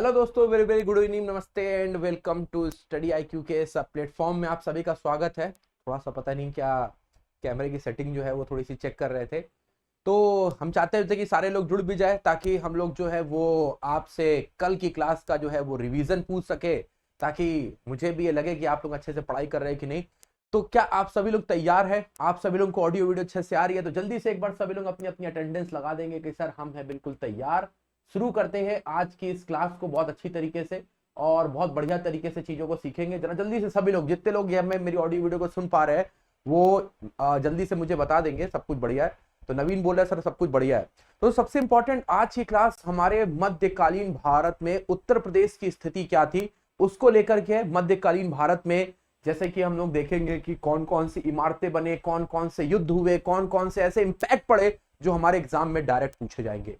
Hello दोस्तों, very very good evening, नमस्ते and welcome to study IQ के इस प्लेटफॉर्म में आप सभी का स्वागत है। थोड़ा सा पता नहीं क्या कैमरे की सेटिंग जो है वो थोड़ी सी चेक कर रहे थे, तो हम चाहते थे कि सारे लोग जुड़ भी जाए ताकि हम लोग जो है वो आपसे कल की क्लास का जो है वो रिवीजन पूछ सके, ताकि मुझे भी ये लगे कि आप लोग अच्छे से पढ़ाई कर रहे हैं कि नहीं। तो क्या आप सभी लोग तैयार हैं? आप सभी लोगों को ऑडियो वीडियो अच्छे से आ रही है? तो जल्दी से एक बार सभी लोग अपनी अपनी अटेंडेंस लगा देंगे कि सर हम हैं बिल्कुल तैयार। शुरू करते हैं आज की इस क्लास को बहुत अच्छी तरीके से और बहुत बढ़िया तरीके से चीजों को सीखेंगे। जरा जल्दी से सभी लोग, जितने लोग ये मेरी ऑडियो वीडियो को सुन पा रहे हैं वो जल्दी से मुझे बता देंगे सब कुछ बढ़िया है। तो नवीन बोल रहा है सर सब कुछ बढ़िया है। तो सबसे इंपॉर्टेंट आज की क्लास हमारे मध्यकालीन भारत में उत्तर प्रदेश की स्थिति क्या थी उसको लेकर के। मध्यकालीन भारत में जैसे कि हम लोग देखेंगे कि कौन कौन सी इमारतें बने, कौन कौन से युद्ध हुए, कौन कौन से ऐसे इंपैक्ट पड़े जो हमारे एग्जाम में डायरेक्ट पूछे जाएंगे।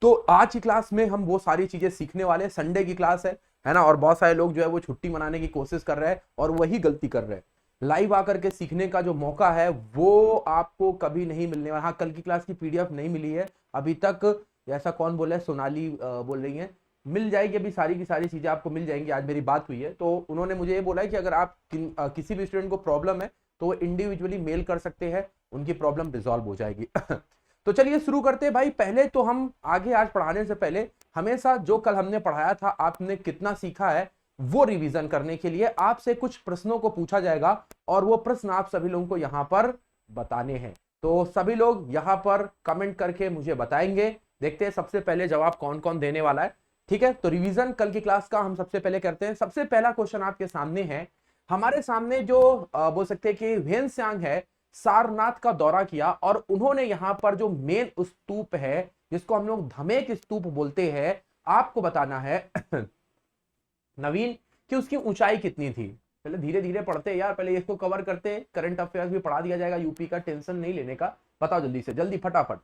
तो आज की क्लास में हम वो सारी चीजें सीखने वाले। संडे की क्लास है ना, और बहुत सारे लोग जो है वो छुट्टी मनाने की कोशिश कर रहे हैं और वही गलती कर रहे हैं। लाइव आकर के सीखने का जो मौका है वो आपको कभी नहीं मिलने वाला। हाँ, कल की क्लास की PDF नहीं मिली है अभी तक, ऐसा कौन बोला है? सोनाली बोल रही है मिल जाएगी। अभी सारी की सारी चीजें आपको मिल जाएंगी। आज मेरी बात हुई है तो उन्होंने मुझे ये बोला है कि अगर आप किसी भी स्टूडेंट को प्रॉब्लम है तो वो इंडिविजुअली मेल कर सकते हैं, उनकी प्रॉब्लम रिजॉल्व हो जाएगी। तो चलिए शुरू करते हैं भाई। पहले तो हम आगे आज पढ़ाने से पहले हमेशा जो कल हमने पढ़ाया था आपने कितना सीखा है वो रिवीजन करने के लिए आपसे कुछ प्रश्नों को पूछा जाएगा और वो प्रश्न आप सभी लोगों को यहां पर बताने हैं। तो सभी लोग यहां पर कमेंट करके मुझे बताएंगे। देखते हैं सबसे पहले जवाब कौन कौन देने वाला है। ठीक है, तो रिवीजन कल की क्लास का हम सबसे पहले करते हैं। सबसे पहला क्वेश्चन आपके सामने है। हमारे सामने जो बोल सकते हैं कि वेन्सियांग है, सारनाथ का दौरा किया और उन्होंने यहां पर जो मेन स्तूप है जिसको हम लोग धमेक स्तूप बोलते हैं, आपको बताना है नवीन कि उसकी ऊंचाई कितनी थी। पहले धीरे धीरे पढ़ते यार, पहले इसको कवर करते। करंट अफेयर्स भी पढ़ा दिया जाएगा यूपी का, टेंशन नहीं लेने का। बताओ जल्दी से, जल्दी फटाफट।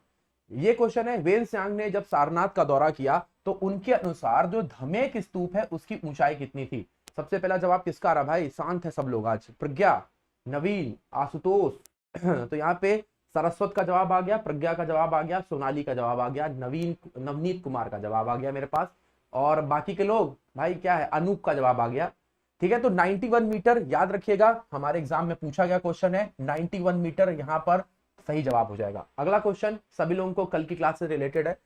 ये क्वेश्चन है, वेन्सियांग ने जब सारनाथ का दौरा किया तो उनके अनुसार जो धमेक स्तूप है उसकी ऊंचाई कितनी थी। सबसे पहला जवाब किसका आ रहा भाई? शांत है सब लोग आज। प्रज्ञा, नवीन, आशुतोष। तो यहाँ पे सरस्वत का जवाब आ गया, प्रज्ञा का जवाब आ गया, सोनाली का जवाब आ गया, नवीन नवनीत कुमार का जवाब आ गया मेरे पास। और बाकी के लोग भाई क्या है, अनूप का जवाब आ गया। ठीक है, तो 91 मीटर याद रखिएगा, हमारे एग्जाम में पूछा गया क्वेश्चन है। 91 मीटर यहाँ पर सही जवाब हो जाएगा। अगला क्वेश्चन सभी लोगों को कल की क्लास से रिलेटेड है।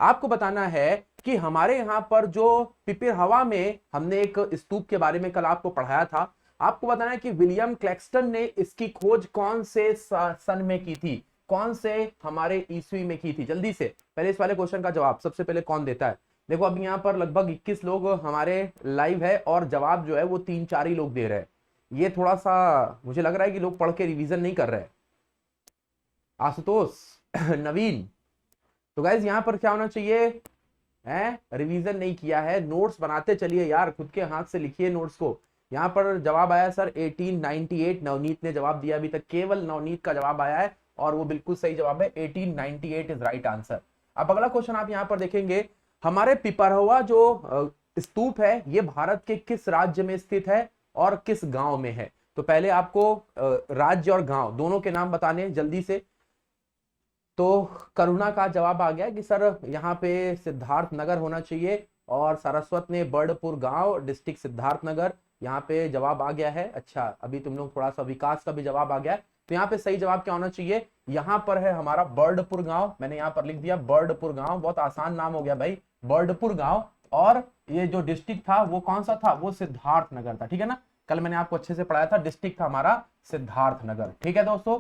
आपको बताना है कि हमारे यहाँ पर जो पिपरहवा में हमने एक स्तूप के बारे में कल आपको पढ़ाया था। आपको बताना है कि विलियम क्लैक्सटन ने इसकी खोज कौन से सन में की थी, कौन से हमारे ईस्वी में की थी। जल्दी से पहले इस वाले क्वेश्चन का जवाब सबसे पहले कौन देता है? देखो अभी यहाँ पर लगभग 21 लोग हमारे लाइव है और जवाब जो है वो 3-4 ही लोग दे रहे हैं। ये थोड़ा सा मुझे लग रहा है कि लोग पढ़ के रिवीजन नहीं कर रहे। आशुतोष, नवीन, तो गाइज यहाँ पर क्या होना चाहिए है? रिवीजन नहीं किया है, नोट्स बनाते चलिए यार, खुद के हाथ से लिखिए नोट्स को। यहाँ पर जवाब आया सर 1898, नवनीत ने जवाब दिया। अभी तक केवल नवनीत का जवाब आया है और वो बिल्कुल सही जवाब है, 1898 इज राइट आंसर। अब अगला क्वेश्चन आप यहाँ पर देखेंगे, हमारे पिपरहवा जो स्तूप है ये भारत के किस राज्य में स्थित है और किस गांव में है। तो पहले आपको राज्य और गांव दोनों के नाम बताने जल्दी से। तो करुणा का जवाब आ गया कि सर यहाँ पे सिद्धार्थ नगर होना चाहिए, और सरस्वत ने बर्डपुर गांव, डिस्ट्रिक्ट सिद्धार्थ नगर, यहाँ पे जवाब आ गया है। अच्छा, अभी तुम लोग थोड़ा सा विकास का भी जवाब आ गया है। तो यहाँ पे सही जवाब क्या होना चाहिए? यहाँ पर है हमारा बर्डपुर गांव। मैंने यहाँ पर लिख दिया बर्डपुर गांव, बहुत आसान नाम हो गया भाई, बर्डपुर गांव। और ये जो डिस्ट्रिक्ट था वो कौन सा था? वो सिद्धार्थ नगर था। ठीक है ना, कल मैंने आपको अच्छे से पढ़ाया था, डिस्ट्रिक्ट था हमारा सिद्धार्थ नगर। ठीक है दोस्तों,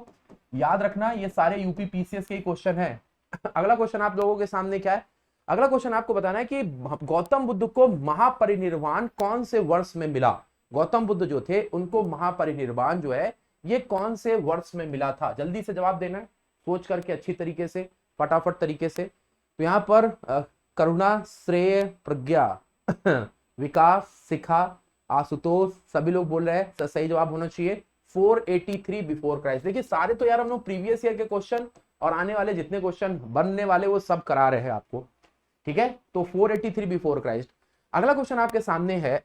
याद रखना ये सारे यूपी PCS के क्वेश्चन है। अगला क्वेश्चन आप लोगों के सामने क्या है? अगला क्वेश्चन आपको बताना है कि गौतम बुद्ध को महापरिनिर्वाण कौन से वर्ष में मिला। गौतम बुद्ध जो थे उनको महापरिनिर्वाण जो है ये कौन से वर्ष में मिला था। जल्दी से जवाब देना है, सोच करके अच्छी तरीके से, फटाफट तरीके से। तो यहाँ पर करुणा, श्रेय, प्रज्ञा, विकास, शिखा, आशुतोष, सभी लोग बोल रहे हैं सही जवाब होना चाहिए 483 बिफोर क्राइस्ट। देखिए सारे तो यार हम लोग प्रीवियस ईयर के क्वेश्चन और आने वाले जितने क्वेश्चन बनने वाले वो सब करा रहे हैं आपको। ठीक है, तो 483 बिफोर क्राइस्ट। अगला क्वेश्चन आपके सामने है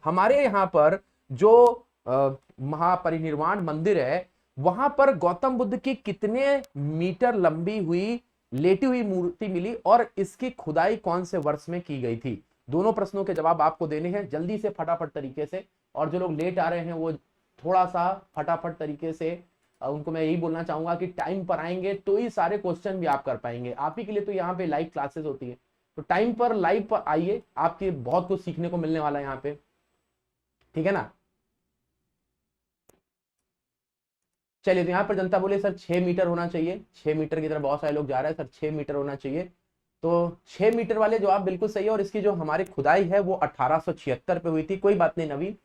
हमारे यहाँ पर जो महापरिनिर्वाण मंदिर है वहां पर गौतम बुद्ध की कितने मीटर लंबी हुई लेटी हुई मूर्ति मिली और इसकी खुदाई कौन से वर्ष में की गई थी। दोनों प्रश्नों के जवाब आपको देने हैं जल्दी से, फटाफट तरीके से। और जो लोग लेट आ रहे हैं वो थोड़ा सा फटाफट तरीके से, उनको मैं यही बोलना चाहूंगा कि टाइम पर आएंगे तो ही सारे क्वेश्चन भी आप कर पाएंगे। आप ही के लिए तो यहाँ पे लाइव क्लासेस होती है, तो टाइम पर लाइव पर आइए, आपके बहुत कुछ सीखने को मिलने वाला है यहाँ पे, ठीक है ना। चलिए, तो यहाँ पर जनता बोले सर 6 मीटर होना चाहिए, 6 मीटर की तरफ बहुत सारे लोग जा रहे हैं, सर 6 मीटर होना चाहिए। तो 6 मीटर वाले जवाब बिल्कुल सही है, और इसकी जो हमारी खुदाई है वो 1876 पे हुई थी। कोई बात नहीं नवीन।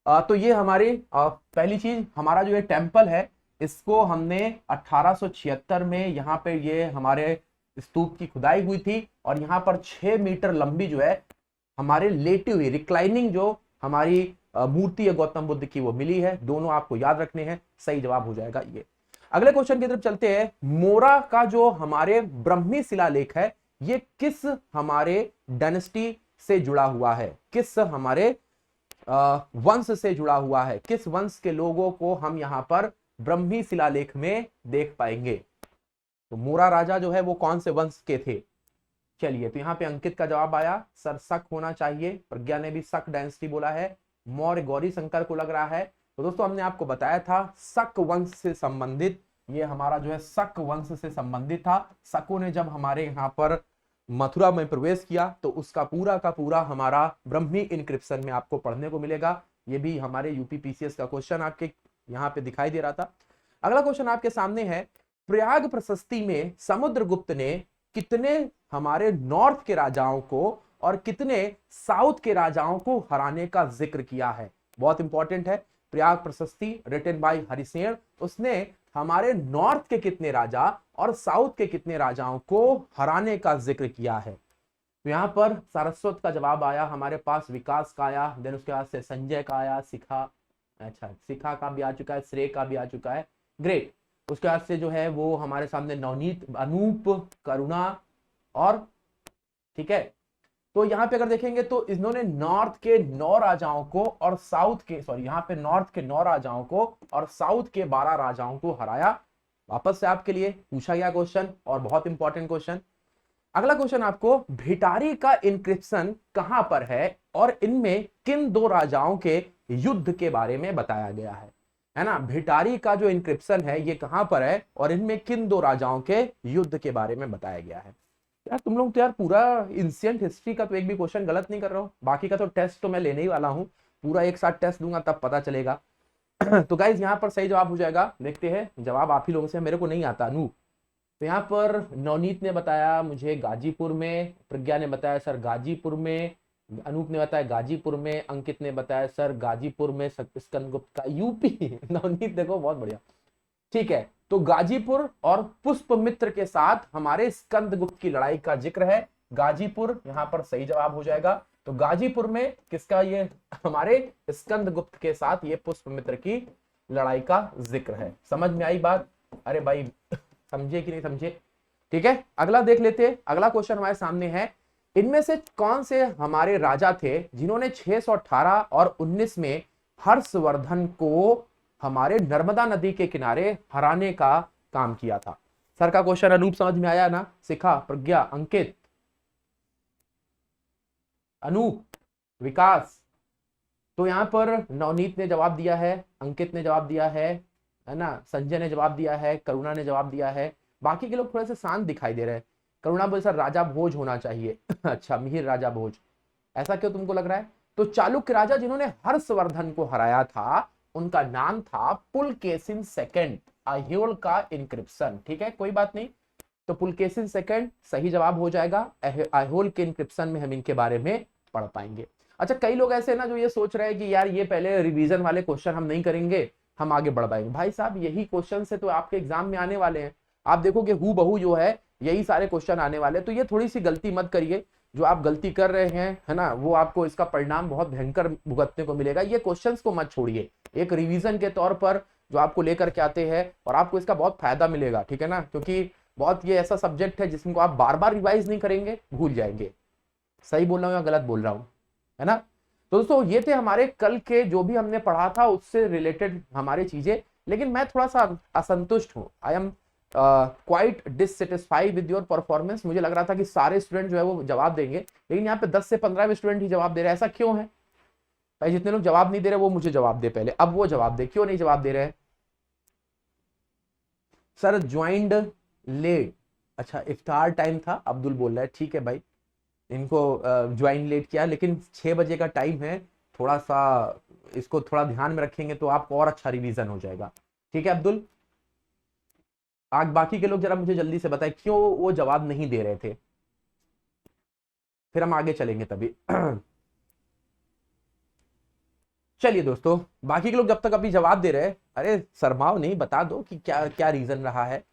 तो ये हमारी पहली चीज, हमारा जो ये टेम्पल है इसको हमने 1876 में यहाँ पे ये हमारे स्तूप की खुदाई हुई थी, और यहाँ पर 6 मीटर लंबी जो है हमारे लेटी हुई रिक्लाइनिंग जो हमारी मूर्ति है गौतम बुद्ध की वो मिली है। दोनों आपको याद रखने हैं, सही जवाब हो जाएगा ये। अगले क्वेश्चन की तरफ चलते हैं। मोरा का जो हमारे ब्रह्मी शिलालेख है ये किस हमारे डायनेस्टी से जुड़ा हुआ है, किस हमारे वंश से जुड़ा हुआ है, किस वंश के लोगों को हम यहां पर ब्रह्मी शिलालेख में देख पाएंगे। तो मोरा राजा जो है वो कौन से वंश के थे। चलिए, तो यहाँ पे अंकित का जवाब आया सर शक होना चाहिए, प्रज्ञा ने भी शक डायनेस्टी बोला है, मौर्य गौरी शंकर को लग रहा है। तो दोस्तों हमने आपको बताया था शक वंश से संबंधित, ये हमारा जो है शक वंश से संबंधित था। शकों ने जब हमारे यहाँ पर मथुरा में प्रवेश किया तो उसका पूरा का पूरा हमारा ब्रह्मी इनक्रिप्शन में आपको पढ़ने को मिलेगा। ये भी हमारे यूपी पीसीएस का क्वेश्चन आपके यहाँ पे दिखाई दे रहा था। अगला क्वेश्चन आपके सामने है, प्रयाग प्रशस्ति में समुद्रगुप्त ने कितने हमारे नॉर्थ के राजाओं को और कितने साउथ के राजाओं को हराने का जिक्र किया है। बहुत इंपॉर्टेंट है। प्रयाग प्रशस्ति रिटन बाय हरिसेन, उसने हमारे नॉर्थ के कितने राजा और साउथ के कितने राजाओं को हराने का जिक्र किया है। तो यहां पर सारस्वत का जवाब आया हमारे पास, विकास का आया, देन उसके बाद से संजय का आया, शिखा, अच्छा शिखा का भी आ चुका है, श्रेय का भी आ चुका है, ग्रेट। उसके बाद से जो है वो हमारे सामने नवनीत, अनूप, करुणा और ठीक है। तो यहाँ पे अगर देखेंगे तो इन्होंने नॉर्थ के 9 राजाओं को और साउथ के, सॉरी यहाँ पे नॉर्थ के 9 राजाओं को और साउथ के 12 राजाओं को हराया। वापस से आपके लिए पूछा गया क्वेश्चन और बहुत इंपॉर्टेंट क्वेश्चन। अगला क्वेश्चन आपको, भिटारी का इंक्रिप्शन कहां पर है और इनमें किन 2 राजाओं के युद्ध के बारे में बताया गया है ना। भिटारी का जो इंक्रिप्शन है ये कहां पर है और इनमें किन 2 राजाओं के युद्ध के बारे में बताया गया है। यार तुम लोग तो यार पूरा इंसियंट हिस्ट्री का तो एक भी क्वेश्चन गलत नहीं कर रहे हो, बाकी का तो टेस्ट तो मैं लेने ही वाला हूं, पूरा एक साथ टेस्ट दूंगा तब पता चलेगा। तो गाइज यहाँ पर सही जवाब हो जाएगा, देखते हैं जवाब आप ही लोगों से, मेरे को नहीं आता अनु। तो यहाँ पर नवनीत ने बताया मुझे गाजीपुर में, प्रज्ञा ने बताया सर गाजीपुर में, अनूप ने बताया गाजीपुर में, अंकित ने बताया सर गाजीपुर में, स्कंदगुप्त का यूपी। नवनीत देखो बहुत बढ़िया, ठीक है। तो गाजीपुर और पुष्पमित्र के साथ हमारे स्कंदगुप्त की लड़ाई का जिक्र है, गाजीपुर यहाँ पर सही जवाब हो जाएगा। तो गाजीपुर में किसका, ये हमारे स्कंदगुप्त के साथ ये पुष्पमित्र की लड़ाई का जिक्र है। समझ में आई बात? अरे भाई समझे कि नहीं समझे? ठीक है, अगला देख लेते। अगला क्वेश्चन हमारे सामने है, इनमें से कौन से हमारे राजा थे जिन्होंने 618 और 19 में हर्षवर्धन को हमारे नर्मदा नदी के किनारे हराने का काम किया था। सर का क्वेश्चन अनूप समझ में आया ना? शिखा, प्रज्ञा, अंकित, अनूप, विकास। तो यहां पर नवनीत ने जवाब दिया है, अंकित ने जवाब दिया है ना, संजय ने जवाब दिया है, करुणा ने जवाब दिया है। बाकी के लोग थोड़े से शांत दिखाई दे रहे हैं। करुणा बोले सर राजा भोज होना चाहिए। अच्छा, मिहिर राजा भोज, ऐसा क्यों तुमको लग रहा है? तो चालुक्य राजा जिन्होंने हर्षवर्धन को हराया था उनका नाम था पुलकेशिन सेकंड, अहियोल का इंक्रिप्शन। ठीक है, कोई बात नहीं। तो पुलकेशिन सेकंड सही जवाब हो जाएगा। अहियोल के इंक्रिप्शन में हम इनके बारे में पढ़ पाएंगे। अच्छा, कई लोग ऐसे ना जो ये सोच रहे हैं कि यार ये पहले रिवीजन वाले क्वेश्चन हम नहीं करेंगे, हम आगे बढ़ पाएंगे। भाई साहब यही क्वेश्चन से तो आपके एग्जाम में आने वाले हैं, आप देखोगे हु बहू जो है यही सारे क्वेश्चन आने वाले। तो ये थोड़ी सी गलती मत करिए, जो आप गलती कर रहे हैं है ना, वो आपको इसका परिणाम बहुत भयंकर भुगतने को मिलेगा। ये क्वेश्चंस को मत छोड़िए, एक रिवीजन के तौर पर जो आपको लेकर के आते हैं और आपको इसका बहुत फायदा मिलेगा। ठीक है ना, क्योंकि बहुत ये ऐसा सब्जेक्ट है जिसको आप बार बार रिवाइज नहीं करेंगे भूल जाएंगे। सही बोल रहा हूँ या गलत बोल रहा हूँ, है ना? तो दोस्तों ये थे हमारे कल के जो भी हमने पढ़ा था उससे रिलेटेड हमारी चीजें, लेकिन मैं थोड़ा सा असंतुष्ट हूँ। I am quite dissatisfied with your performance. मुझे लग रहा था कि सारे स्टूडेंट जो है वो जवाब देंगे, लेकिन यहाँ पे 10 से 15 स्टूडेंट ही जवाब दे रहे हैं। ऐसा क्यों है भाई? जितने लोग जवाब नहीं दे रहे वो मुझे जवाब दे पहले, अब वो जवाब दे, क्यों नहीं जवाब दे रहे हैं? सर ज्वाइंड लेट, अच्छा इफ्तार टाइम था, अब्दुल बोल रहा है, ठीक है भाई, इनको ज्वाइन लेट किया, लेकिन 6 बजे का टाइम है, थोड़ा सा इसको थोड़ा ध्यान में रखेंगे तो आपको और अच्छा रिवीजन हो जाएगा। ठीक है अब्दुल, आज बाकी के लोग जरा मुझे जल्दी से बताएं क्यों वो जवाब नहीं दे रहे थे, फिर हम आगे चलेंगे तभी। चलिए दोस्तों, बाकी के लोग जब तक अभी जवाब दे रहे हैं, अरे शर्माओ नहीं, बता दो कि क्या क्या रीजन रहा है।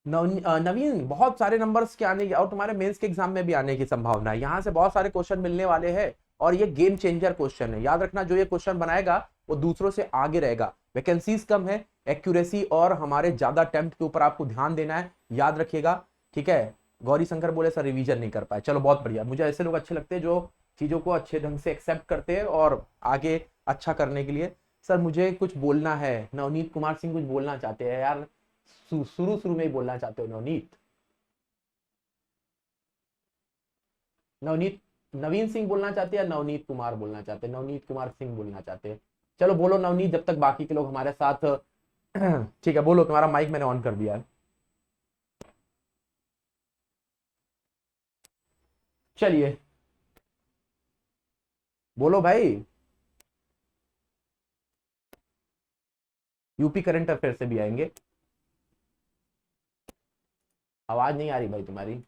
नवीन, बहुत सारे नंबर्स के आने की और तुम्हारे मेंस के एग्जाम में भी आने की संभावना है, यहाँ से बहुत सारे क्वेश्चन मिलने वाले हैं और ये गेम चेंजर क्वेश्चन है। याद रखना, जो ये क्वेश्चन बनाएगा वो दूसरों से आगे रहेगा। वैकेंसीज कम है, एक्यूरेसी और हमारे ज्यादा अटेम्प्ट के ऊपर आपको ध्यान देना है, याद रखिएगा। ठीक है, गौरी शंकर बोले सर रिवीजन नहीं कर पाए, चलो बहुत बढ़िया, मुझे ऐसे लोग अच्छे लगते हैं जो चीजों को अच्छे ढंग से एक्सेप्ट करते हैं और आगे अच्छा करने के लिए। सर मुझे कुछ बोलना है, नवनीत कुमार सिंह कुछ बोलना चाहते हैं यार, शुरू शुरू में ही बोलना चाहते हो नवनीत? नवनीत, नवीन सिंह बोलना चाहते हैं या नवनीत कुमार बोलना चाहते हैं? नवनीत कुमार सिंह बोलना चाहते हैं, चलो बोलो नवनीत, जब तक बाकी के लोग हमारे साथ। ठीक है बोलो, तुम्हारा माइक मैंने ऑन कर दिया है। चलिए बोलो भाई। यूपी करंट अफेयर से भी आएंगे। आवाज नहीं आ रही भाई तुम्हारी।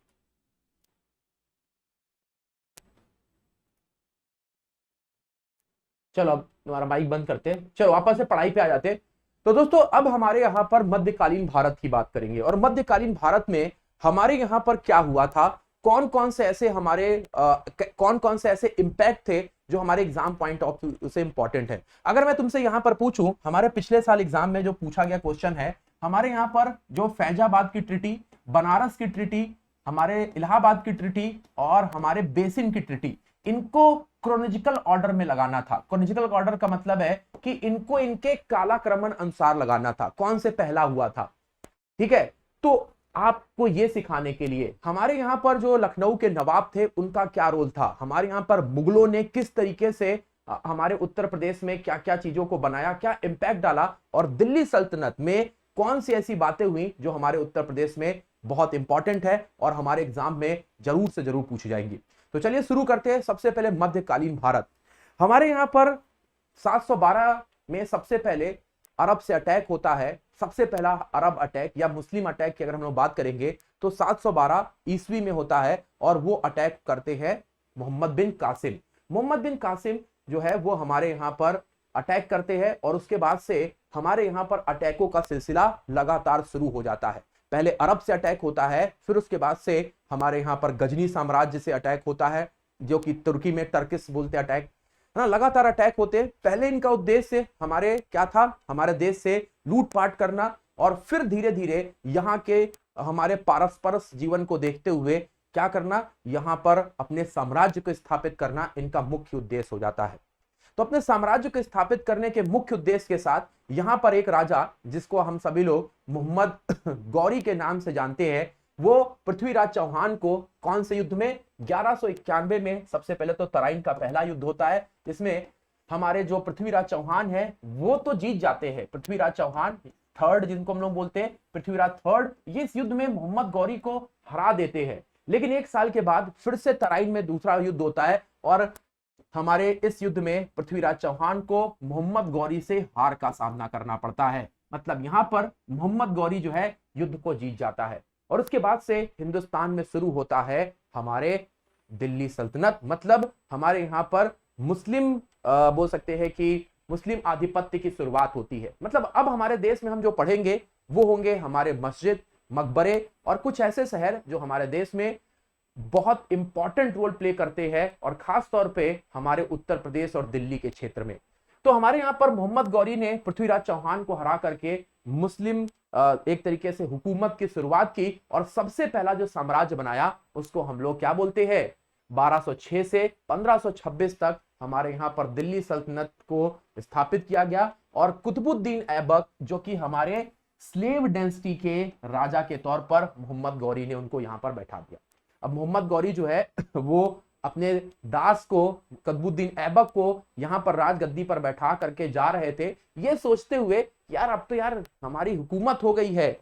चलो अब तुम्हारा माइक बंद करते हैं, चलो वापस से पढ़ाई पे आ जाते हैं। तो दोस्तों अब हमारे यहाँ पर मध्यकालीन भारत की बात करेंगे, और मध्यकालीन भारत में हमारे यहाँ पर क्या हुआ था, कौन कौन से ऐसे हमारे कौन कौन से ऐसे इंपैक्ट थे जो हमारे एग्जाम पॉइंट ऑफ व्यू से इंपॉर्टेंट है। अगर मैं तुमसे यहाँ पर पूछूं, हमारे पिछले साल एग्जाम में जो पूछा गया क्वेश्चन है, हमारे यहाँ पर जो फैजाबाद की ट्रिटी, बनारस की ट्रिटी, हमारे इलाहाबाद की ट्रिटी और हमारे बेसिन की ट्रिटी, इनको क्रोनोलॉजिकल ऑर्डर में लगाना था। क्रोनोलॉजिकल ऑर्डर का मतलब है कि इनको इनके कालाक्रमण अनुसार लगाना था, कौन से पहला हुआ था। ठीक है, तो आपको यह सिखाने के लिए हमारे यहां पर जो लखनऊ के नवाब थे उनका क्या रोल था, हमारे यहां पर मुगलों ने किस तरीके से हमारे उत्तर प्रदेश में क्या क्या चीजों को बनाया, क्या इंपैक्ट डाला, और दिल्ली सल्तनत में कौन सी ऐसी बातें हुई जो हमारे उत्तर प्रदेश में बहुत इंपॉर्टेंट है और हमारे एग्जाम में जरूर से जरूर पूछी जाएंगी। तो चलिए शुरू करते हैं। सबसे पहले मध्यकालीन भारत, हमारे यहां पर 712 में सबसे पहले अरब से अटैक होता है। सबसे पहला अरब अटैक या मुस्लिम अटैक की अगर हम लोग बात करेंगे तो 712 ईस्वी में होता है, और वो अटैक करते हैं मोहम्मद बिन कासिम। मोहम्मद बिन कासिम जो है वो हमारे यहां पर अटैक करते हैं, और उसके बाद से हमारे यहां पर अटैकों का सिलसिला लगातार शुरू हो जाता है। पहले अरब से अटैक होता है, फिर उसके बाद से हमारे यहां पर गजनी साम्राज्य से अटैक होता है, जो कि तुर्की में टर्किश बोलते हैं अटैक, है ना। लगातार अटैक होते हैं। पहले इनका उद्देश्य हमारे क्या था, हमारे देश से लूटपाट करना, और फिर धीरे धीरे यहाँ के हमारे पारस्परिक जीवन को देखते हुए क्या करना, यहाँ पर अपने साम्राज्य को स्थापित करना इनका मुख्य उद्देश्य हो जाता है। तो अपने साम्राज्य को स्थापित करने के मुख्य उद्देश्य के साथ यहां पर एक राजा, जिसको हम सभी लोग मोहम्मद गौरी के नाम से जानते हैं, वो पृथ्वीराज चौहान को कौन से युद्ध में, 1191 में सबसे पहले तो तराइन का पहला युद्ध होता है, जिसमें हमारे जो पृथ्वीराज चौहान है वो तो जीत जाते हैं। पृथ्वीराज चौहान थर्ड, जिनको हम लोग बोलते हैं पृथ्वीराज थर्ड, ये इस युद्ध में मोहम्मद गौरी को हरा देते हैं। लेकिन एक साल के बाद फिर से तराइन में दूसरा युद्ध होता है, और हमारे इस युद्ध में पृथ्वीराज चौहान को मोहम्मद गौरी से हार का सामना करना पड़ता है। मतलब यहां पर मोहम्मद गौरी जो है युद्ध को जीत जाता है, और उसके बाद से हिंदुस्तान में शुरू होता है हमारे दिल्ली सल्तनत। मतलब हमारे यहां पर मुस्लिम बोल सकते हैं कि मुस्लिम आधिपत्य की शुरुआत होती है। मतलब अब हमारे देश में हम जो पढ़ेंगे वो होंगे हमारे मस्जिद, मकबरे और कुछ ऐसे शहर जो हमारे देश में बहुत इंपॉर्टेंट रोल प्ले करते हैं, और खास तौर पे हमारे उत्तर प्रदेश और दिल्ली के क्षेत्र में। तो हमारे यहाँ पर मोहम्मद गौरी ने पृथ्वीराज चौहान को हरा करके मुस्लिम एक तरीके से हुकूमत की शुरुआत की, और सबसे पहला जो साम्राज्य बनाया उसको हम लोग क्या बोलते हैं, 1206 से 1526 तक हमारे यहाँ पर दिल्ली सल्तनत को स्थापित किया गया। और कुतुबुद्दीन ऐबक जो कि हमारे स्लेव डेंसिटी के राजा के तौर पर मोहम्मद गौरी ने उनको यहां पर बैठा दिया। अब मोहम्मद गौरी जो है वो अपने दास को कुतुबुद्दीन ऐबक को यहां पर राजगद्दी पर बैठा करके जा रहे थे, ये सोचते हुए यार अब तो यार हमारी हुकूमत हो गई है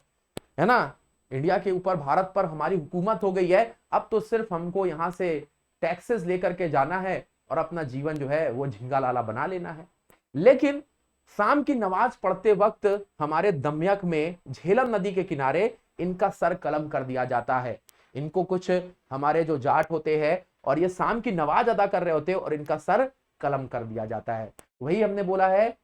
ना, इंडिया के ऊपर भारत पर हमारी हुकूमत हो गई है, अब तो सिर्फ हमको यहां से टैक्सेस लेकर के जाना है और अपना जीवन जो है वो झिंगा लाला बना लेना है। लेकिन शाम की नमाज पढ़ते वक्त हमारे दमयक में झेलम नदी के किनारे इनका सर कलम कर दिया जाता है। इनको कुछ हमारे जो जाट होते हैं और ये शाम की नमाज अदा कर रहे होते हैं और इनका सर कलम कर दिया जाता है। वही हमने बोला है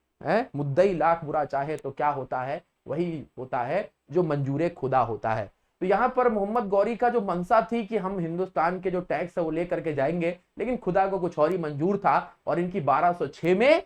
मुद्दई लाख बुरा चाहे तो क्या होता है, वही होता है जो मंजूरे खुदा होता है। तो यहाँ पर मोहम्मद गौरी का जो मंशा थी कि हम हिंदुस्तान के जो टैक्स है वो लेकर के जाएंगे, लेकिन खुदा को कुछ और ही मंजूर था और इनकी 1206 में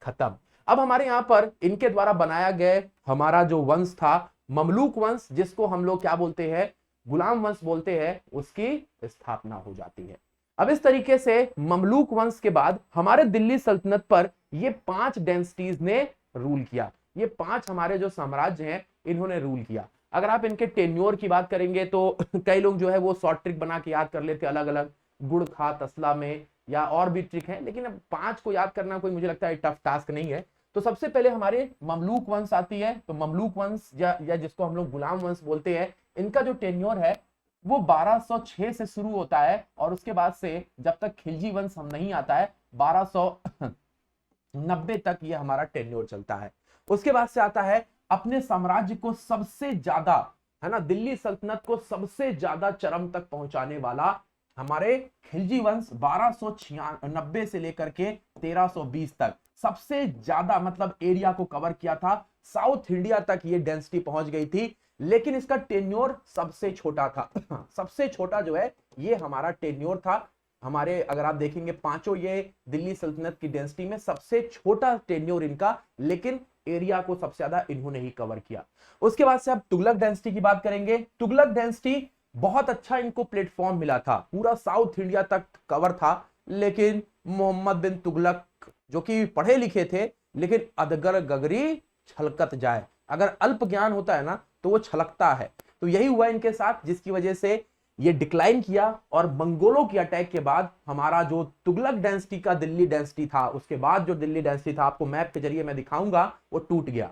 खत्म। अब हमारे यहाँ पर इनके द्वारा बनाया गया हमारा जो वंश था ममलूक वंश, जिसको हम लोग क्या बोलते हैं, गुलाम वंश बोलते हैं, उसकी स्थापना हो जाती है। अब इस तरीके से ममलूक वंश के बाद हमारे दिल्ली सल्तनत पर ये 5 डेंसिटीज ने रूल किया। ये 5 हमारे जो साम्राज्य हैं इन्होंने रूल किया। अगर आप इनके टेन्योर की बात करेंगे तो कई लोग जो है वो शॉर्ट ट्रिक बना के याद कर लेते अलग अलग, गुड़ खा तसला में, या और भी ट्रिक है, लेकिन अब 5 को याद करना कोई मुझे लगता है टफ टास्क नहीं है। तो सबसे पहले हमारे ममलूक वंश आती है। तो ममलूक वंश या जिसको हम लोग गुलाम वंश बोलते हैं, इनका जो टेन्योर है वो 1206 से शुरू होता है और उसके बाद से जब तक खिलजी वंश हम नहीं आता है 1290 तक ये हमारा टेन्योर चलता है। उसके बाद से आता है अपने साम्राज्य को सबसे ज्यादा, है ना, दिल्ली सल्तनत को सबसे ज्यादा चरम तक पहुंचाने वाला हमारे खिलजी वंश 1296 से लेकर के 1320 तक सबसे ज्यादा मतलब एरिया को कवर किया था। साउथ इंडिया तक ये डेंसिटी पहुंच गई थी, लेकिन इसका टेन्योर सबसे छोटा था। सबसे छोटा जो है ये हमारा टेन्योर था। हमारे अगर आप देखेंगे पांचों ये दिल्ली सल्तनत की डेंसिटी में सबसे छोटा टेन्योर इनका, लेकिन एरिया को सबसे ज्यादा इन्होंने ही कवर किया। उसके बाद से आप तुगलक डेंसिटी की बात करेंगे। तुगलक डेंसिटी बहुत अच्छा इनको प्लेटफॉर्म मिला था, पूरा साउथ इंडिया तक कवर था, लेकिन मोहम्मद बिन तुगलक जो कि पढ़े लिखे थे, लेकिन अदगर गगरी छलकत जाए, अगर अल्प ज्ञान होता है ना तो वो छलकता है। तो यही हुआ इनके साथ, जिसकी वजह से ये डिक्लाइन किया और मंगोलों की अटैक के बाद हमारा जो तुगलक डेंसिटी का दिल्ली डेंसिटी था, उसके बाद जो दिल्ली डेंसिटी था आपको मैप के जरिए मैं दिखाऊंगा, वो टूट गया।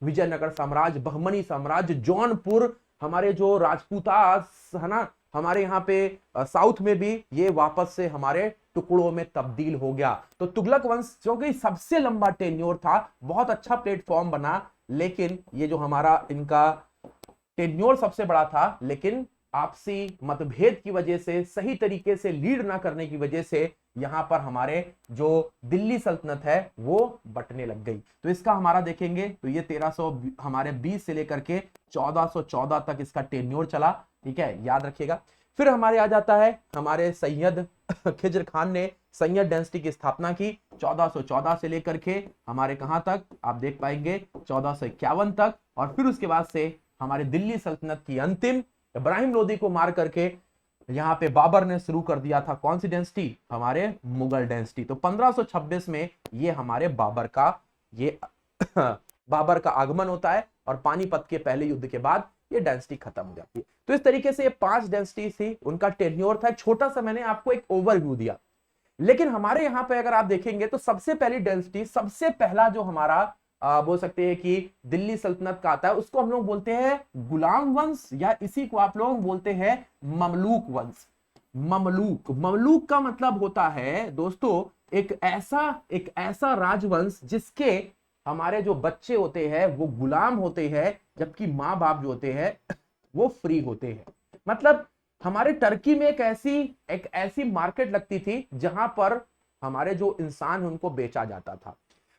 विजयनगर साम्राज्य, बहमनी साम्राज्य, जौनपुर, हमारे जो राजपूता है ना, हमारे यहाँ पे साउथ में भी ये वापस से हमारे टुकड़ों में तब्दील हो गया। तो तुगलक वंश जो कि सबसे लंबा टेन्योर था, बहुत अच्छा प्लेटफॉर्म बना, लेकिन ये जो हमारा इनका टेन्योर सबसे बड़ा था, लेकिन आपसी मतभेद की वजह से, सही तरीके से लीड ना करने की वजह से यहां पर हमारे जो दिल्ली सल्तनत है वो बटने लग गई। तो इसका हमारा देखेंगे तो ये 1300 हमारे 20 से लेकर के 1414 तक इसका टेन्योर चला, ठीक है, याद रखिएगा। फिर हमारे आ जाता है हमारे सैयद खिज्र खान ने सैयद डेंसिटी की स्थापना की 1414 से लेकर के हमारे कहां तक आप देख पाएंगे 1451 तक। और फिर उसके बाद से हमारे दिल्ली सल्तनत की अंतिम, इब्राहिम लोदी को मार करके यहां पे बाबर ने शुरू कर दिया था कौन सी डेंसिटी, हमारे मुगल डेंसिटी। तो 1526 में ये हमारे बाबर का आगमन होता है और पानीपत के पहले युद्ध के बाद ये डेंसिटी खत्म हो जाती है। तो इस तरीके से ये 5 डेंसिटी थी, उनका टेन्योर था। छोटा सा मैंने आपको एक ओवरव्यू दिया, लेकिन हमारे यहाँ पे अगर आप देखेंगे तो सबसे पहली डेंसिटी, सबसे पहला जो हमारा बोल सकते हैं कि दिल्ली सल्तनत का आता है, उसको हम लोग बोलते हैं गुलाम वंश, या इसी को आप लोग बोलते हैं ममलूक वंश। ममलूक का मतलब होता है दोस्तों एक ऐसा राजवंश जिसके हमारे जो बच्चे होते हैं वो गुलाम होते हैं, जबकि माँ बाप जो होते हैं वो फ्री होते हैं। मतलब हमारे टर्की में एक ऐसी मार्केट लगती थी जहां पर हमारे जो इंसान है उनको बेचा जाता था।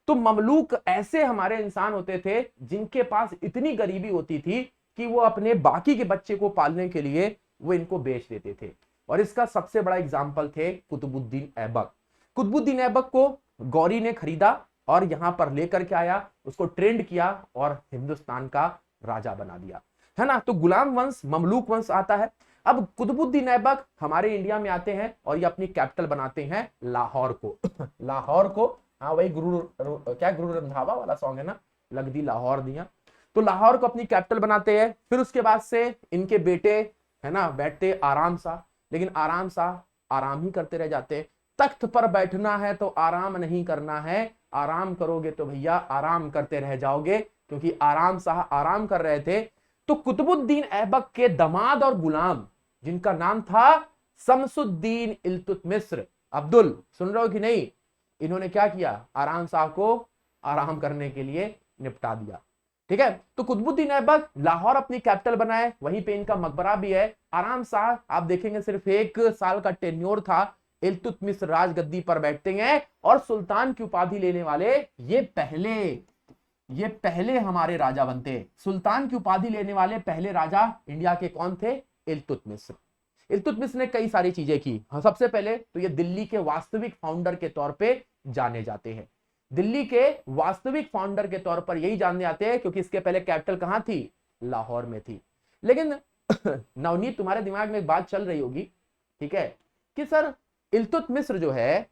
तो ममलूक ऐसे हमारे इंसान होते थे जिनके पास इतनी गरीबी होती थी कि वो अपने बाकी के बच्चे को पालने के लिए वो इनको बेच देते थे। और इसका सबसे बड़ा एग्जाम्पल थे कुतुबुद्दीन ऐबक। कुतुबुद्दीन ऐबक को गौरी ने खरीदा और यहां पर लेकर के आया, उसको ट्रेंड किया और हिंदुस्तान का राजा बना दिया, है ना। तो गुलाम वंश, ममलूक वंश आता है। अब कुतुबुद्दीन ऐबक हमारे इंडिया में आते हैं और ये अपनी कैपिटल बनाते हैं लाहौर को। लाहौर को हाँ वही क्या गुरु रंधावा वाला सॉन्ग है ना, लग दी लाहौर दिया। तो लाहौर को अपनी कैपिटल बनाते हैं। फिर उसके बाद से इनके बेटे है ना बैठते आराम सा, लेकिन आराम ही करते रह जाते। तख्त पर बैठना है तो आराम नहीं करना है, आराम करोगे तो भैया आराम करते रह जाओगे, क्योंकि आराम शाह आराम कर रहे थे। तो कुतुबुद्दीन ऐबक के दामाद और गुलाम, जिनका नाम था शमसुद्दीन इल्तुतमिश, अब्दुल सुन रहे हो कि नहीं, इन्होंने क्या किया, आराम शाह को आराम करने के लिए निपटा दिया। ठीक है, तो कुतुबुद्दीन ऐबक लाहौर अपनी कैपिटल बनाए, वहीं पे इनका मकबरा भी है। आराम शाह आप देखेंगे सिर्फ 1 साल का टेन्योर था, इल्तुतमिश राजगद्दी पर बैठते हैं और सुल्तान की उपाधि लेने वाले ये पहले हमारे राजा बनते। सुल्तान की उपाधि लेने वाले पहले राजा इंडिया के कौन थे, इल्तुतमिश। इल्तुतमिश ने कई सारी चीजें की। हाँ, सबसे पहले तो ये दिल्ली के वास्तविक फाउंडर के तौर पे जाने जाते हैं। दिल्ली के वास्तविक फाउंडर के तौर पर यही जानने आते हैं, क्योंकि इसके पहले कैपिटल कहां थी, लाहौर में थी। लेकिन नवनीत तुम्हारे दिमाग में एक बात चल रही होगी, ठीक है, कि सर इल्तुतमिश जो है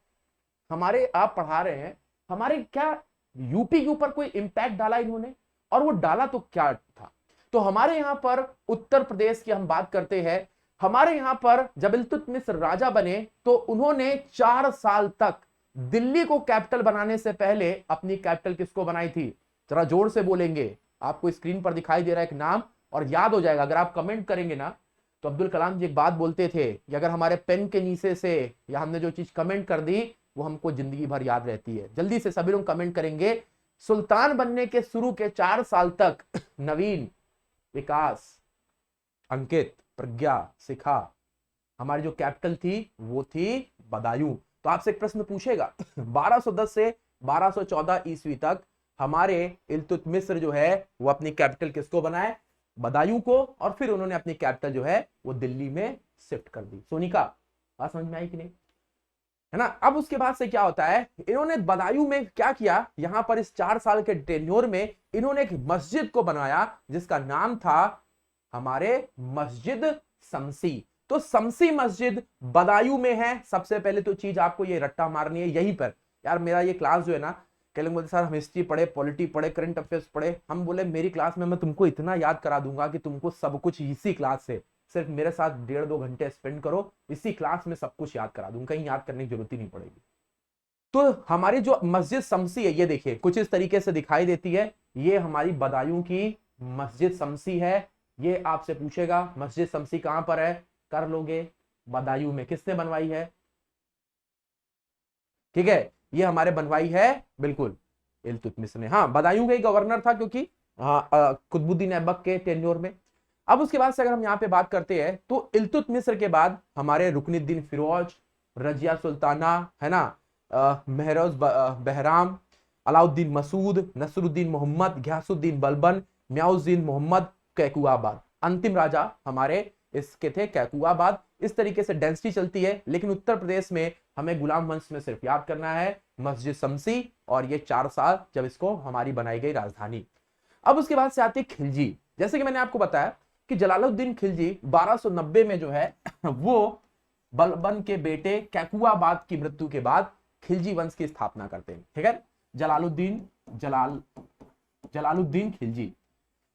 हमारे, आप पढ़ा रहे हैं, हमारे क्या यूपी के ऊपर कोई इंपैक्ट डाला इन्होंने, और वो डाला तो क्या था। तो हमारे यहां पर उत्तर प्रदेश की हम बात करते हैं, हमारे यहां पर जब इल्तुतमिश राजा बने तो उन्होंने 4 साल तक दिल्ली को कैपिटल बनाने से पहले अपनी कैपिटल किसको बनाई थी, जरा जोर से बोलेंगे। आपको स्क्रीन पर दिखाई दे रहा है एक नाम, और याद हो जाएगा अगर आप कमेंट करेंगे ना। तो अब्दुल कलाम जी एक बात बोलते थे कि अगर हमारे पेन के नीचे से या हमने जो चीज कमेंट कर दी वो हमको जिंदगी भर याद रहती है। जल्दी से सभी लोग कमेंट करेंगे, सुल्तान बनने के शुरू के 4 साल तक नवीन, विकास, अंकित, प्रज्ञा, शिखा, हमारी जो कैपिटल थी वो थी बदायूं। तो आपसे एक प्रश्न पूछेगा 1210 से 1214 ईस्वी तक हमारे इल्तुतमिश जो है वो अपनी कैपिटल किसको बनाए, बदायूं को, और फिर उन्होंने अपनी कैपिटल जो है वो दिल्ली में शिफ्ट कर दी। सोनिका बात समझ में आई कि नहीं, है ना। अब उसके बाद से क्या होता है, इन्होंने बदायूं में क्या किया, यहां पर इस 4 साल के टेन्योर में इन्होंने एक मस्जिद को बनाया जिसका नाम था हमारे मस्जिद शमसी। तो शमसी मस्जिद बदायूं में है। सबसे पहले तो चीज आपको ये रट्टा मारनी है यहीं पर। यार मेरा ये क्लास जो है ना, कह बोलते सर हम हिस्ट्री पढ़े, पॉलिटी पढ़े, करंट अफेयर्स पढ़े, हम बोले मेरी क्लास में मैं तुमको इतना याद करा दूंगा कि तुमको सब कुछ इसी क्लास से, सिर्फ मेरे साथ 1.5-2 घंटे स्पेंड करो, इसी क्लास में सब कुछ याद करा दूंगा, कहीं याद करने की जरूरत ही नहीं पड़ेगी। तो हमारी जो मस्जिद शमसी है ये देखिए कुछ इस तरीके से दिखाई देती है, ये हमारी बदायूं की मस्जिद शमसी है। ये आपसे पूछेगा मस्जिद शमसी कहां पर है, कर लोगे, बदायूं में। किसने बनवाई है, ठीक है, ये हमारे बनवाई है बिल्कुल इल्तुतमिश ने। हाँ, बदायूं का ही गवर्नर था क्योंकि कुतुबुद्दीन ऐबक के टेन्योर में। अब उसके बाद से अगर हम यहाँ पे बात करते हैं तो इल्तुतमिश के बाद हमारे रुकनुद्दीन फिरोज, रजिया सुल्ताना, है ना, महरोज बहराम, अलाउद्दीन मसूद, नसरुद्दीन मोहम्मद, घियासुद्दीन बलबन, मियाउद्दीन मोहम्मद, कैकुआबाद, अंतिम राजा हमारे इसके थे कैकुआबाद। इस तरीके से डेंसिटी चलती है। लेकिन उत्तर प्रदेश में हमें गुलाम वंश में सिर्फ याद करना है मस्जिद शमसी, और ये 4 साल जब इसको हमारी बनाई गई राजधानी। अब उसके बाद से आती है खिलजी। जैसे कि मैंने आपको बताया कि जलालुद्दीन खिलजी 1290 में जो है वो बलबन के बेटे कैकुआबाद की मृत्यु के बाद खिलजी वंश की स्थापना करते हैं। ठीक है, जलालुद्दीन खिलजी।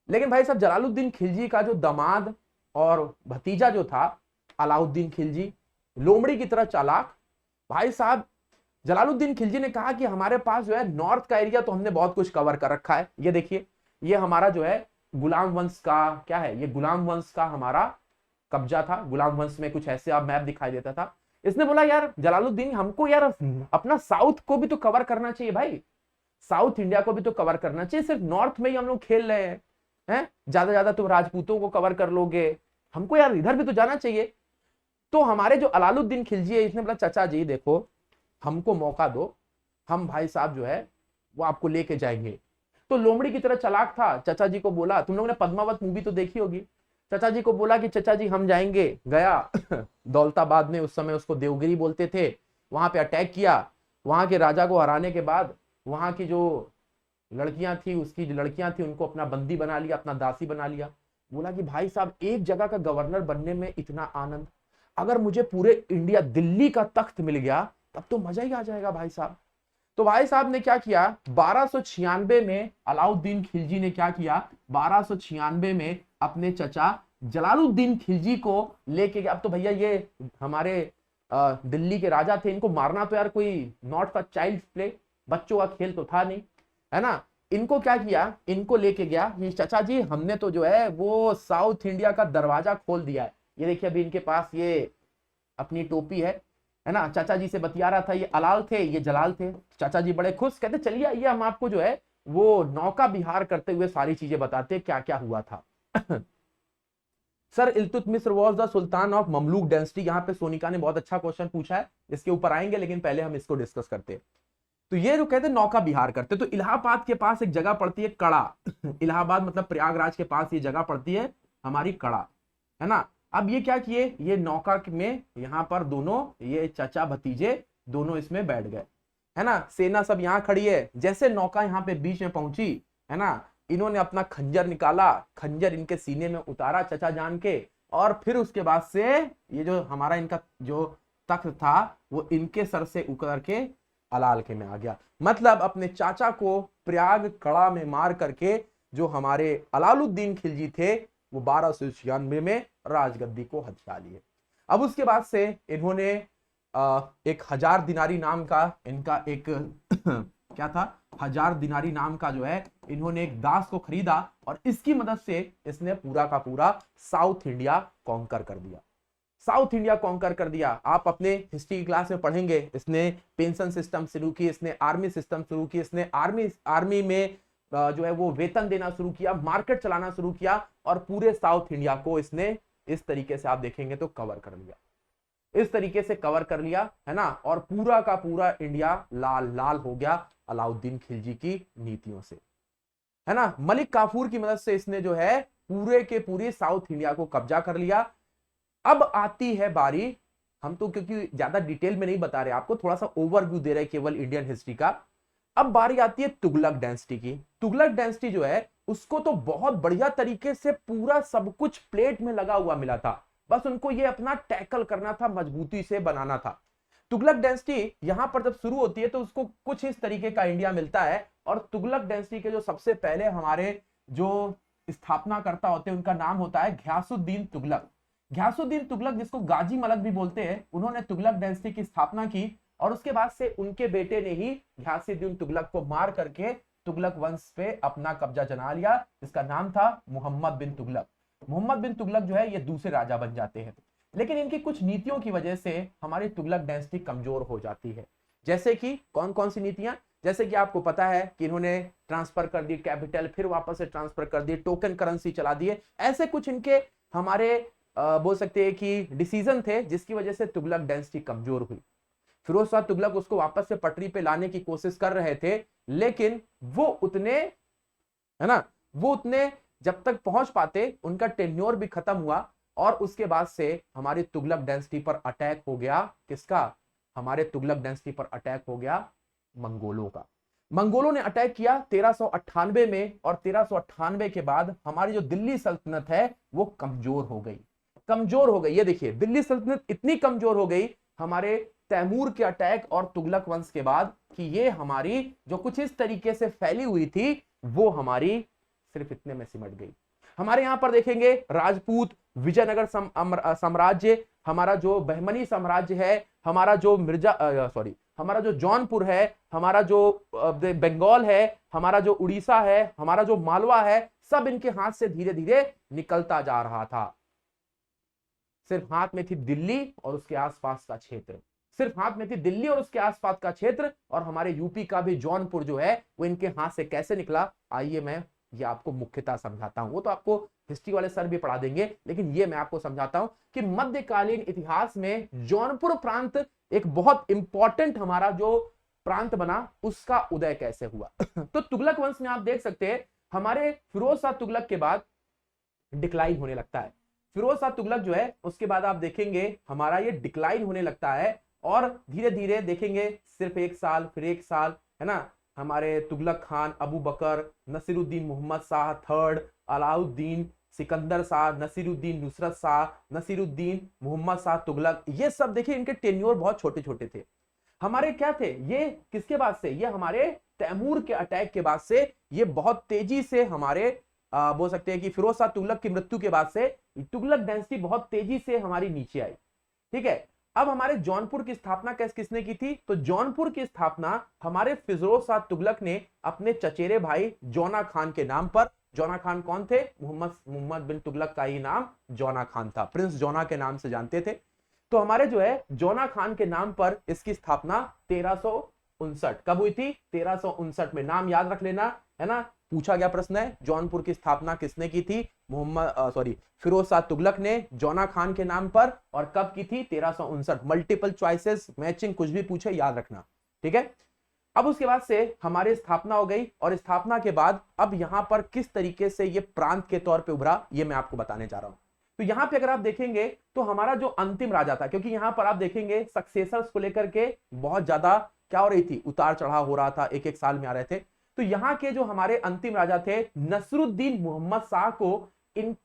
लेकिन भाई साहब जलालुद्दीन खिलजी का जो दामाद और भतीजा जो था अलाउद्दीन खिलजी, लोमड़ी की तरह चालाक, भाई साहब जलालुद्दीन खिलजी ने कहा कि हमारे पास जो है नॉर्थ का एरिया तो हमने बहुत कुछ कवर कर रखा है। ये देखिए, ये हमारा जो है गुलाम वंश का क्या है, ये गुलाम वंश का हमारा कब्जा था। गुलाम वंश में कुछ ऐसे आप मैप दिखाई देता था। इसने बोला यार जलालुद्दीन, हमको यार अपना साउथ को भी तो कवर करना चाहिए भाई, साउथ इंडिया को भी तो कवर करना चाहिए। सिर्फ नॉर्थ में ही हम लोग खेल रहे हैं, ज्यादा तुम राजपूतों को कवर कर लोगे, हमको यार इधर भी तो जाना चाहिए। तो हमारे जो अलाउद्दीन खिलजी है इसने बोला चाचा जी देखो हमको मौका दो, हम भाई साहब जो है वो आपको लेके जाएंगे। तो लोमड़ी की तरह चालाक था, चाचा जी को बोला, तुम लोगों ने पद्मावत मूवी तो देखी होगी, चाचा जी को बोला कि चाचा जी हम जाएंगे। गया दौलताबाद में, उस समय उसको देवगिरी बोलते थे, वहां पे अटैक किया। वहां के राजा को हराने के बाद वहां की जो लड़कियां थी, उसकी जो लड़कियां थी उनको अपना बंदी बना लिया, अपना दासी बना लिया। बोला कि भाई साहब एक जगह का गवर्नर बनने में इतना आनंद, अगर मुझे पूरे इंडिया दिल्ली का तख्त मिल गया तब तो मजा ही आ जाएगा भाई साहब। तो भाई साहब ने क्या किया, 1296 में अलाउद्दीन खिलजी ने क्या किया, 1296 में अपने चचा जलालुद्दीन खिलजी को लेके गया। अब तो भैया ये हमारे दिल्ली के राजा थे, इनको मारना तो यार कोई नॉट फॉर चाइल्ड प्ले, बच्चों का खेल तो था नहीं, है ना। इनको क्या किया, इनको लेके गया, ये चाचा जी हमने तो जो है वो साउथ इंडिया का दरवाजा खोल दिया है। ये देखिए अभी इनके पास ये अपनी टोपी है ना। चाचा जी से बतिया रहा था, ये अलाल थे, ये जलाल थे। चाचा जी बड़े खुश, कहते चलिए आइए हम आपको जो है वो नौका विहार करते हुए सारी चीजें बताते क्या क्या हुआ था। Sir Iltutmish was the sultan of Mamluk dynasty. यहाँ पे सोनिका ने बहुत अच्छा क्वेश्चन पूछा है, इसके ऊपर आएंगे, लेकिन पहले हम इसको डिस्कस करते हैं। तो ये जो कहते हैं नौका विहार करते, तो इलाहाबाद के पास एक जगह पड़ती है कड़ा। इलाहाबाद मतलब प्रयागराज के पास ये जगह पड़ती है हमारी कड़ा, है ना। अब ये क्या किए, ये नौका में यहाँ पर दोनों ये चाचा भतीजे दोनों इसमें बैठ गए, है ना। सेना सब यहाँ खड़ी है, जैसे नौका यहाँ पे बीच में पहुंची, है ना, इन्होंने अपना खंजर निकाला, खंजर इनके सीने में उतारा चचा जान के, और फिर उसके बाद से ये जो हमारा इनका जो तख्त था वो इनके सर से उतर के अलाल के में आ गया। मतलब अपने चाचा को प्रयाग कड़ा में मार करके जो हमारे अलाउद्दीन खिलजी थे वो 1296 में राजगद्दी को हथिया लिए। अब उसके बाद से इन्होंने एक 1000 दिनारी नाम का इनका एक क्या था, 1000 दिनारी नाम का जो है इन्होंने एक दास को खरीदा, और इसकी मदद से इसने पूरा का पूरा साउथ इंडिया कॉन्कर कर दिया। साउथ इंडिया कॉन्कर कर दिया। आप अपने हिस्ट्री की क्लास में पढ़ेंगे, इसने पेंशन सिस्टम शुरू की, इसने आर्मी सिस्टम शुरू की, इसने आर्मी में जो है वो वेतन देना शुरू किया, मार्केट चलाना शुरू किया, और पूरे साउथ इंडिया को इसने इस तरीके से आप देखेंगे तो कवर कर लिया, इस तरीके से कवर कर लिया, है ना। और पूरा का पूरा इंडिया लाल लाल हो गया अलाउद्दीन खिलजी की नीतियों से, है ना। मलिक काफूर की मदद से इसने जो है पूरे के पूरे साउथ इंडिया को कब्जा कर लिया। अब आती है बारी, हम तो क्योंकि ज्यादा डिटेल में नहीं बता रहे आपको, थोड़ा सा ओवरव्यू दे रहे केवल इंडियन हिस्ट्री का। अब बारी आती है तुगलक डायनेस्टी की। तुगलक डायनेस्टी जो है उसको तो बहुत बढ़िया तरीके से पूरा सब कुछ प्लेट में लगा हुआ मिला था, बस उनको ये अपना टैकल करना था, मजबूती से बनाना था। तुगलक डायनेस्टी यहां पर जब शुरू होती है तो उसको कुछ इस तरीके का इंडिया मिलता है, और तुगलक डायनेस्टी के जो सबसे पहले हमारे जो स्थापना करता होते हैं उनका नाम होता है घियासुद्दीन तुगलक। घियासुद्दीन तुगलक जिसको गाजी मलक भी बोलते हैं, उन्होंने तुगलक डायनेस्टी की स्थापना की, और उसके बाद से उनके बेटे ने ही घियासुद्दीन तुगलक को मार करके तुगलक वंश पे अपना कब्जा जमा लिया, जिसका नाम था मोहम्मद बिन तुगलक। मोहम्मद बिन तुगलक जो है ये दूसरे राजा बन जाते हैं, लेकिन इनकी कुछ नीतियों की वजह से हमारी तुगलक डायनेस्टी कमजोर हो जाती है। जैसे कि कौन कौन सी नीतियां, जैसे कि आपको पता है कि इन्होंने ट्रांसफर कर दी कैपिटल, फिर वापस से ट्रांसफर कर दिए, टोकन करेंसी चला दिए, ऐसे कुछ इनके हमारे बोल सकते हैं कि डिसीजन थे, जिसकी वजह से तुगलक डायनेस्टी कमजोर हुई। फिरोज शाह तुगलक उसको वापस से पटरी पे लाने की कोशिश कर रहे थे, लेकिन वो उतने, है ना, वो उतने जब तक पहुंच पाते उनका टेन्योर भी खत्म हुआ, और उसके बाद से हमारी तुगलक डायनेस्टी पर अटैक हो गया। किसका? हमारे तुगलक डायनेस्टी पर अटैक हो गया मंगोलों का। मंगोलों ने अटैक किया 1398 में, और 1398 के बाद हमारी जो दिल्ली सल्तनत है वो कमजोर हो गई, कमजोर हो गई। ये देखिए दिल्ली सल्तनत इतनी कमजोर हो गई हमारे तैमूर के अटैक और तुगलक वंश के बाद, कि ये हमारी जो कुछ इस तरीके से फैली हुई थी वो हमारी सिर्फ इतने में सिमट गई। हमारे यहां पर देखेंगे राजपूत, विजयनगर साम्राज्य, हमारा जो बहमनी साम्राज्य है, हमारा जो हमारा जो जौनपुर है, हमारा जो बंगाल है, हमारा जो उड़ीसा है, हमारा जो मालवा है, सब इनके हाथ से धीरे धीरे निकलता जा रहा था। सिर्फ हाथ में थी दिल्ली और उसके आसपास का क्षेत्र, सिर्फ हाथ में थी दिल्ली और उसके आसपास का क्षेत्र, और हमारे यूपी का भी जौनपुर जो है वो इनके हाथ से कैसे निकला, आइए मैं ये आपको मुख्यतः समझाता हूं। वो तो आपको हिस्ट्री वाले सर भी पढ़ा देंगे, लेकिन ये मैं आपको समझाता हूं कि मध्यकालीन इतिहास में जौनपुर प्रांत एक बहुत इंपॉर्टेंट हमारा जो प्रांत बना, उसका उदय कैसे हुआ। तो तुगलक वंश में आप देख सकते हैं हमारे फिरोज शाह तुगलक के बाद डिक्लाइन होने लगता है। फिरोज शाह तुगलक जो है उसके बाद आप देखेंगे हमारा ये डिक्लाइन होने लगता है, और धीरे धीरे देखेंगे सिर्फ एक साल फिर एक साल, है ना, हमारे तुगलक खान, अबू बकर, नसीरुद्दीन मोहम्मद शाह थर्ड, अलाउद्दीन, सिकंदर शाह, नसीरुद्दीन नुसरत शाह, नसीरुद्दीन मोहम्मद शाह तुगलक, ये सब देखिए इनके टेन्योर बहुत छोटे छोटे थे। हमारे क्या थे ये, किसके बाद से, ये हमारे तैमूर के अटैक के बाद से ये बहुत तेजी से हमारे बोल सकते हैं कि फिरोज शाह तुगलक की मृत्यु के बाद से तुगलक डायनेस्टी बहुत तेजी से हमारी नीचे आई। ठीक है, अब हमारे जौनपुर की स्थापना किसने की थी, तो जौनपुर की स्थापना हमारे फिरोज शाह तुगलक ने अपने चचेरे भाई जौना खान के नाम पर। जौना खान कौन थे, मोहम्मद बिन तुगलक का ही नाम जौना खान था, प्रिंस जौना के नाम से जानते थे। तो हमारे जो है जौना खान के नाम पर इसकी स्थापना 1359 कब हुई थी, 1359 में। नाम याद रख लेना, है ना, पूछा गया प्रश्न है जौनपुर की स्थापना किसने की थी, फिरोज शाह तुगलक ने जौना खान के नाम पर, और कब की थी, 1359। मल्टीपल चॉइसेस, मैचिंग, कुछ भी पूछे याद रखना। ठीक है, अब उसके बाद से हमारी स्थापना हो गई, और स्थापना के बाद अब यहां पर किस तरीके से ये प्रांत के तौर पे उभरा ये मैं आपको बताने जा रहा हूं। तो यहां पे अगर आप देखेंगे तो हमारा जो अंतिम राजा था, क्योंकि यहां पर आप देखेंगे सक्सेसर्स को लेकर के बहुत ज्यादा क्या हो रही थी, उतार चढ़ाव हो रहा था, एक एक साल में आ रहे थे। तो यहाँ के जो हमारे अंतिम राजा थे नसरुद्दीन मोहम्मद शाह को इन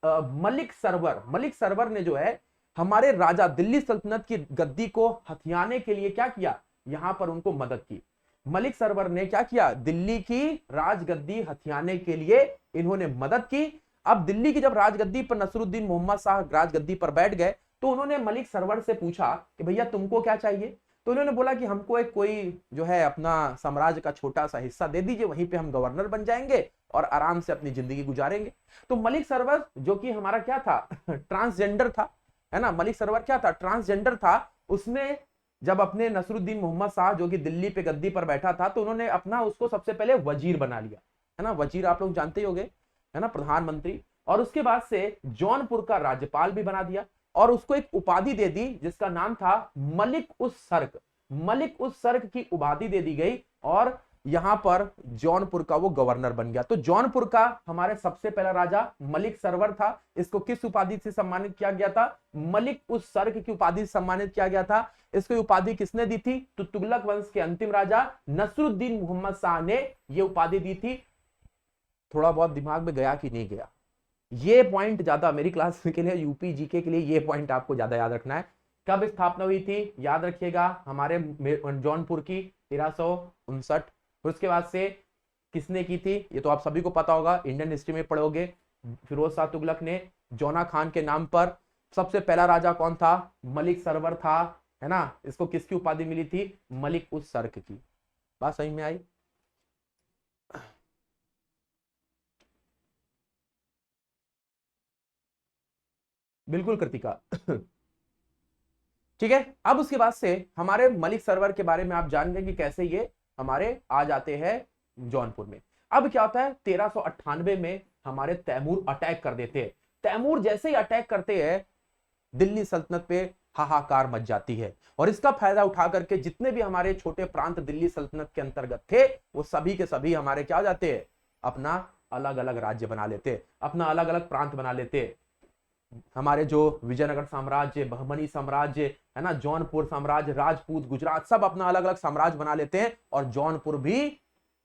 मलिक सरवर ने जो है हमारे राजा दिल्ली सल्तनत की गद्दी को हथियाने के लिए क्या किया, यहां पर उनको मदद की। मलिक सरवर ने क्या किया, दिल्ली की राजगद्दी हथियाने के लिए इन्होंने मदद की। अब दिल्ली की जब राजगद्दी पर नसरुद्दीन मोहम्मद शाह राजगद्दी पर बैठ गए तो उन्होंने मलिक सरवर से पूछा कि भैया तुमको क्या चाहिए, तो उन्होंने बोला कि हमको एक कोई जो है अपना साम्राज्य का छोटा सा हिस्सा दे दीजिए, वहीं पे हम गवर्नर बन जाएंगे और आराम से अपनी जिंदगी गुजारेंगे। तो मलिक सरवर जो कि हमारा क्या था ट्रांसजेंडर था, है ना, मलिक सरवर क्या था, ट्रांसजेंडर था। उसने जब अपने नसरुद्दीन मोहम्मद शाह जो कि दिल्ली पे गद्दी पर बैठा था तो उन्होंने अपना उसको सबसे पहले वजीर बना लिया, है ना, वजीर आप लोग जानते ही होंगे, है ना, प्रधानमंत्री। और उसके बाद से जौनपुर का राज्यपाल भी बना दिया और उसको एक उपाधि दे दी जिसका नाम था मलिक उस सर्क। मलिक उस सर्क की उपाधि दे दी गई और यहां पर जौनपुर का वो गवर्नर बन गया। तो जौनपुर का हमारे सबसे पहला राजा मलिक सरवर था। इसको किस उपाधि से सम्मानित किया गया था, मलिक उस सर्क की उपाधि से सम्मानित किया गया था। इसको उपाधि किसने दी थी, तो तुगलक वंश के अंतिम राजा नसरुद्दीन मोहम्मद शाह ने यह उपाधि दी थी। थोड़ा बहुत दिमाग में गया कि नहीं गया, ये पॉइंट ज्यादा मेरी क्लास के लिए, यूपी जीके के लिए ये पॉइंट आपको ज्यादा याद रखना है। कब स्थापना हुई थी, याद रखिएगा, हमारे जौनपुर की 1359। उसके बाद से किसने की थी, ये तो आप सभी को पता होगा, इंडियन हिस्ट्री में पढ़ोगे, फिरोज शाह तुगलक ने जौना खान के नाम पर। सबसे पहला राजा कौन था, मलिक सरवर था, है ना। इसको किसकी उपाधि मिली थी, मलिक उस सर्क की। बात सही में आई। बिल्कुल कृतिका ठीक है, अब उसके बाद से हमारे मलिक सरवर के बारे में आप जान गए कि कैसे ये हमारे आ जाते हैं जौनपुर में। अब क्या होता है, 1398 में हमारे तैमूर अटैक कर देते हैं। तैमूर जैसे ही अटैक करते हैं दिल्ली सल्तनत पे हाहाकार मच जाती है, और इसका फायदा उठा करके जितने भी हमारे छोटे प्रांत दिल्ली सल्तनत के अंतर्गत थे वो सभी के सभी हमारे क्या हो जाते हैं, अपना अलग अलग राज्य बना लेते, अपना अलग अलग प्रांत बना लेते। हमारे जो विजयनगर साम्राज्य, बहमनी साम्राज्य, है ना, जौनपुर साम्राज्य, राजपूत, गुजरात, सब अपना अलग अलग साम्राज्य बना लेते हैं और जौनपुर भी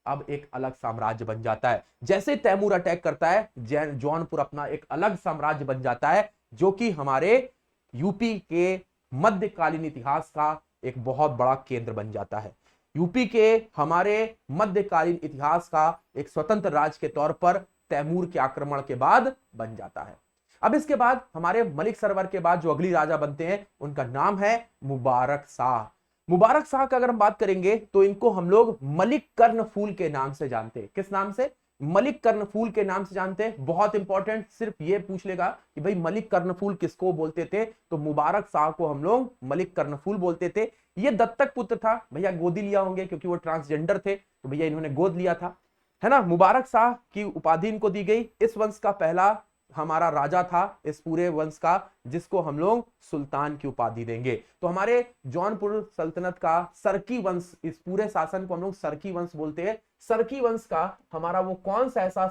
अब एक अलग साम्राज्य बन जाता है। जैसे तैमूर अटैक करता है जौनपुर अपना एक अलग साम्राज्य बन जाता है, जो कि हमारे यूपी के मध्यकालीन इतिहास का एक बहुत बड़ा केंद्र बन जाता है। यूपी के हमारे मध्यकालीन इतिहास का एक स्वतंत्र राज्य के तौर पर तैमूर के आक्रमण के बाद बन जाता है। अब इसके बाद हमारे मलिक सरवर के बाद जो अगली राजा बनते हैं उनका नाम है मुबारक शाह। मुबारक शाह का अगर हम बात करेंगे तो इनको हम लोग मलिक कर्णफूल के नाम से जानते हैं। किस नाम से, मलिक कर्णफूल के नाम से जानते हैं। बहुत इंपॉर्टेंट, सिर्फ ये पूछ लेगा कि भाई मलिक कर्णफूल किसको बोलते थे, तो मुबारक शाह को हम लोग मलिक कर्णफूल बोलते थे। ये दत्तक पुत्र था, भैया गोदी लिया होंगे क्योंकि वो ट्रांसजेंडर थे, तो भैया इन्होंने गोद लिया था, है ना। मुबारक शाह की उपाधि इनको दी गई। इस वंश का पहला हमारा राजा था इस पूरे वंश का, जिसको हम लोग सुल्तान की उपाधि देंगे। तो हमारे जौनपुर सल्तनत का सरकी वंश, इस पूरे शासन को हम लोग सरकी वंश बोलते हैं। सरकी वंश का हमारा वो कौन सा ऐसा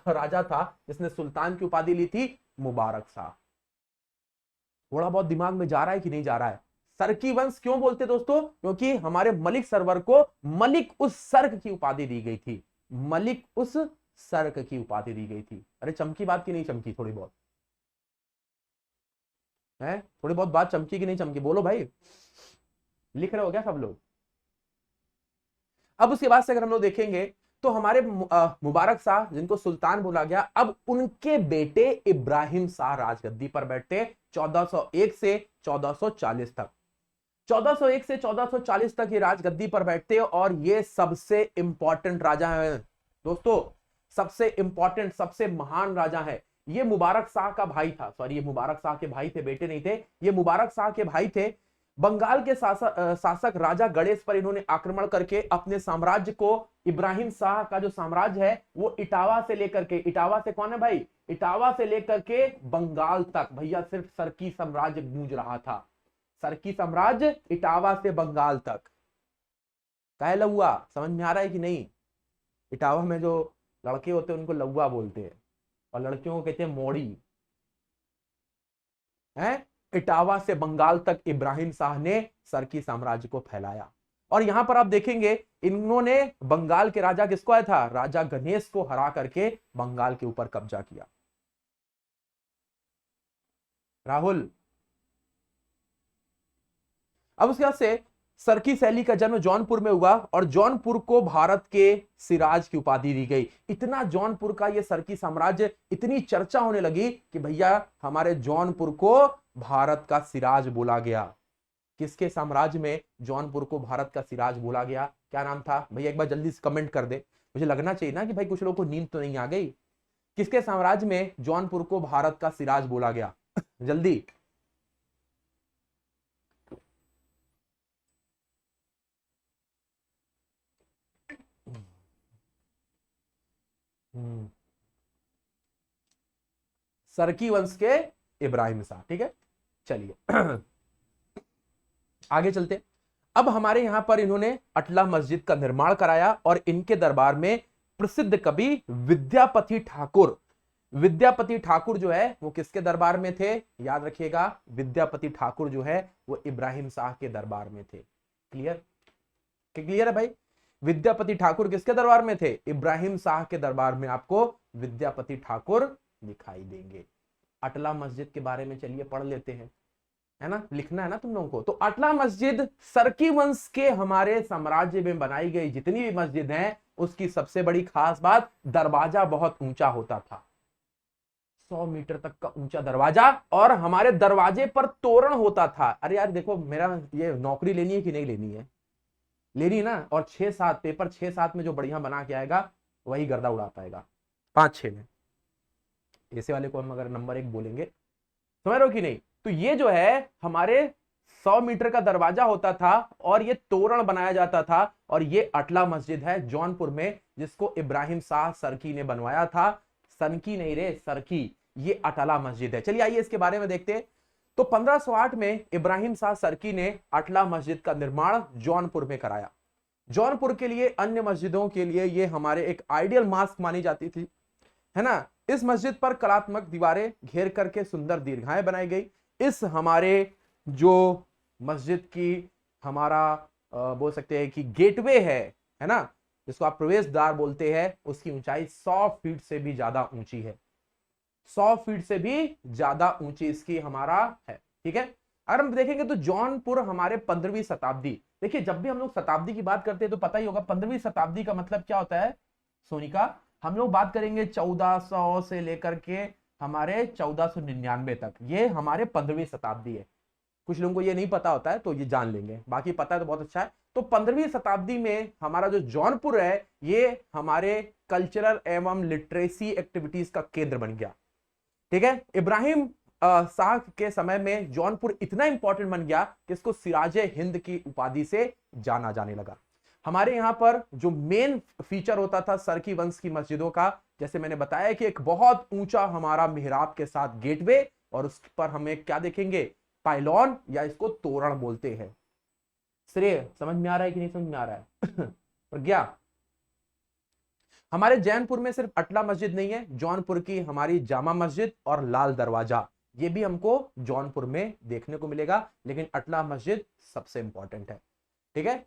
राजा था जिसने सुल्तान की उपाधि ली थी, मुबारक शाह। थोड़ा बहुत दिमाग में जा रहा है कि नहीं जा रहा है। सरकी वंश क्यों बोलते दोस्तों, क्योंकि हमारे मलिक सरवर को मलिक उस सर्क की उपाधि दी गई थी, मलिक उस सर्क की उपाधि दी गई थी। अरे चमकी बात की नहीं चमकी, थोड़ी बहुत है, थोड़ी बहुत बात चमकी की नहीं चमकी, बोलो भाई। लिख रहे हो क्या सब लोग? अब उसके बाद से अगर हम लोग देखेंगे तो हमारे मुबारक शाह जिनको सुल्तान बोला गया, अब उनके बेटे इब्राहिम शाह राजगद्दी पर बैठते 1401 से 1440 तक। 1401 से 1440 तक ये राजगद्दी पर बैठते और ये सबसे इंपॉर्टेंट राजा है दोस्तों, सबसे इंपॉर्टेंट, सबसे महान राजा है। ये मुबारक शाह का भाई था, सॉरी ये मुबारक शाह के भाई थे, बेटे नहीं थे, ये मुबारक शाह के भाई थे। बंगाल के शासक राजा गणेश पर इन्होंने आक्रमण करके अपने साम्राज्य को, इब्राहिम शाह का जो साम्राज्य है वो इटावा से लेकर के, इटावा से कौन है भाई, इटावा से लेकर के बंगाल तक, भैया सिर्फ सरकी साम्राज्य गूंज रहा था, सरकी साम्राज्य इटावा से बंगाल तक। कहे लहुआ, समझ में आ रहा है कि नहीं? इटावा में जो लड़के होते हैं उनको लहुआ बोलते हैं और लड़कियों को कहते हैं मोड़ी है। इटावा से बंगाल तक इब्राहिम शाह ने सरकी साम्राज्य को फैलाया। और यहां पर आप देखेंगे इन्होंने बंगाल के राजा किसको आया था, राजा गणेश को हरा करके बंगाल के ऊपर कब्जा किया। राहुल, अब उसके बाद से सरकी शैली का जन्म जौनपुर में हुआ और जौनपुर को भारत के सिराज की उपाधि दी गई। इतना जौनपुर का ये सरकी साम्राज्य, इतनी चर्चा होने लगी कि भैया हमारे जौनपुर को भारत का सिराज बोला गया। किसके साम्राज्य में जौनपुर को भारत का सिराज बोला गया? क्या नाम था भैया? एक बार जल्दी से कमेंट कर दे, मुझे लगना चाहिए ना कि भाई कुछ लोगों को नींद तो नहीं आ गई। किसके साम्राज्य में जौनपुर को भारत का सिराज बोला गया? जल्दी। सरकी वंश के इब्राहिम शाह, ठीक है। चलिए आगे चलते। अब हमारे यहां पर इन्होंने अटला मस्जिद का निर्माण कराया और इनके दरबार में प्रसिद्ध कवि विद्यापति ठाकुर, विद्यापति ठाकुर जो है वो किसके दरबार में थे? याद रखिएगा, विद्यापति ठाकुर जो है वो इब्राहिम शाह के दरबार में थे। क्लियर? क्लियर है भाई? विद्यापति ठाकुर किसके दरबार में थे? इब्राहिम शाह के दरबार में आपको विद्यापति ठाकुर दिखाई देंगे। अटला मस्जिद के बारे में चलिए पढ़ लेते हैं, है ना, लिखना है ना तुम लोगों को। तो अटला मस्जिद सरकी वंश के हमारे साम्राज्य में बनाई गई जितनी भी मस्जिद हैं उसकी सबसे बड़ी खास बात, दरवाजा बहुत ऊंचा होता था, 100 मीटर तक का ऊंचा दरवाजा, और हमारे दरवाजे पर तोरण होता था। अरे यार देखो, मेरा ये नौकरी लेनी है कि नहीं लेनी है? लेनी ना। और 6-7 पेपर 6-7 में जो बढ़िया बना के आएगा वही गर्दा उड़ा पाएगा, 5-6 में। ऐसे वाले को हम अगर नंबर 1 बोलेंगे, समझ रहे हो कि नहीं? तो ये जो है हमारे 100 मीटर का दरवाजा होता था और ये तोरण बनाया जाता था। और ये अटला मस्जिद है जौनपुर में, जिसको इब्राहिम शाह सरकी ने बनवाया था। सनकी नहीं रे, सरकी, ये अटला मस्जिद है। चलिए आइए इसके बारे में देखते हैं। तो 1508 में इब्राहिम शाह सरकी ने अटला मस्जिद का निर्माण जौनपुर में कराया। जौनपुर के लिए, अन्य मस्जिदों के लिए ये हमारे एक आइडियल मास्क मानी जाती थी, है ना। इस मस्जिद पर कलात्मक दीवारें घेर करके सुंदर दीर्घाएं बनाई गई। इस हमारे जो मस्जिद की हमारा बोल सकते हैं कि गेटवे है ना, जिसको आप प्रवेश द्वार बोलते हैं, उसकी ऊंचाई 100 फीट से भी ज्यादा ऊंची है, 100 फीट से भी ज्यादा ऊंची इसकी हमारा है, ठीक है। अगर हम देखेंगे तो जौनपुर हमारे 15वीं शताब्दी, देखिए जब भी हम लोग शताब्दी की बात करते हैं तो पता ही होगा 15वीं शताब्दी का मतलब क्या होता है सोनिका। हम लोग बात करेंगे 1400 से लेकर के हमारे 1499 तक, ये हमारे 15वीं शताब्दी है। कुछ लोगों को ये नहीं पता होता है तो ये जान लेंगे, बाकी पता है तो बहुत अच्छा है। तो 15वीं शताब्दी में हमारा जो जौनपुर है ये हमारे कल्चरल एवं लिटरेसी एक्टिविटीज का केंद्र बन गया, ठीक है। इब्राहिम शाह के समय में जौनपुर इतना इंपॉर्टेंट बन गया कि इसको सिराजे हिंद की उपाधि से जाना जाने लगा। हमारे यहाँ पर जो मेन फीचर होता था सरकी वंश की मस्जिदों का, जैसे मैंने बताया कि एक बहुत ऊंचा हमारा मिहराब के साथ गेटवे, और उस पर हमें क्या देखेंगे, पाइलॉन, या इसको तोरण बोलते हैं। श्रेय समझ में आ रहा है कि नहीं समझ में आ रहा है? प्रज्ञा, हमारे जैनपुर में सिर्फ अटला मस्जिद नहीं है, जौनपुर की हमारी जामा मस्जिद और लाल दरवाजा, ये भी हमको जौनपुर में देखने को मिलेगा, लेकिन अटला मस्जिद सबसे इंपॉर्टेंट है, ठीक है।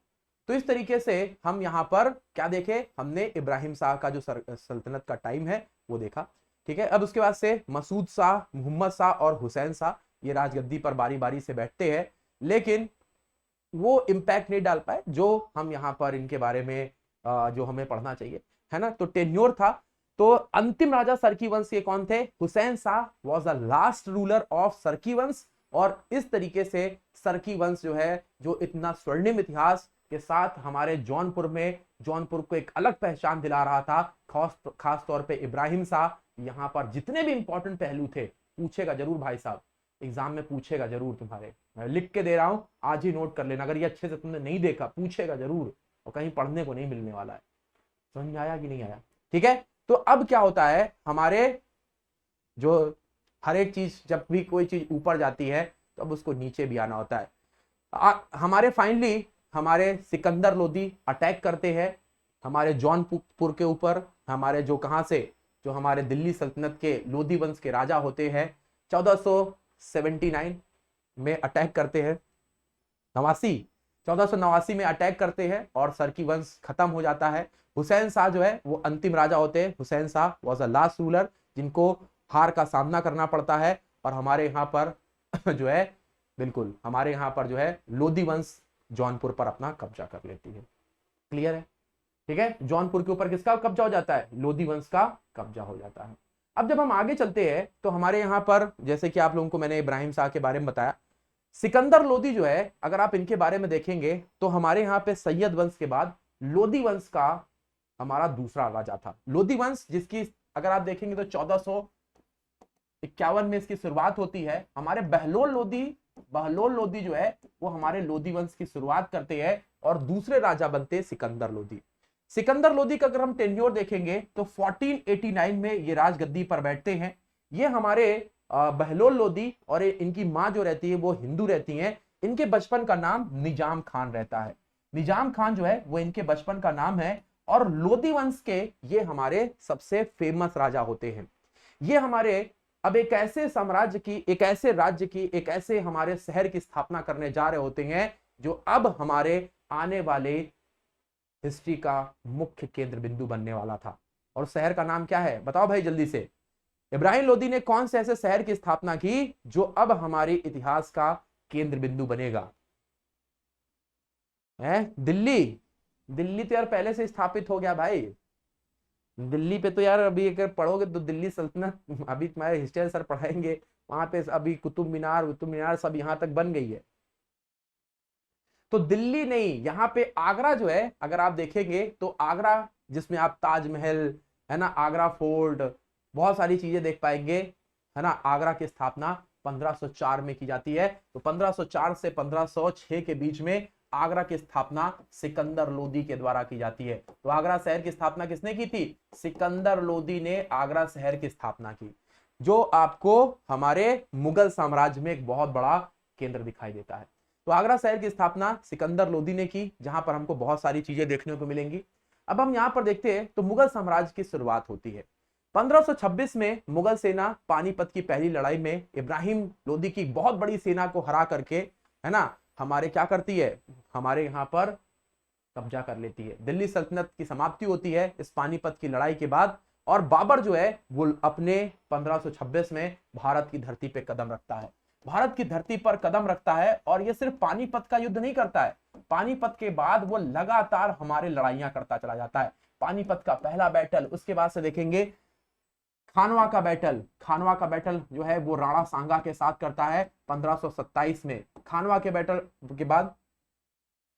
तो इस तरीके से हम यहां पर क्या देखे, हमने इब्राहिम शाह का जो सल्तनत का टाइम है वो देखा, ठीक है। अब उसके बाद से मसूद शाह, मोहम्मद शाह और हुसैन शाह ये राजगद्दी पर बारी बारी से बैठते हैं, लेकिन वो इम्पैक्ट नहीं डाल पाए जो हम यहाँ पर इनके बारे में जो हमें पढ़ना चाहिए, है ना। तो टेन्योर था। तो अंतिम राजा सरकी वंश के कौन थे? Hussain Shah was the last ruler of सरकी वंश। और इस तरीके से सरकी वंश जो है, जो इतना स्वर्णिम इतिहास के साथ हमारे जौनपुर में, जौनपुर को एक अलग पहचान दिला रहा था, खास तौर पे इब्राहिम शाह। यहाँ पर जितने भी इंपॉर्टेंट पहलू थे, पूछेगा जरूर भाई साहब, एग्जाम में पूछेगा जरूर तुम्हारे, मैं लिख के दे रहा हूं, आज ही नोट कर लेना। अगर ये अच्छे से तुमने नहीं देखा, पूछेगा जरूर, और कहीं पढ़ने को नहीं मिलने वाला है। समझ में आया कि नहीं आया? ठीक है। तो अब क्या होता है, हमारे जो हर एक चीज, जब भी कोई चीज ऊपर जाती है तो अब उसको नीचे भी आना होता है। हमारे फाइनली हमारे सिकंदर लोदी अटैक करते हैं हमारे जौनपुर के ऊपर। हमारे जो कहां से, जो हमारे दिल्ली सल्तनत के लोदी वंश के राजा होते हैं, 1479 में अटैक करते हैं, 1489 में अटैक करते हैं और सरकी वंश खत्म हो जाता है। हुसैन शाह जो है वो अंतिम राजा होते हैं। Hussain Shah was a last ruler जिनको हार का सामना करना पड़ता है। और हमारे यहाँ पर जो है, बिल्कुल हमारे यहाँ पर जो है लोदी वंश जौनपुर पर अपना कब्जा कर लेती है। क्लियर है? ठीक है। जौनपुर के ऊपर किसका कब्जा हो जाता है? लोदी वंश का कब्जा हो जाता है। अब जब हम आगे चलते हैं तो हमारे यहाँ पर, जैसे कि आप लोगों को मैंने इब्राहिम शाह के बारे में बताया, सिकंदर लोदी जो है, अगर आप इनके बारे में देखेंगे तो हमारे यहाँ पे सैयद वंश के बाद लोदी वंश का हमारा दूसरा राजा था। लोदी वंश जिसकी अगर आप देखेंगे तो 1451 में इसकी शुरुआत होती है। हमारे बहलोल लोदी जो है वो हमारे लोदी वंश की शुरुआत करते हैं और दूसरे राजा बनते सिकंदर लोदी। सिकंदर लोदी का अगर हम टेन्योर देखेंगे तो 1489 में ये राजगद्दी पर बैठते हैं। ये हमारे बहलोल लोदी, और इनकी माँ जो रहती है वो हिंदू रहती हैं। इनके बचपन का नाम निजाम खान रहता है। निजाम खान जो है वो इनके बचपन का नाम है। और लोदी वंश के ये हमारे सबसे फेमस राजा होते हैं। ये हमारे अब एक ऐसे साम्राज्य की, एक ऐसे राज्य की, एक ऐसे हमारे शहर की स्थापना करने जा रहे होते हैं जो अब हमारे आने वाले हिस्ट्री का मुख्य केंद्र बिंदु बनने वाला था। और शहर का नाम क्या है? बताओ भाई जल्दी से। इब्राहिम लोदी ने कौन से ऐसे शहर की स्थापना की जो अब हमारे इतिहास का केंद्र बिंदु बनेगा? है दिल्ली। दिल्ली तो यार पहले से स्थापित हो गया भाई। दिल्ली पे तो यार अभी अगर पढ़ोगे तो दिल्ली सल्तनत, अभी तुम्हारे हिस्ट्री सर पढ़ाएंगे, वहां पे अभी कुतुब मीनार सब यहां तक बन गई है। तो दिल्ली नहीं, यहाँ पे आगरा जो है, अगर आप देखेंगे तो आगरा, जिसमें आप ताजमहल, है ना, आगरा फोर्ट, बहुत सारी चीजें देख पाएंगे, है ना। आगरा की स्थापना 1504 में की जाती है। तो 1504 से 1506 के बीच में आगरा की स्थापना सिकंदर लोदी के द्वारा की जाती है। तो आगरा शहर की स्थापना किसने की थी? सिकंदर लोदी ने आगरा शहर की स्थापना की, जो आपको हमारे मुगल साम्राज्य में एक बहुत बड़ा केंद्र दिखाई देता है। तो आगरा शहर की स्थापना सिकंदर लोदी ने की, जहां पर हमको बहुत सारी चीजें देखने को मिलेंगी। अब हम यहां पर देखते हैं तो मुगल साम्राज्य की शुरुआत होती है 1526 में। मुगल सेना पानीपत की पहली लड़ाई में इब्राहिम लोदी की बहुत बड़ी सेना को हरा करके, है ना, हमारे क्या करती है, हमारे यहाँ पर कब्जा कर लेती है। दिल्ली सल्तनत की समाप्ति होती है इस पानीपत की लड़ाई के बाद। और बाबर जो है वो अपने 1526 में भारत की धरती पे कदम रखता है। भारत की धरती पर कदम रखता है और ये सिर्फ पानीपत का युद्ध नहीं करता है। पानीपत के बाद वो लगातार हमारे लड़ाइयां करता चला जाता है। पानीपत का पहला बैटल, उसके बाद से देखेंगे खानवा का बैटल। खानवा का बैटल जो है वो राणा सांगा के साथ करता है 1527 में। खानवा के बैटल के बाद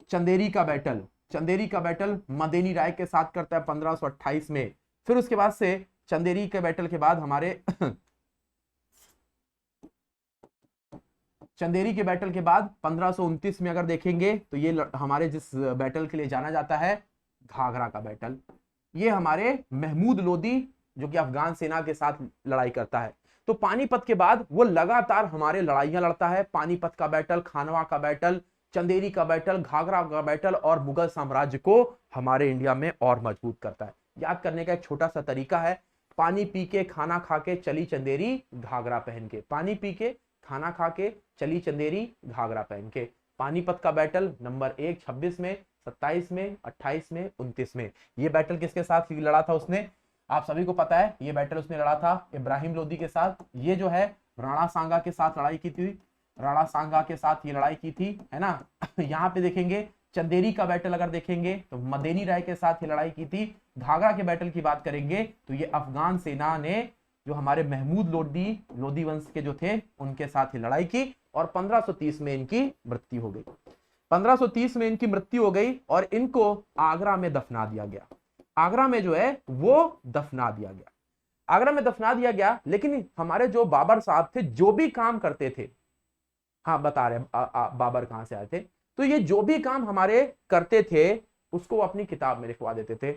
चंदेरी का बैटल, चंदेरी का बैटल मदेनी राय के साथ करता है 1528 में। फिर उसके बाद से चंदेरी के बैटल के बाद हमारे चंदेरी के बैटल के बाद 1529 में अगर देखेंगे तो ये हमारे जिस बैटल के लिए जाना जाता है, घाघरा का बैटल, ये हमारे महमूद लोदी जो कि अफगान सेना के साथ लड़ाई करता है। तो पानीपत के बाद वो लगातार हमारे लड़ाइयां लड़ता है। पानीपत का बैटल, खानवा का बैटल, चंदेरी का बैटल, घाघरा का बैटल, और मुगल साम्राज्य को हमारे इंडिया में और मजबूत करता है। याद करने का एक छोटा सा तरीका है, पानी पी के खाना खा के चली चंदेरी घाघरा पहन के। पानी पी के खाना खा के चली चंदेरी घाघरा पहन के। पानीपत का बैटल नंबर 1 26 में, 27 में, 28 में, 29 में। ये बैटल किसके साथ लड़ा था उसने? आप सभी को पता है, ये बैटल उसने लड़ा था इब्राहिम लोदी के साथ। ये जो है राणा सांगा के साथ लड़ाई की थी। राणा सांगा के साथ ये लड़ाई की थी, है ना। यहाँ पे देखेंगे चंदेरी का बैटल अगर देखेंगे तो मदेनी राय के साथ ये लड़ाई की थी। घाघरा के बैटल की बात करेंगे तो ये अफगान सेना ने जो हमारे महमूद लोदी वंश के जो थे उनके साथ ही लड़ाई की और 1530 में इनकी मृत्यु हो गई। 1530 में इनकी मृत्यु हो गई और इनको आगरा में दफना दिया गया। आगरा में जो है वो दफना दिया गया, आगरा में दफना दिया गया। लेकिन हमारे जो बाबर साहब थे जो भी काम करते थे, हाँ बता रहे बाबर कहां से आए थे, तो ये जो भी काम हमारे करते थे उसको अपनी किताब में लिखवा देते थे।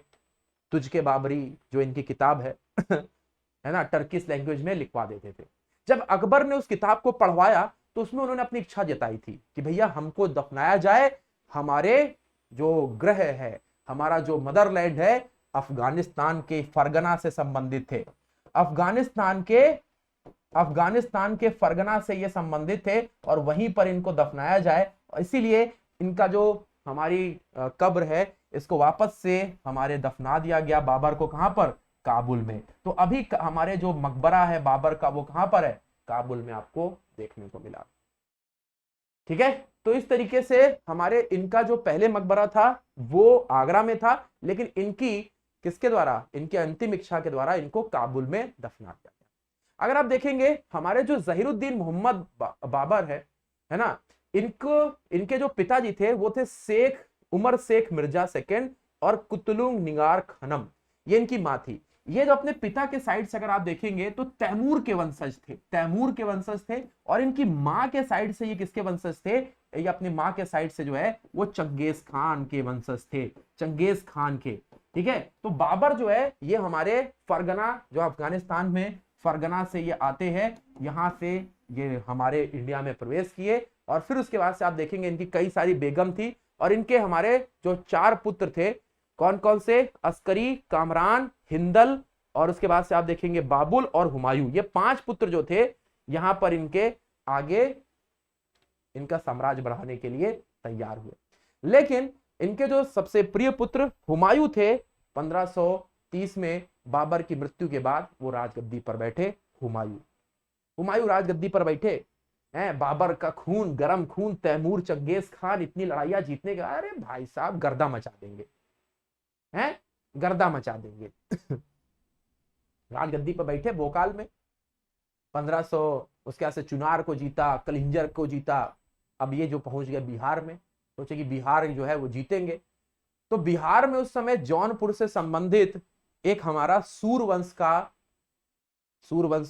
तुझके बाबरी जो इनकी किताब है है ना, टर्किश लैंग्वेज में लिखवा देते थे। जब अकबर ने उस किताब को पढ़वाया तो उसमें उन्होंने अपनी इच्छा जताई थी कि भैया हमको दफनाया जाए, हमारे जो ग्रह है, हमारा जो मदरलैंड है अफगानिस्तान के फरगना से संबंधित थे, अफगानिस्तान के फरगना से ये संबंधित थे और वहीं पर इनको दफनाया जाए। इसीलिए इनका जो हमारी कब्र है इसको वापस से हमारे दफना दिया गया बाबर को, कहां पर, काबुल में। तो अभी हमारे जो मकबरा है बाबर का वो कहां पर है, काबुल में आपको देखने को मिला। ठीक है, तो इस तरीके से हमारे इनका जो पहले मकबरा था वो आगरा में था, लेकिन इनकी किसके द्वारा, इनके अंतिम इच्छा के द्वारा इनको काबुल में दफना दिया गया। अगर आप देखेंगे हमारे जो जहीरुद्दीन मोहम्मद बाबर है ना, इनके जो पिताजी थे वो थे शेख उमर शेख मिर्जा सेकंड और कुतलुंग निगार खनम, ये इनकी मां थी। ये जो अपने पिता के साइड से अगर आप देखेंगे तो तैमूर के वंशज थे, और इनकी मां के साइड से ये किसके वंशज थे, ये अपनी मां के साइड से जो है वो चंगेज खान के वंशज थे, चंगेज खान के। ठीक है, तो बाबर जो है ये हमारे फरगना, जो अफगानिस्तान में फरगना से ये आते हैं, यहां से ये हमारे इंडिया में प्रवेश किए और फिर उसके बाद से आप देखेंगे इनकी कई सारी बेगम थी और इनके हमारे जो 4 पुत्र थे, कौन कौन से, अस्करी, कामरान, हिंदल और उसके बाद से आप देखेंगे बाबुल और हुमायूं। ये 5 पुत्र जो थे यहां पर इनके आगे इनका साम्राज्य बढ़ाने के लिए तैयार हुए। लेकिन इनके जो सबसे प्रिय पुत्र हुमायूं थे, 1530 में बाबर की मृत्यु के बाद वो राजगद्दी पर बैठे। हुमायूं राजगद्दी पर बैठे हैं, बाबर का खून, गरम खून, तैमूर, चंगेज खान, इतनी लड़ाइयां जीतने का, अरे भाई साहब गर्दा मचा देंगे, हैं गर्दा मचा देंगे। राजगद्दी पर बैठे भोकाल में 1500, उसके बाद से चुनार को जीता, कलिंजर को जीता, अब ये जो पहुंच गया बिहार में, सोचे कि बिहार जो है वो जीतेंगे। तो बिहार में उस समय जौनपुर से संबंधित एक हमारा सूरवंश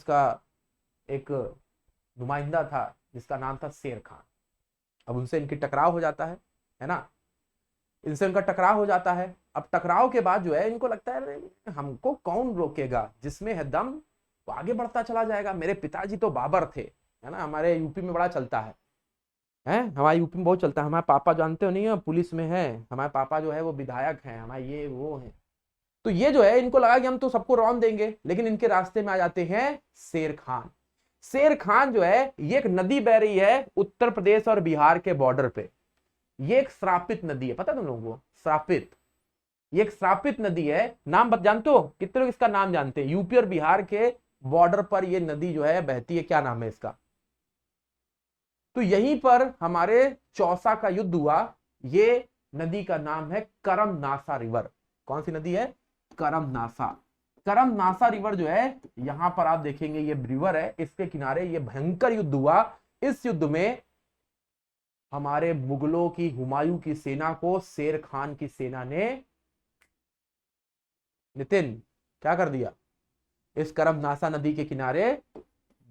का एक नुमाइंदा था जिसका नाम था शेर खान। अब उनसे इनकी टकराव हो जाता है ना, इनसे उनका टकराव हो जाता है। अब टकराव के बाद जो है इनको लगता है हमको कौन रोकेगा, जिसमें है दम वो आगे बढ़ता चला जाएगा। मेरे पिताजी तो बाबर थे, है ना, हमारे यूपी में बड़ा चलता है, हमारे यूपी में बहुत चलता है। हमारे पापा जानते हो नहीं है, पुलिस में है, हमारे पापा जो है वो विधायक हैं, हमारे ये वो हैं। तो ये जो है इनको लगा कि हम तो सबको रौन देंगे, लेकिन इनके रास्ते में आ जाते हैं शेर खान। शेर खान जो है, ये एक नदी बह रही है उत्तर प्रदेश और बिहार के बॉर्डर पे। ये एक श्रापित नदी है, पता तुम लोगों को, श्रापित, ये एक श्रापित नदी है। नाम जानते हो, कितने लोग इसका नाम जानते हैं? यूपी और बिहार के बॉर्डर पर ये नदी जो है बहती है, क्या नाम है इसका? तो यहीं पर हमारे चौसा का युद्ध हुआ। ये नदी का नाम है करम नासा रिवर। कौन सी नदी है? करम नासा रिवर जो है, यहां पर आप देखेंगे ये रिवर है, इसके किनारे ये भयंकर युद्ध हुआ। इस युद्ध में हमारे मुगलों की, हुमायूं की सेना को शेर खान की सेना ने, नितिन, क्या कर दिया? इस करम नासा नदी के किनारे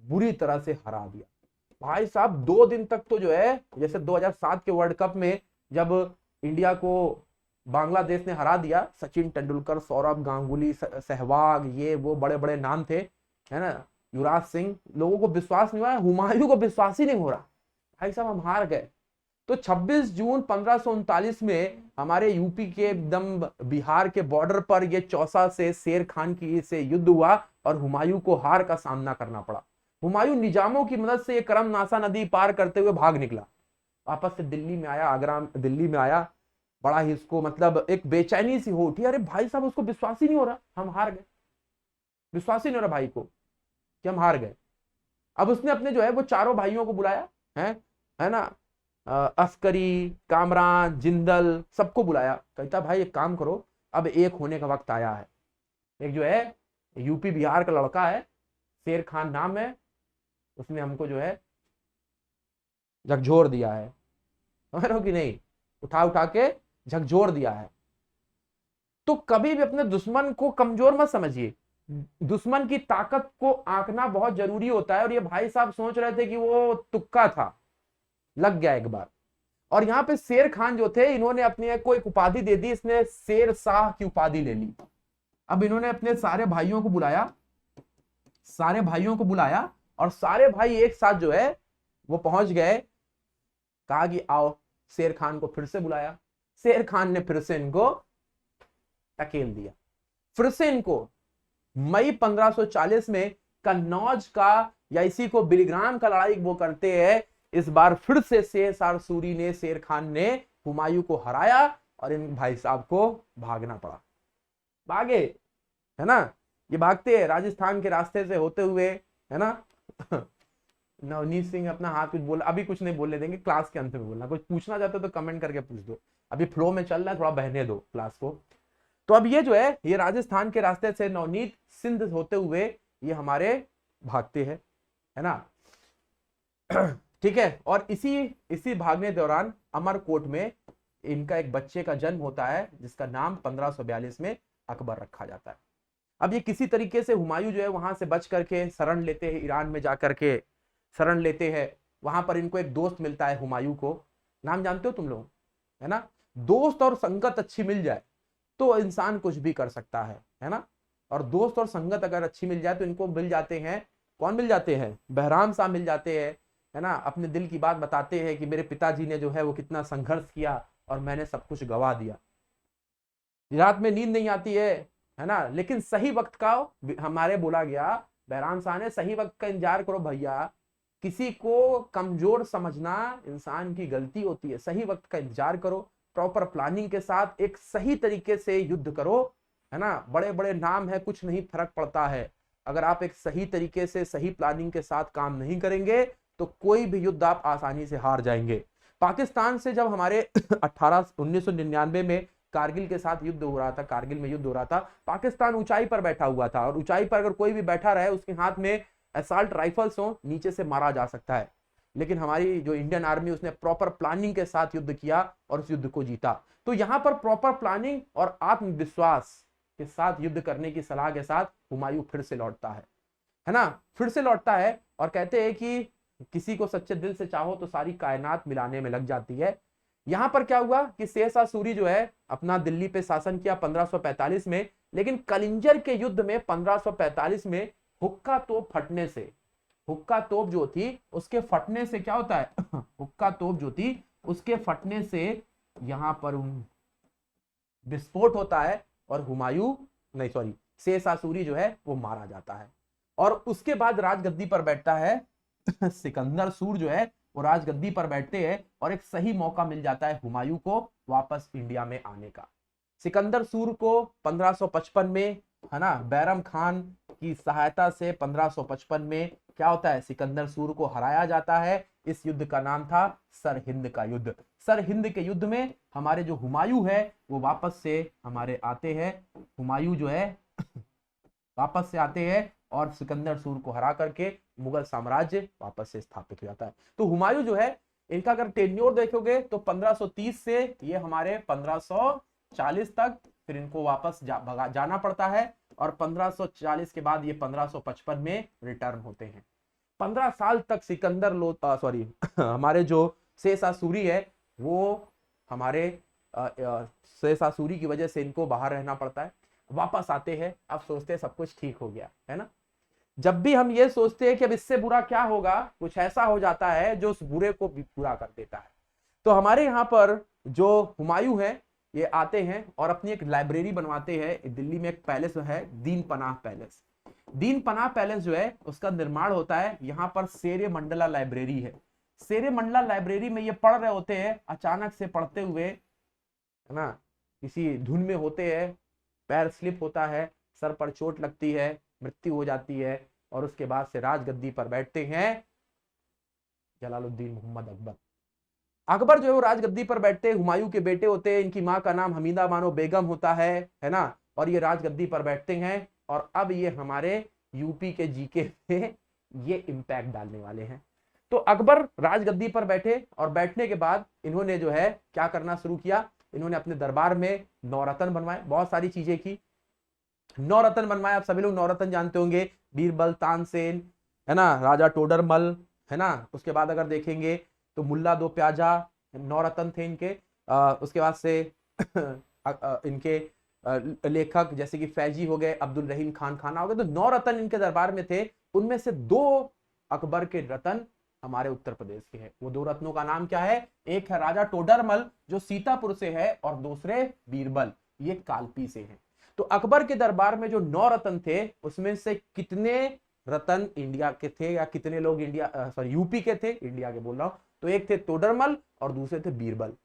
बुरी तरह से हरा दिया। भाई साहब 2 दिन तक तो जो है, जैसे 2007 के वर्ल्ड कप में जब इंडिया को बांग्लादेश ने हरा दिया, सचिन तेंदुलकर, सौरभ गांगुली, सहवाग, ये वो बड़े बड़े नाम थे, है ना, युवराज सिंह, लोगों को विश्वास नहीं हुआ, हुमायूं को विश्वास ही नहीं हो रहा, भाई साहब हम हार गए। तो 26 जून 1539 में हमारे यूपी के एकदम बिहार के बॉर्डर पर ये चौसा से शेर खान की से युद्ध हुआ और हुमायूं को हार का सामना करना पड़ा। हुमायूं निजामों की मदद से ये करम नासा नदी पार करते हुए भाग निकला, वापस से दिल्ली में आया, आगरा दिल्ली में आया। बड़ा ही इसको मतलब एक बेचैनी सी हो उठी, अरे भाई साहब उसको विश्वास ही नहीं हो रहा हम हार गए, विश्वास ही नहीं हो रहा भाई को कि हम हार गए। अब उसने अपने जो है वो चारों भाइयों को बुलाया, है ना, अस्करी, कामरान, जिंदल, सबको बुलाया। कहता भाई एक काम करो, अब एक होने का वक्त आया है। एक जो है यूपी बिहार का लड़का है, शेर खान नाम है, उसने हमको जो है झकझोर दिया है, समझ रहे हो कि नहीं, उठा उठा के झकझोर दिया है। तो कभी भी अपने दुश्मन को कमजोर मत समझिए, दुश्मन की ताकत को आंकना बहुत जरूरी होता है। और ये भाई साहब सोच रहे थे कि वो तुक्का था, लग गया एक बार। और यहाँ पे शेर खान जो थे, इन्होंने अपने को एक उपाधि दे दी, इसने शेर शाह की उपाधि ले ली। अब इन्होंने अपने सारे भाइयों को बुलाया, सारे भाइयों को बुलाया, और सारे भाई एक साथ जो है वो पहुंच गए। कहा कि आओ, शेर खान को फिर से बुलाया। शेर खान ने फिर से इनको टकेल दिया। फिर से इनको मई 1540 में कन्नौज का, या इसी को बिलीग्राम का लड़ाई वो करते हैं। इस बार फिर से शेरशाह सूरी ने, शेर खान ने हुमायूं को हराया, और इन भाई साहब को भागना पड़ा। भागे, है ना, ये भागते हैं राजस्थान के रास्ते से होते हुए, है ना। नवनीत सिंह अपना हाथ कुछ बोल, अभी कुछ नहीं बोलने देंगे, क्लास के अंत में बोलना। कुछ पूछना चाहते हो तो कमेंट करके पूछ दो, अभी फ्लो में चल रहा है, थोड़ा बहने दो क्लास को। तो अब ये जो है, ये राजस्थान के रास्ते से नवनीत सिंध होते हुए ये हमारे भागते हैं, है ना। ठीक है। और इसी भागने दौरान अमरकोट में इनका एक बच्चे का जन्म होता है, जिसका नाम 1542 में अकबर रखा जाता है। अब ये किसी तरीके से हुमायूं जो है वहां से बच करके शरण लेते हैं, ईरान में जाकर के शरण लेते हैं। वहां पर इनको एक दोस्त मिलता है हुमायूं को, नाम जानते हो तुम लोग, है ना। दोस्त और संगत अच्छी मिल जाए तो इंसान कुछ भी कर सकता है ना। और दोस्त और संगत अगर अच्छी मिल जाए तो इनको मिल जाते हैं, कौन मिल जाते हैं, बहराम साहब मिल जाते हैं, है ना। अपने दिल की बात बताते हैं कि मेरे पिताजी ने जो है वो कितना संघर्ष किया और मैंने सब कुछ गवा दिया, रात में नींद नहीं आती है ना। लेकिन सही वक्त का, हमारे बोला गया बहराम साहब ने, सही वक्त का इंतजार करो भैया, किसी को कमजोर समझना इंसान की गलती होती है। सही वक्त का इंतजार करो, प्रॉपर प्लानिंग के साथ एक सही तरीके से युद्ध करो, है ना। बड़े बड़े नाम है, कुछ नहीं फर्क पड़ता है, अगर आप एक सही तरीके से सही प्लानिंग के साथ काम नहीं करेंगे तो कोई भी युद्ध आप आसानी से हार जाएंगे। पाकिस्तान से जब हमारे 1999 में कारगिल के साथ युद्ध हो रहा था, कारगिल में युद्ध हो रहा था, पाकिस्तान ऊंचाई पर बैठा हुआ था, और ऊंचाई पर अगर कोई भी बैठा रहे, उसके हाथ में असॉल्ट राइफल्स हो, नीचे से मारा जा सकता है। लेकिन हमारी जो इंडियन आर्मी, उसने प्रॉपर प्लानिंग के साथ युद्ध किया और उस युद्ध को जीता। तो यहां पर प्रॉपर प्लानिंग और आत्मविश्वास के साथ युद्ध करने की सलाह के साथ हुमायूं फिर से लौटता है ना, फिर से लौटता है। और कहते हैं कि किसी को सच्चे दिल से चाहो तो सारी कायनात मिलाने में लग जाती है। यहां पर क्या हुआ कि शेरशाह सूरी जो है अपना दिल्ली पे शासन किया 1545 में, लेकिन कलिंजर के युद्ध में 1545 में हुक्का तोप फटने से, हुक्का तोप जो थी उसके फटने से क्या होता है, हुक्का तोप जो थी उसके फटने से यहां पर विस्फोट होता है, और हुमायूं, नहीं सॉरी, शेरशाह सूरी जो है वो मारा जाता है। और उसके बाद राजगद्दी पर बैठता है सिकंदर सूर जो है वो राजगद्दी पर बैठते हैं, और एक सही मौका मिल जाता है हुमायूं को वापस इंडिया में आने का। सिकंदर सूर को 1555 में, है ना, बैरम खान की सहायता से 1555 में क्या होता है, सिकंदर सूर को हराया जाता है। इस युद्ध का नाम था सरहिंद का युद्ध। सरहिंद के युद्ध में हमारे जो हुमायूं है वो वापस से हमारे आते हैं, हुमायूं जो है वापस से आते हैं और सिकंदर सूर को हरा करके मुगल साम्राज्य वापस से स्थापित हो जाता है। तो हुमायूं जो है, इनका अगर टेन्योर देखोगे तो 1530 से ये हमारे 1540 तक, फिर इनको वापस जाना पड़ता है, और 1540 के बाद ये 1555 में रिटर्न होते हैं। 15 साल तक हमारे जो शेरशाह सूरी है वो हमारे शेरशाह सूरी की वजह से इनको बाहर रहना पड़ता है। वापस आते हैं, अब सोचते हैं सब कुछ ठीक हो गया, है ना। जब भी हम ये सोचते हैं कि अब इससे बुरा क्या होगा, कुछ ऐसा हो जाता है जो उस बुरे को भी पूरा कर देता है। तो हमारे यहाँ पर जो हुमायूं है ये आते हैं और अपनी एक लाइब्रेरी बनवाते हैं। दिल्ली में एक पैलेस है, दीन पनाह पैलेस। दीन पनाह पैलेस जो है उसका निर्माण होता है, यहाँ पर शेरे मंडला लाइब्रेरी है। शेरे मंडला लाइब्रेरी में ये पढ़ रहे होते हैं, अचानक से पढ़ते हुए, है ना, किसी धुन में होते हैं, पैर स्लिप होता है, सर पर चोट लगती है, मृत्यु हो जाती है, और उसके बाद से राजगद्दी पर बैठते हैं जलालुद्दीन मोहम्मद अकबर। अकबर जो है वो राजगद्दी पर बैठते हुमायूं के बेटे होते हैं, इनकी माँ का नाम हमीदा बानो बेगम होता है ना, और ये राजगद्दी पर बैठते हैं। और अब ये हमारे यूपी के जीके में ये इम्पैक्ट डालने वाले हैं। तो अकबर राजगद्दी पर बैठे और बैठने के बाद इन्होंने जो है क्या करना शुरू किया, इन्होंने अपने दरबार में नौरत्न बनवाए, बहुत सारी चीजें की। नौरत्न बनवाए, आप सभी लोग नौरत्न जानते होंगे, बीरबल, तानसेन, है ना, राजा टोडरमल, है ना। उसके बाद अगर देखेंगे तो मुल्ला दो प्याजा नौरत्न थे इनके। उसके बाद से इनके लेखक जैसे कि फैजी हो गए, अब्दुल रहीम खान खाना हो गए, तो नौरत्न इनके दरबार में थे। उनमें से 2 अकबर के रत्न हमारे उत्तर प्रदेश के हैं। वो 2 रत्नों का नाम क्या है, एक है राजा टोडरमल जो सीतापुर से है, और दूसरे बीरबल, ये कालपी से हैं। तो अकबर के दरबार में जो 9 रत्न थे उसमें से कितने रत्न इंडिया के थे, या कितने लोग इंडिया सॉरी यूपी के थे, इंडिया के बोल रहा हूं, तो एक थे टोडरमल और दूसरे थे बीरबल।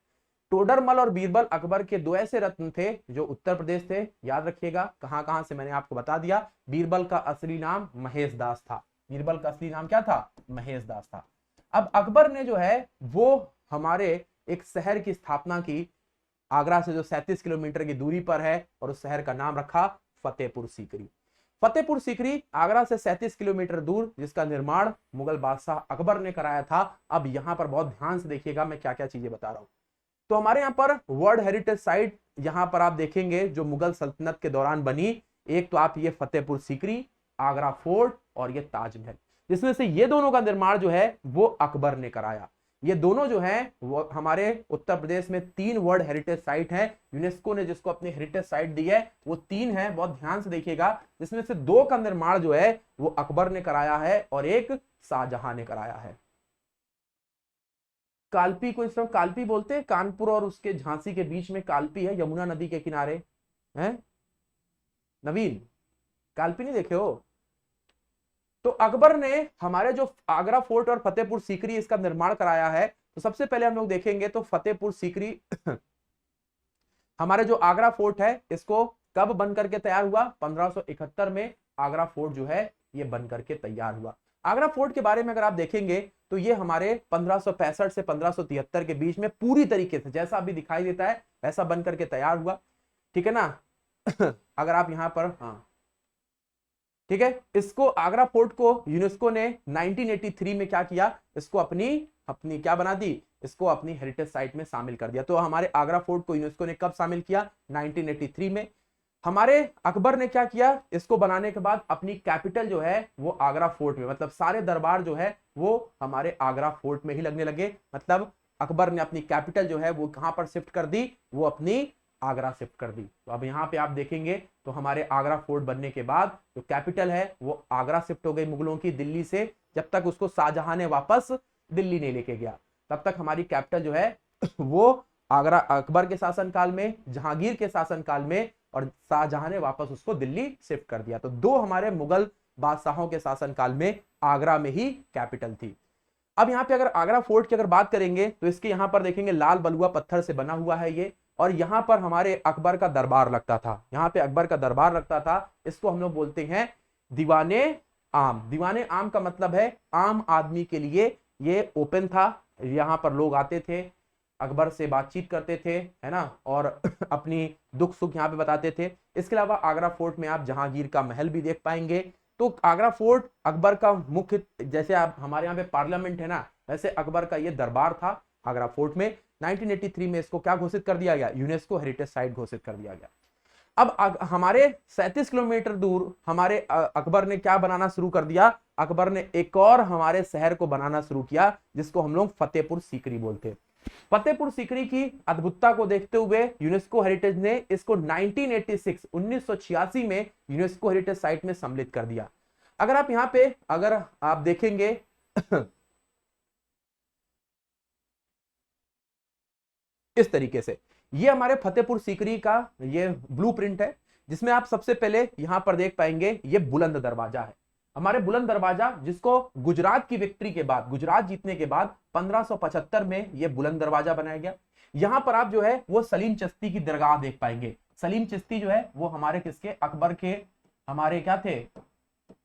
टोडरमल और बीरबल अकबर के 2 ऐसे रत्न थे जो उत्तर प्रदेश थे। याद रखिएगा कहां कहां से मैंने आपको बता दिया। बीरबल का असली नाम महेश दास था। बीरबल का असली नाम क्या था, महेश दास था। अब अकबर ने जो है वो हमारे एक शहर की स्थापना की, आगरा से जो 37 किलोमीटर की दूरी पर है, और उस शहर का नाम रखा फतेहपुर सीकरी। फतेहपुर सीकरी आगरा से 37 किलोमीटर दूर, जिसका निर्माण मुगल बादशाह अकबर ने कराया था। अब यहां पर बहुत ध्यान से देखिएगा मैं क्या क्या चीजें बता रहा हूं। तो हमारे यहाँ पर वर्ल्ड हेरिटेज साइट यहां पर आप देखेंगे जो मुगल सल्तनत के दौरान बनी, एक तो आप ये फतेहपुर सीकरी, आगरा फोर्ट और ये ताजमहल, जिसमें से ये दोनों का निर्माण जो है वो अकबर ने कराया। ये दोनों जो हैं वो हमारे उत्तर प्रदेश में 3 वर्ल्ड हेरिटेज साइट हैं। यूनेस्को ने जिसको अपनी हेरिटेज साइट दी है वो 3 है, बहुत ध्यान से देखिएगा, जिसमें से 2 का निर्माण जो है वो अकबर ने कराया है और एक शाहजहां ने कराया है। कालपी को इस समय कालपी बोलते हैं, कानपुर और उसके झांसी के बीच में कालपी है, यमुना नदी के किनारे है। नवीन, कालपी नहीं देखे हो? तो अकबर ने हमारे जो आगरा फोर्ट और फतेहपुर सीकरी इसका निर्माण कराया है। तो सबसे पहले हम लोग देखेंगे तो फतेहपुर सीकरी हमारे जो आगरा फोर्ट है इसको कब बन करके तैयार हुआ, 1571 में आगरा फोर्ट जो है ये बन करके तैयार हुआ। आगरा फोर्ट के बारे में अगर आप देखेंगे तो ये हमारे 1565 से 1573 के बीच में पूरी तरीके से जैसा अभी दिखाई देता है वैसा बन करके तैयार हुआ, ठीक है ना। अगर आप यहां पर, हाँ ठीक है, इसको आगरा फोर्ट को यूनेस्को ने 1983 में क्या किया, इसको अपनी अपनी क्या बना दी, इसको अपनी हेरिटेज साइट में शामिल कर दिया। तो हमारे आगरा फोर्ट को यूनेस्को ने कब शामिल किया, 1983 में। हमारे अकबर ने क्या किया, इसको बनाने के बाद अपनी कैपिटल जो है वो आगरा फोर्ट में, मतलब सारे दरबार जो है वो हमारे आगरा फोर्ट में ही लगने लगे। मतलब अकबर ने अपनी कैपिटल जो है वो कहां पर शिफ्ट कर दी, वो अपनी आगरा शिफ्ट कर दी। तो अब यहाँ पे आप देखेंगे तो हमारे आगरा फोर्ट बनने के बाद जो कैपिटल है वो आगरा शिफ्ट हो गई मुगलों की दिल्ली से। जब तक उसको शाहजहां ने वापस दिल्ली नहीं लेके गया तब तक हमारी कैपिटल जो है वो आगरा, अकबर के शासनकाल में, जहांगीर के शासनकाल में, और शाहजहां ने वापस उसको दिल्ली शिफ्ट कर दिया। तो 2 हमारे मुगल बादशाहों के शासनकाल में आगरा में ही कैपिटल थी। अब यहाँ पे अगर आगरा फोर्ट की अगर बात करेंगे तो इसके यहाँ पर देखेंगे लाल बलुआ पत्थर से बना हुआ है ये, और यहां पर हमारे अकबर का दरबार लगता था। यहां पे अकबर का दरबार लगता था, इसको हम लोग बोलते हैं दीवाने आम। दीवाने आम का मतलब है आम आदमी के लिए ये ओपन था, यहां पर लोग आते थे, अकबर से बातचीत करते थे, है ना, और अपनी दुख सुख यहाँ पे बताते थे। इसके अलावा आगरा फोर्ट में आप जहांगीर का महल भी देख पाएंगे। तो आगरा फोर्ट अकबर का मुख्य, जैसे आप हमारे यहाँ पे पार्लियामेंट है ना, वैसे अकबर का ये दरबार था आगरा फोर्ट में। 1983 में इसको क्या घोषित कर दिया गया, यूनेस्को हेरिटेज साइट घोषित कर दिया गया। अब हमारे 37 किलोमीटर दूर हमारे अकबर ने क्या बनाना शुरू कर दिया, अकबर ने एक और हमारे शहर को बनाना शुरू किया जिसको हम लोग फतेहपुर सीकरी बोलते हैं। फतेहपुर सीकरी की अद्भुतता को देखते हुए यूनेस्को हेरिटेज ने इसको 1986 में यूनेस्को हेरिटेज साइट में सम्मिलित कर दिया। अगर आप यहाँ पे अगर आप देखेंगे इस तरीके से, ये हमारे फतेहपुर सीकरी का ये ब्लूप्रिंट है, जिसमें आप सबसे पहले यहां पर देख पाएंगे ये बुलंद दरवाजा है। हमारे बुलंद दरवाजा जिसको गुजरात की विक्ट्री के बाद, गुजरात जीतने के बाद 1575 में ये बुलंद दरवाजा बनाया गया। यहां पर आप जो है वो सलीम चिश्ती की दरगाह देख पाएंगे। सलीम चिश्ती जो है वो हमारे किसके, अकबर के, हमारे क्या थे,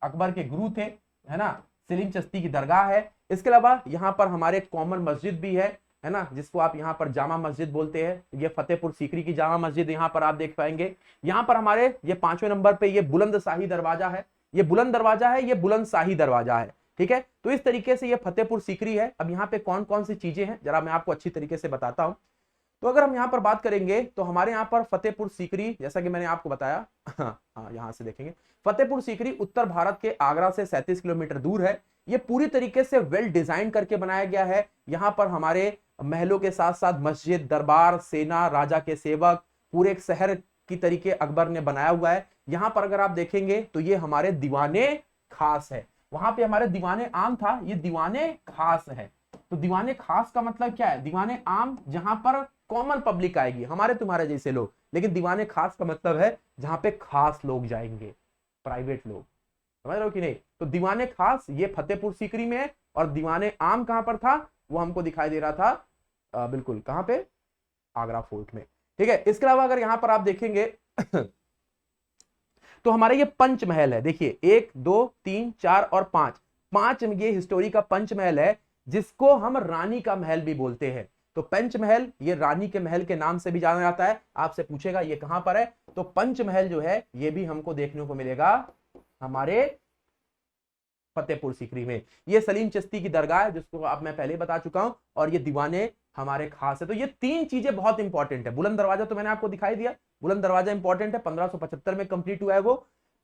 अकबर के गुरु थे, है ना। सलीम चिश्ती की दरगाह है। इसके अलावा यहाँ पर हमारे कॉमन मस्जिद भी है ना, जिसको आप यहाँ पर जामा मस्जिद बोलते हैं। ये फतेहपुर सीकरी की जामा मस्जिद यहाँ पर आप देख पाएंगे। यहाँ पर हमारे ये 5वें नंबर पे ये बुलंद शाही दरवाजा है, ये बुलंद दरवाजा है, ये बुलंद शाही दरवाजा है। ठीक है, तो इस तरीके से ये फतेहपुर सीकरी है। अब यहाँ पे कौन कौन सी चीजें हैं जरा मैं आपको अच्छी तरीके से बताता हूँ। तो अगर हम यहाँ पर बात करेंगे तो हमारे यहाँ पर फतेहपुर सीकरी, जैसा कि मैंने आपको बताया, हाँ यहाँ से देखेंगे, फतेहपुर सीकरी उत्तर भारत के आगरा से 37 किलोमीटर दूर है। ये पूरी तरीके से वेल डिजाइन करके बनाया गया है। यहाँ पर हमारे महलों के साथ साथ मस्जिद, दरबार, सेना, राजा के सेवक, पूरे एक शहर की तरीके अकबर ने बनाया हुआ है। यहाँ पर अगर आप देखेंगे तो ये हमारे दीवाने खास है। वहां पे हमारे दीवाने आम था, ये दीवाने खास है। तो दीवाने खास का मतलब क्या है? दीवाने आम जहां पर कॉमन पब्लिक आएगी, हमारे तुम्हारे जैसे लोग, लेकिन दीवाने खास का मतलब है जहां पे खास लोग जाएंगे, प्राइवेट लोग। समझ रहे हो कि नहीं? तो दीवाने खास ये फतेहपुर सीकरी में है, और दीवाने आम कहां पर था? वो हमको दिखाई दे रहा था बिल्कुल कहां पे? आगरा फोर्ट में। ठीक है, इसके अलावा अगर यहां पर आप देखेंगे तो हमारे ये पंचमहल है। देखिए 1 2 3 4 और 5 ये हिस्टोरी का पंचमहल है, जिसको हम रानी का महल भी बोलते हैं। तो पंचमहल ये रानी के महल के नाम से भी जाना जाता है। आपसे पूछेगा ये कहां पर है, तो पंचमहल जो है ये भी हमको देखने को मिलेगा हमारे फतेहपुर सीकरी में। ये सलीम चिश्ती की दरगाह है, जिसको आप मैं पहले बता चुका हूं, और ये दीवाने हमारे खास है। तो ये 3 चीजें बहुत इंपॉर्टेंट है। बुलंद दरवाजा तो मैंने आपको दिखाई दिया, बुलंद दरवाजा इंपॉर्टेंट है, 1575 में कंप्लीट हुआ है वो।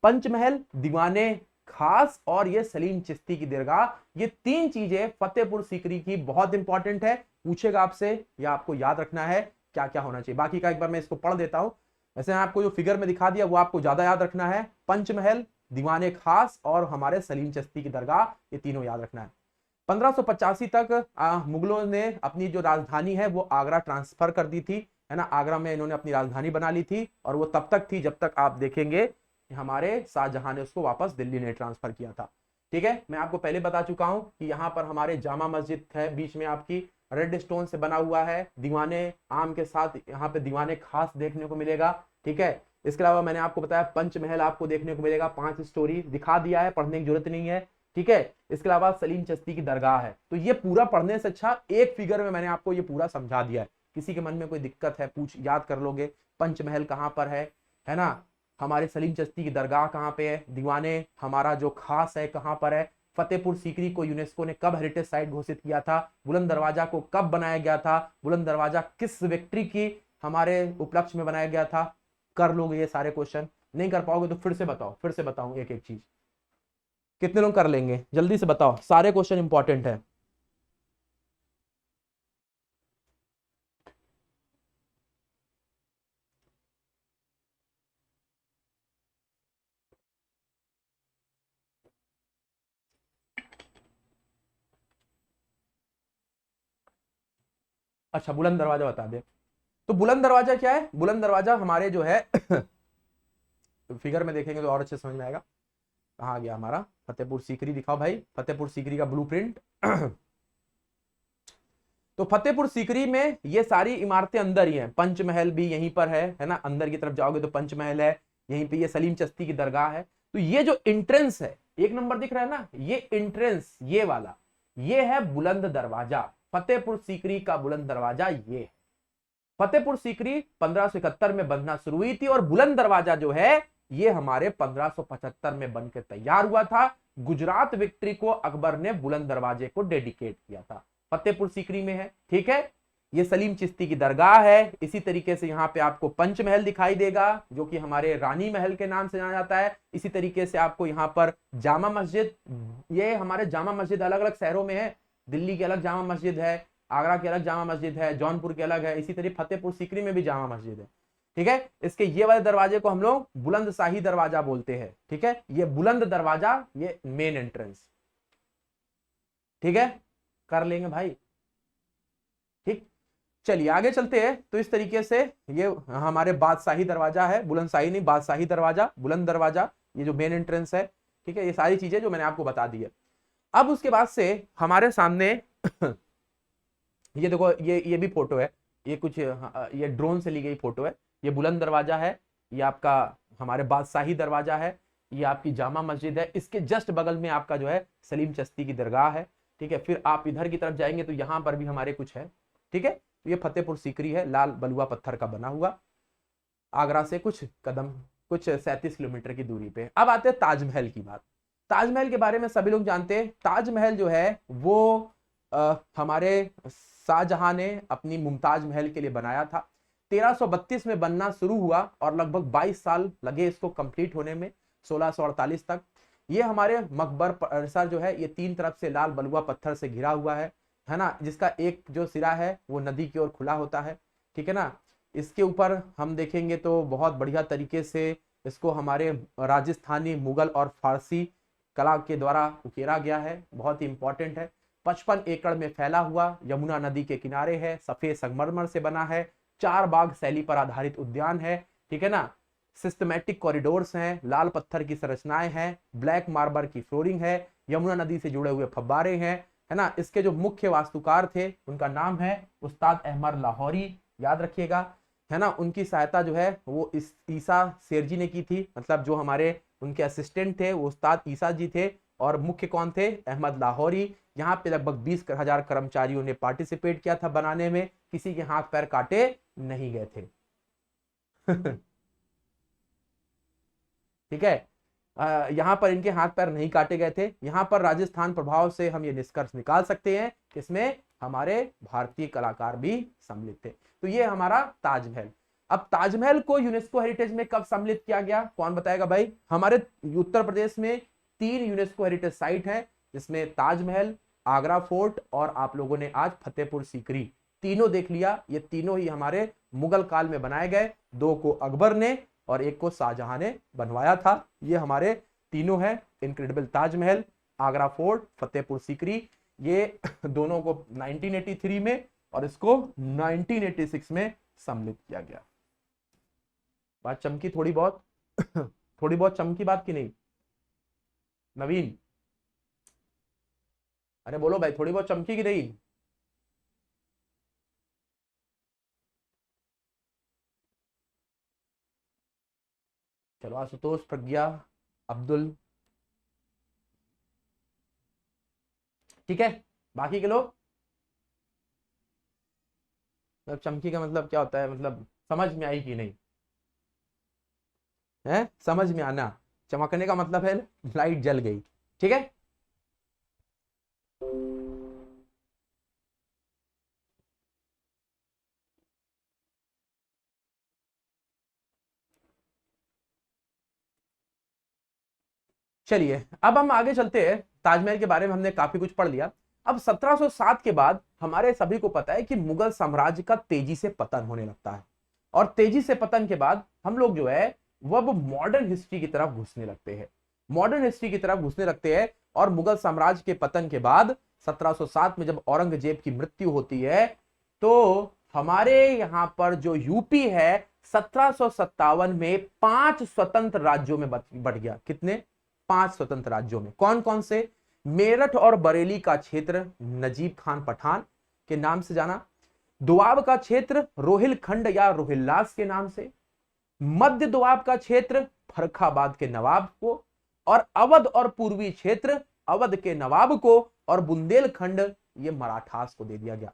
पंचमहल, दीवाने खास और ये सलीम चिश्ती की दरगाह, ये 3 चीजें फतेहपुर सीकरी की बहुत इंपॉर्टेंट है। पूछेगा आपसे, या आपको याद रखना है क्या क्या होना चाहिए। बाकी का एक बार मैं इसको पढ़ देता हूं। वैसे आपको जो फिगर में दिखा दिया वो आपको ज्यादा याद रखना है। पंचमहल, दीवाने खास और हमारे सलीम चिश्ती की दरगाह, ये तीनों याद रखना है। 1585 तक मुगलों ने अपनी जो राजधानी है वो आगरा ट्रांसफर कर दी थी, है ना। आगरा में इन्होंने अपनी राजधानी बना ली थी, और वो तब तक थी जब तक आप देखेंगे हमारे शाहजहां ने उसको वापस दिल्ली ने ट्रांसफर किया था। ठीक है, मैं आपको पहले बता चुका हूं कि यहाँ पर हमारे जामा मस्जिद है, बीच में आपकी रेड स्टोन से बना हुआ है। दीवाने आम के साथ यहाँ पे दीवाने खास देखने को मिलेगा। ठीक है, इसके अलावा मैंने आपको बताया पंचमहल आपको देखने को मिलेगा, 5 स्टोरी दिखा दिया है, पढ़ने की जरूरत नहीं है। ठीक है, इसके अलावा सलीम चिश्ती की दरगाह है। तो ये पूरा पढ़ने से अच्छा एक फिगर में मैंने आपको ये पूरा समझा दिया है। किसी के मन में कोई दिक्कत है, पूछ याद कर लोगे। पंचमहल कहां पर है ना, हमारे सलीम चिश्ती की दरगाह कहां पे है, दीवाने हमारा जो खास है कहां पर है, फतेहपुर सीकरी को यूनेस्को ने कब हेरिटेज साइट घोषित किया था, बुलंद दरवाजा को कब बनाया गया था, बुलंद दरवाजा किस विक्ट्री की हमारे उपलक्ष्य में बनाया गया था। कर लोगे ये सारे क्वेश्चन? नहीं कर पाओगे तो फिर से बताओ, फिर से बताऊं एक एक चीज। कितने लोग कर लेंगे? जल्दी से बताओ, सारे क्वेश्चन इंपॉर्टेंट है। अच्छा, बुलंद दरवाजा बता दे। तो बुलंद दरवाजा क्या है? बुलंद दरवाजा हमारे जो है फिगर में देखेंगे तो और अच्छे समझ में आएगा। कहाँ गया हमारा फतेहपुर सीकरी? दिखाओ भाई फतेहपुर सीकरी का ब्लूप्रिंट। तो फतेहपुर सीकरी में ये सारी इमारतें अंदर ही हैं। पंचमहल भी यहीं पर है ना। अंदर की तरफ जाओगे तो पंचमहल है, यहीं पे ये सलीम चिश्ती की दरगाह है। तो ये जो एंट्रेंस है, 1 नंबर दिख रहा है ना, ये एंट्रेंस ये वाला, ये है बुलंद दरवाजा। फतेहपुर सीकरी का बुलंद दरवाजा ये है। फतेहपुर सीकरी 1571 में बनना शुरू हुई थी, और बुलंद दरवाजा जो है ये हमारे 1575 में बनकर तैयार हुआ था। गुजरात विक्ट्री को अकबर ने बुलंद दरवाजे को डेडिकेट किया था, फतेहपुर सीकरी में है। ठीक है, ये सलीम चिश्ती की दरगाह है। इसी तरीके से यहाँ पे आपको पंचमहल दिखाई देगा, जो कि हमारे रानी महल के नाम से जाना जाता है। इसी तरीके से आपको यहाँ पर जामा मस्जिद, ये हमारे जामा मस्जिद अलग अलग शहरों में है। दिल्ली की अलग जामा मस्जिद है, आगरा की अलग जामा मस्जिद है, जौनपुर की अलग है। इसी तरह फतेहपुर सीकरी में भी जामा मस्जिद है। ठीक है, इसके ये वाले दरवाजे को हम लोग बुलंद शाही दरवाजा बोलते हैं। ठीक है, ये बुलंद दरवाजा, ये मेन एंट्रेंस। ठीक है, कर लेंगे भाई। ठीक, चलिए आगे चलते हैं। तो इस तरीके से ये हमारे बादशाही दरवाजा है, बुलंदशाही नहीं, बादशाही दरवाजा, बुलंद दरवाजा, ये जो मेन एंट्रेंस है। ठीक है, ये सारी चीजें जो मैंने आपको बता दी है। अब उसके बाद से हमारे सामने ये देखो, ये भी फोटो है, ये कुछ ये ड्रोन से ली गई फोटो है। ये बुलंद दरवाजा है, ये आपका हमारे बादशाही दरवाजा है। ये आपकी जामा मस्जिद है, इसके जस्ट बगल में आपका जो है सलीम चिश्ती की दरगाह है। ठीक है, फिर आप इधर की तरफ जाएंगे तो यहाँ पर भी हमारे कुछ है। ठीक है, ये फतेहपुर सीकरी है, लाल बलुआ पत्थर का बना हुआ, आगरा से कुछ कदम, कुछ 37 किलोमीटर की दूरी पे। अब आते हैं ताजमहल की बात। ताजमहल के बारे में सभी लोग जानते हैं। ताजमहल जो है वो हमारे शाहजहां ने अपनी मुमताज महल के लिए बनाया था। 1332 में बनना शुरू हुआ और लगभग 22 साल लगे इसको कंप्लीट होने में, 1648 तक। ये हमारे मकबर परिसर जो है ये 3 तरफ से लाल बलुआ पत्थर से घिरा हुआ है ना, जिसका एक जो सिरा है वो नदी की ओर खुला होता है। ठीक है ना, इसके ऊपर हम देखेंगे तो बहुत बढ़िया तरीके से इसको हमारे राजस्थानी, मुगल और फारसी कला के द्वारा उकेरा गया है, बहुत ही इंपॉर्टेंट है। 55 एकड़ में फैला हुआ, यमुना नदी के किनारे है, सफेद संगमरमर से बना है, 4 बाग शैली पर आधारित उद्यान है। ठीक है ना, सिस्टमैटिक कॉरिडोर्स हैं, लाल पत्थर की संरचनाएं हैं, ब्लैक मार्बल की फ्लोरिंग है, यमुना नदी से जुड़े हुए फव्वारे हैं, है ना। इसके जो मुख्य वास्तुकार थे उनका नाम है उस्ताद अहमद लाहौरी, याद रखिएगा, है ना। उनकी सहायता जो है वो इस ईसा शेरजी ने की थी, मतलब जो हमारे उनके असिस्टेंट थे वो उस्ताद ईसा जी थे, और मुख्य कौन थे, अहमद लाहौरी। यहाँ पे लगभग 20,000 कर्मचारियों ने पार्टिसिपेट किया था बनाने में, किसी के हाथ पैर काटे नहीं गए थे। ठीक है, यहाँ पर इनके हाथ पैर नहीं काटे गए थे। यहाँ पर राजस्थान प्रभाव से हम ये निष्कर्ष निकाल सकते हैं कि इसमें हमारे भारतीय कलाकार भी सम्मिलित थे। तो ये हमारा ताजमहल। अब ताजमहल को यूनेस्को हेरिटेज में कब सम्मिलित किया गया, कौन बताएगा भाई। हमारे उत्तर प्रदेश में 3 यूनेस्को हेरिटेज साइट है, जिसमें ताजमहल, आगरा फोर्ट और आप लोगों ने आज फतेहपुर सीकरी तीनों देख लिया। ये तीनों ही हमारे मुगल काल में बनाए गए, 2 को अकबर ने और 1 को शाहजहां ने बनवाया था। ये हमारे तीनों हैं, इनक्रेडिबल ताजमहल, आगरा फोर्ट, फतेहपुर सीकरी। ये दोनों को 1983 में और इसको 1986 में सम्मिलित किया गया। बात चमकी थोड़ी बहुत थोड़ी बहुत चमकी बात की नहीं नवीन, अरे बोलो भाई, थोड़ी बहुत चमकी की नहीं। चलो, आशुतोष, प्रज्ञा, अब्दुल, ठीक है। बाकी के लोग, मतलब चमकी का मतलब क्या होता है, मतलब समझ में आई कि नहीं है, समझ में आना। चमकने का मतलब है लाइट जल गई। ठीक है, चलिए अब हम आगे चलते हैं। ताजमहल के बारे में हमने काफी कुछ पढ़ लिया। अब 1707 के बाद हमारे सभी को पता है कि मुगल साम्राज्य का तेजी से पतन होने लगता है, और तेजी से पतन के बाद हम लोग जो है वो अब मॉडर्न हिस्ट्री की तरफ घुसने लगते हैं, मॉडर्न हिस्ट्री की तरफ घुसने लगते हैं। और मुगल साम्राज्य के पतन के बाद 1707 में जब औरंगजेब की मृत्यु होती है, तो हमारे यहां पर जो यूपी है 1757 में 5 स्वतंत्र राज्यों में बढ़ गया। कितने, 5 स्वतंत्र राज्यों में। कौन कौन से, मेरठ और बरेली का क्षेत्र नजीब खान पठान के नाम से जाना, दोआब का क्षेत्र रोहिलखंड या रोहिल्लास के नाम से, मध्य दोआब का क्षेत्र फर्रुखाबाद के नवाब को, और अवध और पूर्वी क्षेत्र अवध के नवाब को, और बुंदेलखंड ये मराठास को दे दिया गया।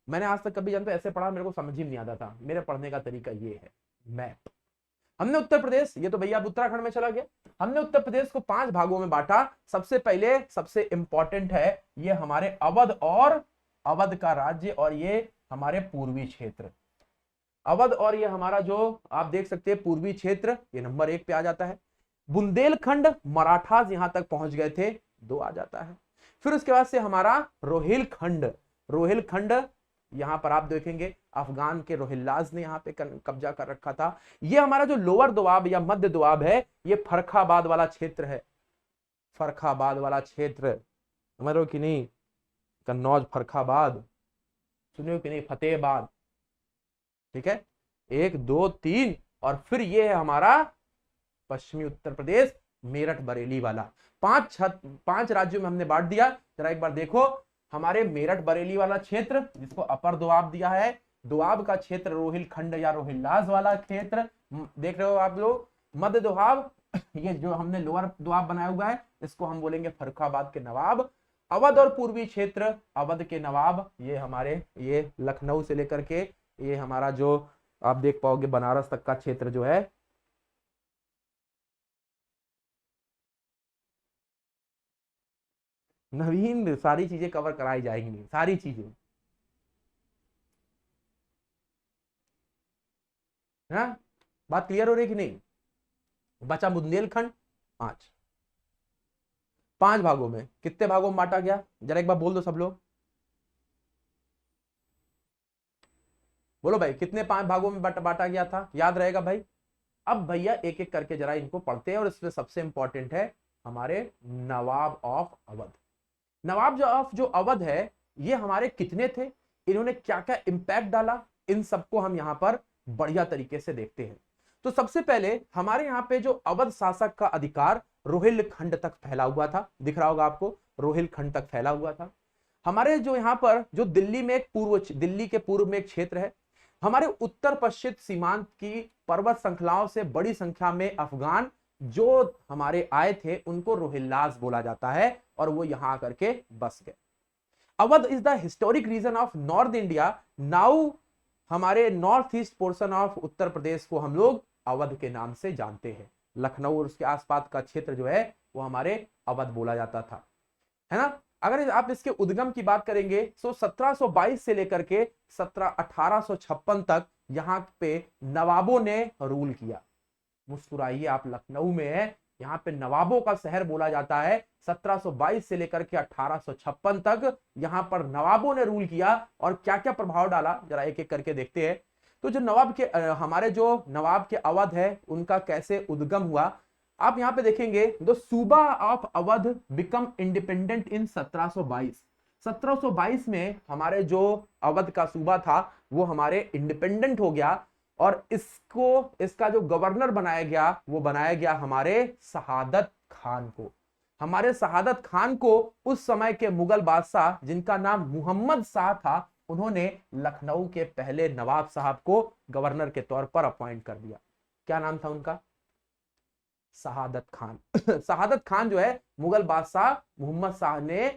मैंने आज तक कभी जानते ऐसे पढ़ा, मेरे को समझ ही नहीं आता था। मेरे पढ़ने का तरीका ये है, मैप। हमने उत्तर प्रदेश, ये तो भैया अब उत्तराखंड में चला गया, हमने उत्तर प्रदेश को 5 भागों में बांटा। सबसे पहले सबसे इंपॉर्टेंट है ये हमारे अवध, और अवध का राज्य, और ये हमारे पूर्वी क्षेत्र अवध, और ये हमारा जो आप देख सकते हैं पूर्वी क्षेत्र, ये नंबर 1 पे आ जाता है। बुंदेलखंड मराठास यहां तक पहुंच गए थे, 2 आ जाता है। फिर उसके बाद से हमारा रोहिलखंड, रोहिलखंड यहां पर आप देखेंगे अफगान के रोहिल्लाज ने यहां पे कब्जा कर रखा था। ये हमारा जो लोअर दोआब या मध्य दोआब है, ये फर्रुखाबाद वाला क्षेत्र है, फर्रुखाबाद वाला क्षेत्र, समझ रहे हो कि नहीं, कन्नौज, फर्रुखाबाद, सुनियो कि नहीं, फतेहाबाद। ठीक है, 1 2 3, और फिर ये है हमारा पश्चिमी उत्तर प्रदेश, मेरठ बरेली वाला। 5 राज्यों में हमने बांट दिया। जरा एक बार देखो, हमारे मेरठ बरेली वाला क्षेत्र जिसको अपर दोआब दिया है, दोआब का क्षेत्र रोहिलखंड या रोहिल्लास वाला क्षेत्र, देख रहे हो आप लोग। मध्य दोआब ये जो हमने लोअर दोआब बनाया हुआ है इसको हम बोलेंगे फर्रुखाबाद के नवाब। अवध और पूर्वी क्षेत्र, अवध के नवाब ये हमारे, ये लखनऊ से लेकर के ये हमारा जो आप देख पाओगे बनारस तक का क्षेत्र जो है, नवीन सारी चीजें कवर कराई जाएंगी, सारी चीजें है ना। बात क्लियर हो रही कि नहीं। बचा बुंदेलखंड, पांच, पांच भागों में, कितने भागों में बांटा गया जरा एक बार बोल दो सब लोग, बोलो भाई कितने पांच भागों में बांटा गया था, याद रहेगा भाई। अब भैया एक एक करके जरा इनको पढ़ते हैं और इसमें सबसे इंपॉर्टेंट है हमारे नवाब ऑफ अवध। नवाब जो ऑफ जो अवध है ये हमारे कितने थे, इन्होंने क्या क्या इंपैक्ट डाला, इन सबको हम यहां पर बढ़िया तरीके से देखते हैं। तो सबसे पहले हमारे यहाँ पे जो अवध शासक का अधिकार रोहिलखंड तक फैला हुआ था, दिख रहा होगा आपको, रोहिलखंड तक फैला हुआ था। हमारे जो यहाँ पर जो दिल्ली में एक दिल्ली के पूर्व में एक क्षेत्र है, हमारे उत्तर पश्चिम सीमांत की पर्वत श्रृंखलाओं से बड़ी संख्या में अफगान जो हमारे आए थे उनको रोहिल्लास बोला जाता है और वो यहां आकर के बस गए। Awadh is the historic region of north India. Now हमारे north east portion of Uttar Pradesh को हम लोग अवध के नाम से जानते हैं। लखनऊ और उसके आसपास का क्षेत्र जो है वो हमारे अवध बोला जाता था, है ना। अगर आप इसके उद्गम की बात करेंगे तो 1722 से लेकर के 1856 तक यहाँ पे नवाबों ने रूल किया। मुस्कुराइए, आप लखनऊ में है, यहाँ पे नवाबों का शहर बोला जाता है। 1722 से लेकर के 1856 तक यहाँ पर नवाबों ने रूल किया और क्या क्या प्रभाव डाला जरा एक एक करके देखते हैं। तो जो नवाब के हमारे जो नवाब के अवध है उनका कैसे उद्गम हुआ, आप यहां पे देखेंगे द सूबा of Awadh become independent in 1722। 1722 में हमारे जो अवध का सूबा था वो हमारे इंडिपेंडेंट हो गया और इसका जो गवर्नर बनाया गया वो बनाया गया हमारे शहादत खान को। हमारे शहादत खान को उस समय के मुगल बादशाह जिनका नाम मुहम्मद शाह था, उन्होंने लखनऊ के पहले नवाब साहब को गवर्नर के तौर पर अपॉइंट कर दिया। क्या नाम था उनका? शहादत खान। शहादत खान जो है मुगल बादशाह मोहम्मद शाह ने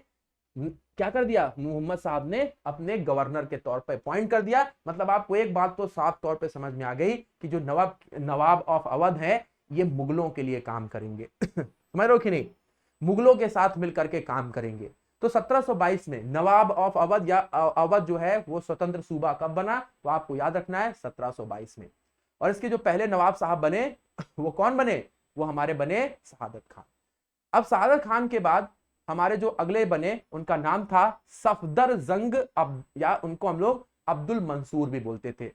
क्या कर दिया, मोहम्मद साहब ने अपने गवर्नर के तौर पर अपॉइंट कर दिया। मतलब आपको एक बात तो साफ तौर पे समझ में आ गई कि जो नवाब ऑफ अवध है ये मुगलों के लिए काम करेंगे। समझ रहे हो कि नहीं, मुगलों के साथ मिलकर के काम करेंगे। तो 1722 में नवाब ऑफ अवध या अवध जो है वो स्वतंत्र सूबा कब बना, तो आपको याद रखना है 1722 में। और इसके जो पहले नवाब साहब बने वो कौन बने, वो हमारे बने शहादत खान। अब शहादत खान के बाद हमारे जो अगले बने उनका नाम था सफदर जंग, या उनको हम लोग अब्दुल मंसूर भी बोलते थे।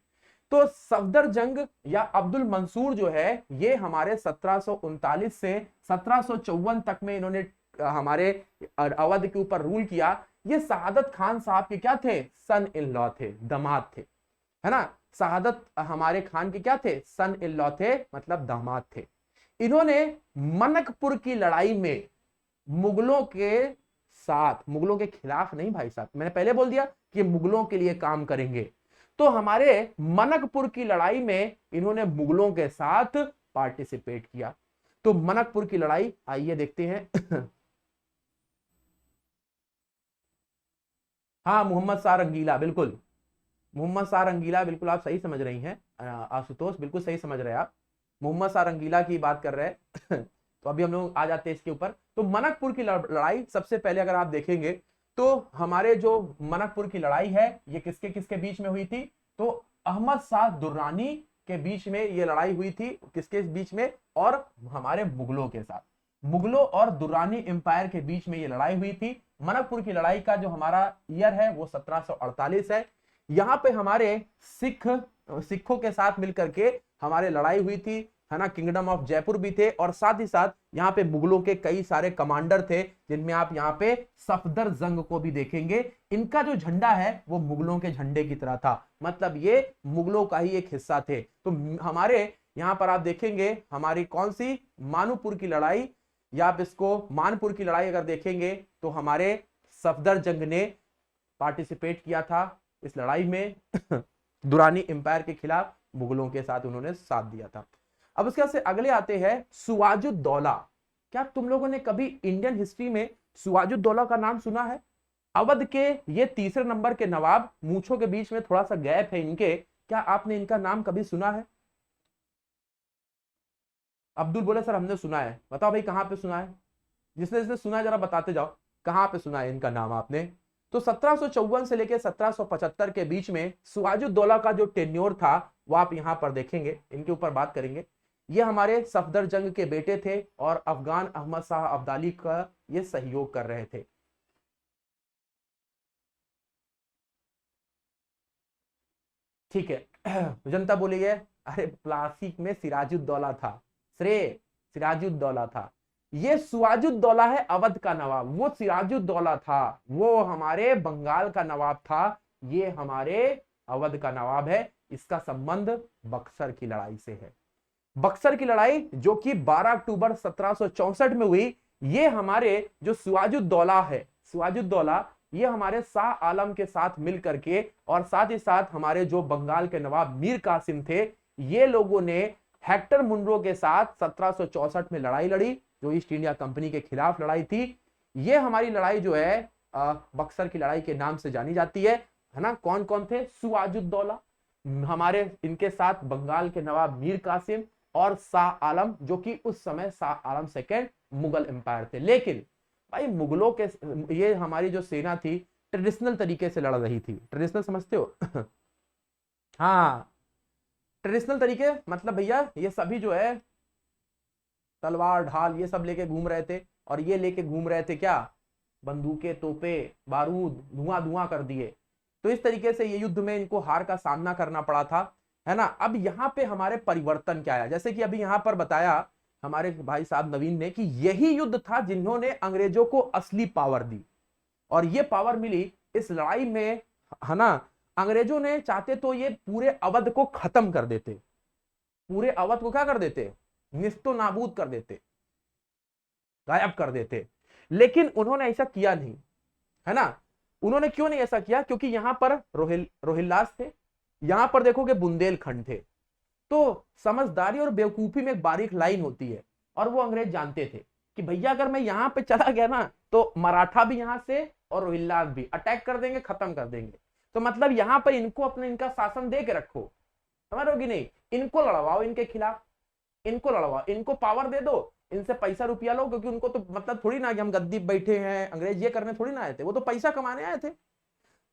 तो सफदर जंग या अब्दुल मंसूर जो है ये हमारे 1739 से 1754 तक में इन्होंने हमारे अवध के ऊपर रूल किया। ये शहादत खान साहब के क्या थे, सन इन लॉ थे, दामाद थे, है ना। शहादत हमारे खान के क्या थे, सन इन लॉ थे, मतलब दामाद थे। इन्होंने मनकपुर की लड़ाई में मुगलों के साथ, मुगलों के खिलाफ नहीं भाई साहब, मैंने पहले बोल दिया कि मुगलों के लिए काम करेंगे, तो हमारे मनकपुर की लड़ाई में इन्होंने मुगलों के साथ पार्टिसिपेट किया। तो मनकपुर की लड़ाई आइए देखते हैं। हाँ, मोहम्मद शाह रंगीला, बिल्कुल मोहम्मद शाह रंगीला, बिल्कुल आप सही समझ रही हैं आशुतोष, बिल्कुल सही समझ रहे हैं आप, मोहम्मद शाह रंगीला की बात कर रहे हैं। तो अभी हम लोग आ जाते हैं इसके ऊपर। तो मनकपुर की लड़ाई सबसे पहले अगर आप देखेंगे तो हमारे जो मनकपुर की लड़ाई है ये किसके किसके बीच में हुई थी, तो अहमद शाह दुर्रानी के बीच में ये लड़ाई हुई थी। किसके बीच में, और हमारे मुगलों के साथ, मुगलों और दुर्रानी एम्पायर के बीच में ये लड़ाई हुई थी। मनकपुर की लड़ाई का जो हमारा ईयर है वो 1748 है। यहाँ पे हमारे सिखों के साथ मिलकर के हमारे लड़ाई हुई थी, है ना। किंगडम ऑफ जयपुर भी थे और साथ ही साथ यहाँ पे मुगलों के कई सारे कमांडर थे, जिनमें आप यहाँ पे सफदर जंग को भी देखेंगे। इनका जो झंडा है वो मुगलों के झंडे की तरह था, मतलब ये मुगलों का ही एक हिस्सा थे। तो हमारे यहाँ पर आप देखेंगे हमारी कौन सी, मानूपुर की लड़ाई, या आप इसको मानपुर की लड़ाई अगर देखेंगे तो हमारे सफदर जंग ने पार्टिसिपेट किया था इस लड़ाई में। दुरानी एम्पायर के खिलाफ मुगलों के साथ उन्होंने साथ दिया था। अब उसके बाद से अगले आते हैं सिराजुद्दौला। क्या तुम लोगों ने कभी इंडियन हिस्ट्री में सिराजुद्दौला का नाम सुना है? अवध के ये तीसरे नंबर के नवाब, मूंछों के बीच में थोड़ा सा गैप है इनके, क्या आपने इनका नाम कभी सुना है? अब्दुल बोले सर हमने सुना है। बताओ भाई कहां पे सुना है? जिसने जिसने सुना है जरा बताते जाओ, कहां पे सुना है इनका नाम आपने? तो 1754 से लेकर 1775 के बीच में सिराजुद्दौला का जो टेन्योर था वो आप यहां पर देखेंगे, इनके ऊपर बात करेंगे। ये हमारे सफदरजंग के बेटे थे और अफगान अहमद शाह अब्दाली का ये सहयोग कर रहे थे। ठीक है, जनता बोली है अरे प्लासी में सिराजुद्दौला था, श्रेय सिराजुद्दौला था। ये सिराजुद्दौला है अवध का नवाब, वो सिराजुद्दौला था वो हमारे बंगाल का नवाब था, ये हमारे अवध का नवाब है। इसका संबंध बक्सर की लड़ाई से है। बक्सर की लड़ाई जो कि 12 अक्टूबर 1764 में हुई, ये हमारे जो सिराजुद्दौला है, सिराजुद्दौला ये हमारे शाह आलम के साथ मिल करके और साथ ही साथ हमारे जो बंगाल के नवाब मीर कासिम थे, ये लोगों ने हेक्टर मुनरो के साथ 1764 में लड़ाई लड़ी, जो ईस्ट इंडिया कंपनी के खिलाफ लड़ाई थी। ये हमारी लड़ाई जो है बक्सर की लड़ाई के नाम से जानी जाती है ना। कौन कौन थे? सिराजुद्दौला, हमारे इनके साथ बंगाल के नवाब मीर कासिम और शाह आलम, जो कि उस समय शाह आलम सेकेंड मुगल एम्पायर थे। लेकिन भाई मुगलों के ये हमारी जो सेना थी ट्रेडिशनल तरीके से लड़ रही थी। ट्रेडिशनल समझते हो? हाँ, ट्रेडिशनल तरीके मतलब भैया ये सभी जो है तलवार ढाल ये सब लेके घूम रहे थे, और ये लेके घूम रहे थे क्या? बंदूकें, तोपे, बारूद, धुआं धुआं कर दिए। तो इस तरीके से ये युद्ध में इनको हार का सामना करना पड़ा था, है ना। अब यहाँ पे हमारे परिवर्तन क्या आया, जैसे कि अभी यहाँ पर बताया हमारे भाई साहब नवीन ने कि यही युद्ध था जिन्होंने अंग्रेजों को असली पावर दी, और ये पावर मिली इस लड़ाई में, है ना। अंग्रेजों ने चाहते तो ये पूरे अवध को खत्म कर देते, पूरे अवध को क्या कर देते? निस्तो नाबूद कर देते, गायब कर देते, लेकिन उन्होंने ऐसा किया नहीं, है ना। उन्होंने क्यों नहीं ऐसा किया? क्योंकि यहां पर रोहिल्लास थे, यहां पर देखोगे बुंदेलखंड थे। तो समझदारी और बेवकूफी में एक बारीक लाइन होती है, और वो अंग्रेज जानते थे कि भैया अगर मैं यहां पे चला गया ना तो मराठा भी यहां से और रोहिल्लास भी अटैक कर देंगे, खत्म कर देंगे। तो मतलब यहां पर इनको अपने इनका शासन दे के रखो, समझ रहे हो कि नहीं। इनको लड़वाओ, इनके खिलाफ इनको लड़वाओ, इनको पावर दे दो, इनसे पैसा रुपया लो, क्योंकि उनको तो मतलब थोड़ी ना कि हम गद्दी बैठे हैं, अंग्रेज ये करने थोड़ी ना आए थे, वो तो पैसा कमाने आए थे।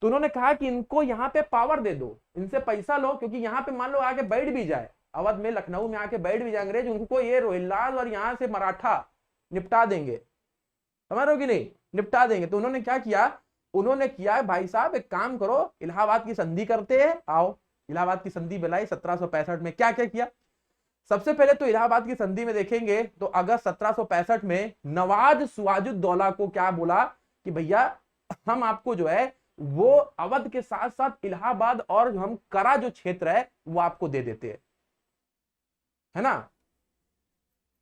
तो उन्होंने कहा कि इनको यहाँ पे पावर दे दो, इनसे पैसा लो, क्योंकि यहाँ पे मान लो आके बैठ भी जाए, अवध में लखनऊ में आके बैठ भी जाए अंग्रेज, उनको ये रोहिल्लास और यहाँ से मराठा निपटा देंगे, समझ रहे हो कि नहीं, निपटा देंगे। तो उन्होंने क्या किया? उन्होंने किया भाई साहब एक काम करो, इलाहाबाद की संधि करते हैं, आओ इलाहाबाद की संधि बुलाई 1765 में। क्या क्या किया? सबसे पहले तो इलाहाबाद की संधि में देखेंगे तो अगस्त 1765 में नवाज सिराजुद्दौला को क्या बोला कि भैया हम आपको जो है वो अवध के साथ साथ इलाहाबाद और हम करा जो क्षेत्र है वो आपको दे देते हैं, है ना,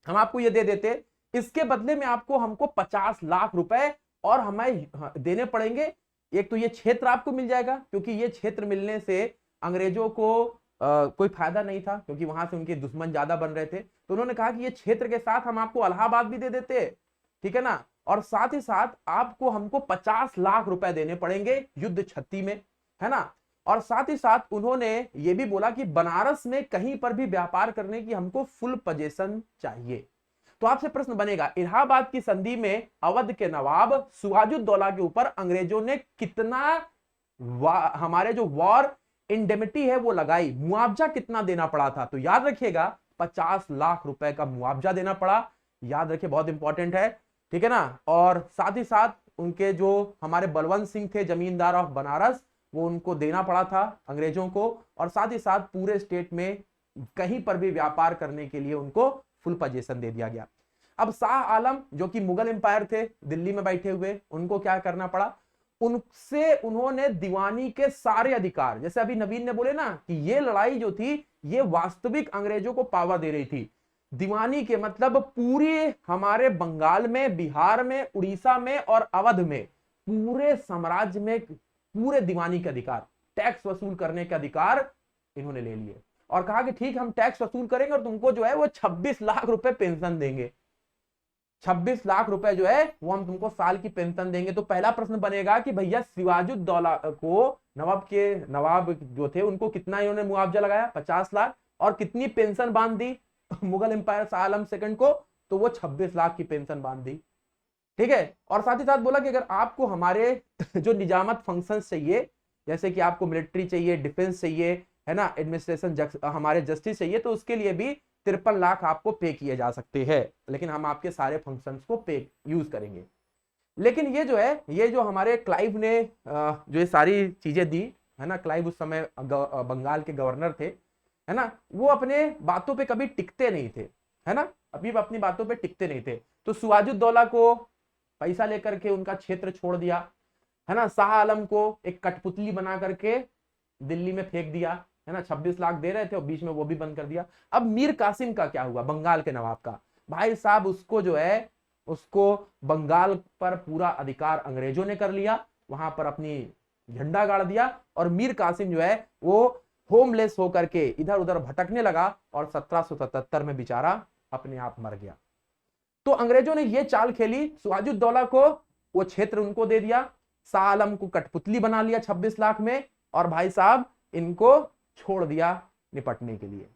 हम आपको ये दे देते, इसके बदले में आपको हमको 50 लाख रुपए और हमें देने पड़ेंगे। एक तो ये क्षेत्र आपको मिल जाएगा, क्योंकि ये क्षेत्र मिलने से अंग्रेजों को कोई फायदा नहीं था, क्योंकि वहां से उनके दुश्मन ज्यादा बन रहे थे। तो उन्होंने कहा कि ये क्षेत्र के साथ हम आपको इलाहाबाद भी दे देते, ठीक है ना, और साथ ही साथ आपको हमको 50 लाख रुपए देने पड़ेंगे युद्ध क्षति में, है ना। और साथ ही साथ उन्होंने ये भी बोला कि बनारस में कहीं पर भी व्यापार करने की हमको फुल पोजीशन चाहिए। तो आपसे प्रश्न बनेगा, इलाहाबाद की संधि में अवध के नवाब सिराजुद्दौला के ऊपर अंग्रेजों ने कितना हमारे जो वॉर इंडेमिटी है वो लगाई, मुआवजा कितना देना पड़ा था? तो याद रखिएगा 50 लाख रुपए का मुआवजा देना पड़ा, याद रखिए बहुत इंपॉर्टेंट है, ठीक है ना। और साथ ही साथ उनके जो हमारे बलवंत सिंह थे जमींदार ऑफ बनारस, वो उनको देना पड़ा था अंग्रेजों को, और साथ ही साथ पूरे स्टेट में कहीं पर भी व्यापार करने के लिए उनको फुल पोजीशन दे दिया गया। अब शाह आलम जो कि मुगल एम्पायर थे दिल्ली में बैठे हुए, उनको क्या करना पड़ा? उनसे उन्होंने दीवानी के सारे अधिकार, जैसे अभी नवीन ने बोले ना कि ये लड़ाई जो थी ये वास्तविक अंग्रेजों को पावर दे रही थी। दीवानी के मतलब पूरे हमारे बंगाल में, बिहार में, उड़ीसा में और अवध में पूरे साम्राज्य में पूरे दीवानी के अधिकार, टैक्स वसूल करने के अधिकार इन्होंने ले लिए। और कहा कि ठीक हम टैक्स वसूल करेंगे और तुमको जो है वो 26 लाख रुपए पेंशन देंगे। 26 लाख रुपए जो है वो हम तुमको साल की पेंशन देंगे। तो पहला प्रश्न बनेगा कि भैया सिराजुद्दौला को नवाब जो थे उनको कितना इन्होंने मुआवजा लगाया, 50 लाख, और कितनी पेंशन बांध दी मुगल एम्पायर शाह आलम सेकंड को, तो वो 26 लाख की पेंशन बांध दी। ठीक है। और साथ ही साथ बोला कि अगर आपको हमारे जो निजामत फंक्शन चाहिए, जैसे कि आपको मिलिट्री चाहिए, डिफेंस चाहिए, है ना, एडमिनिस्ट्रेशन, हमारे जस्टिस चाहिए, तो उसके लिए भी 53 लाख आपको पे किए जा सकते हैं, लेकिन हम आपके सारे फंक्शंस को पे यूज करेंगे। लेकिन ये जो है, ये जो हमारे क्लाइव ने जो ये सारी चीजें दी, है ना, क्लाइव उस समय बंगाल के गवर्नर थे, है ना, वो अपने बातों पे कभी टिकते नहीं थे, है ना, अभी अपनी बातों पे टिकते नहीं थे। तो सिराजुद्दौला को पैसा लेकर के उनका क्षेत्र छोड़ दिया, है ना, शाह आलम को एक कठपुतली बना करके दिल्ली में फेंक दिया, है ना, 26 लाख दे रहे थे और बीच में वो भी बंद कर दिया। अब मीर कासिम का क्या हुआ, बंगाल के नवाब का, भाई साहब उसको जो है, उसको बंगाल पर पूरा अधिकार अंग्रेजों ने कर लिया, वहां पर अपनी झंडा गाड़ दिया, और मीर कासिम जो है वो होमलेस होकर के इधर उधर भटकने लगा, और 1777 में बेचारा अपने आप मर गया। तो अंग्रेजों ने ये चाल खेली, सिराजुद्दौला को वो क्षेत्र उनको दे दिया, शाह आलम को कठपुतली बना लिया 26 लाख में, और भाई साहब इनको छोड़ दिया निपटने के लिए।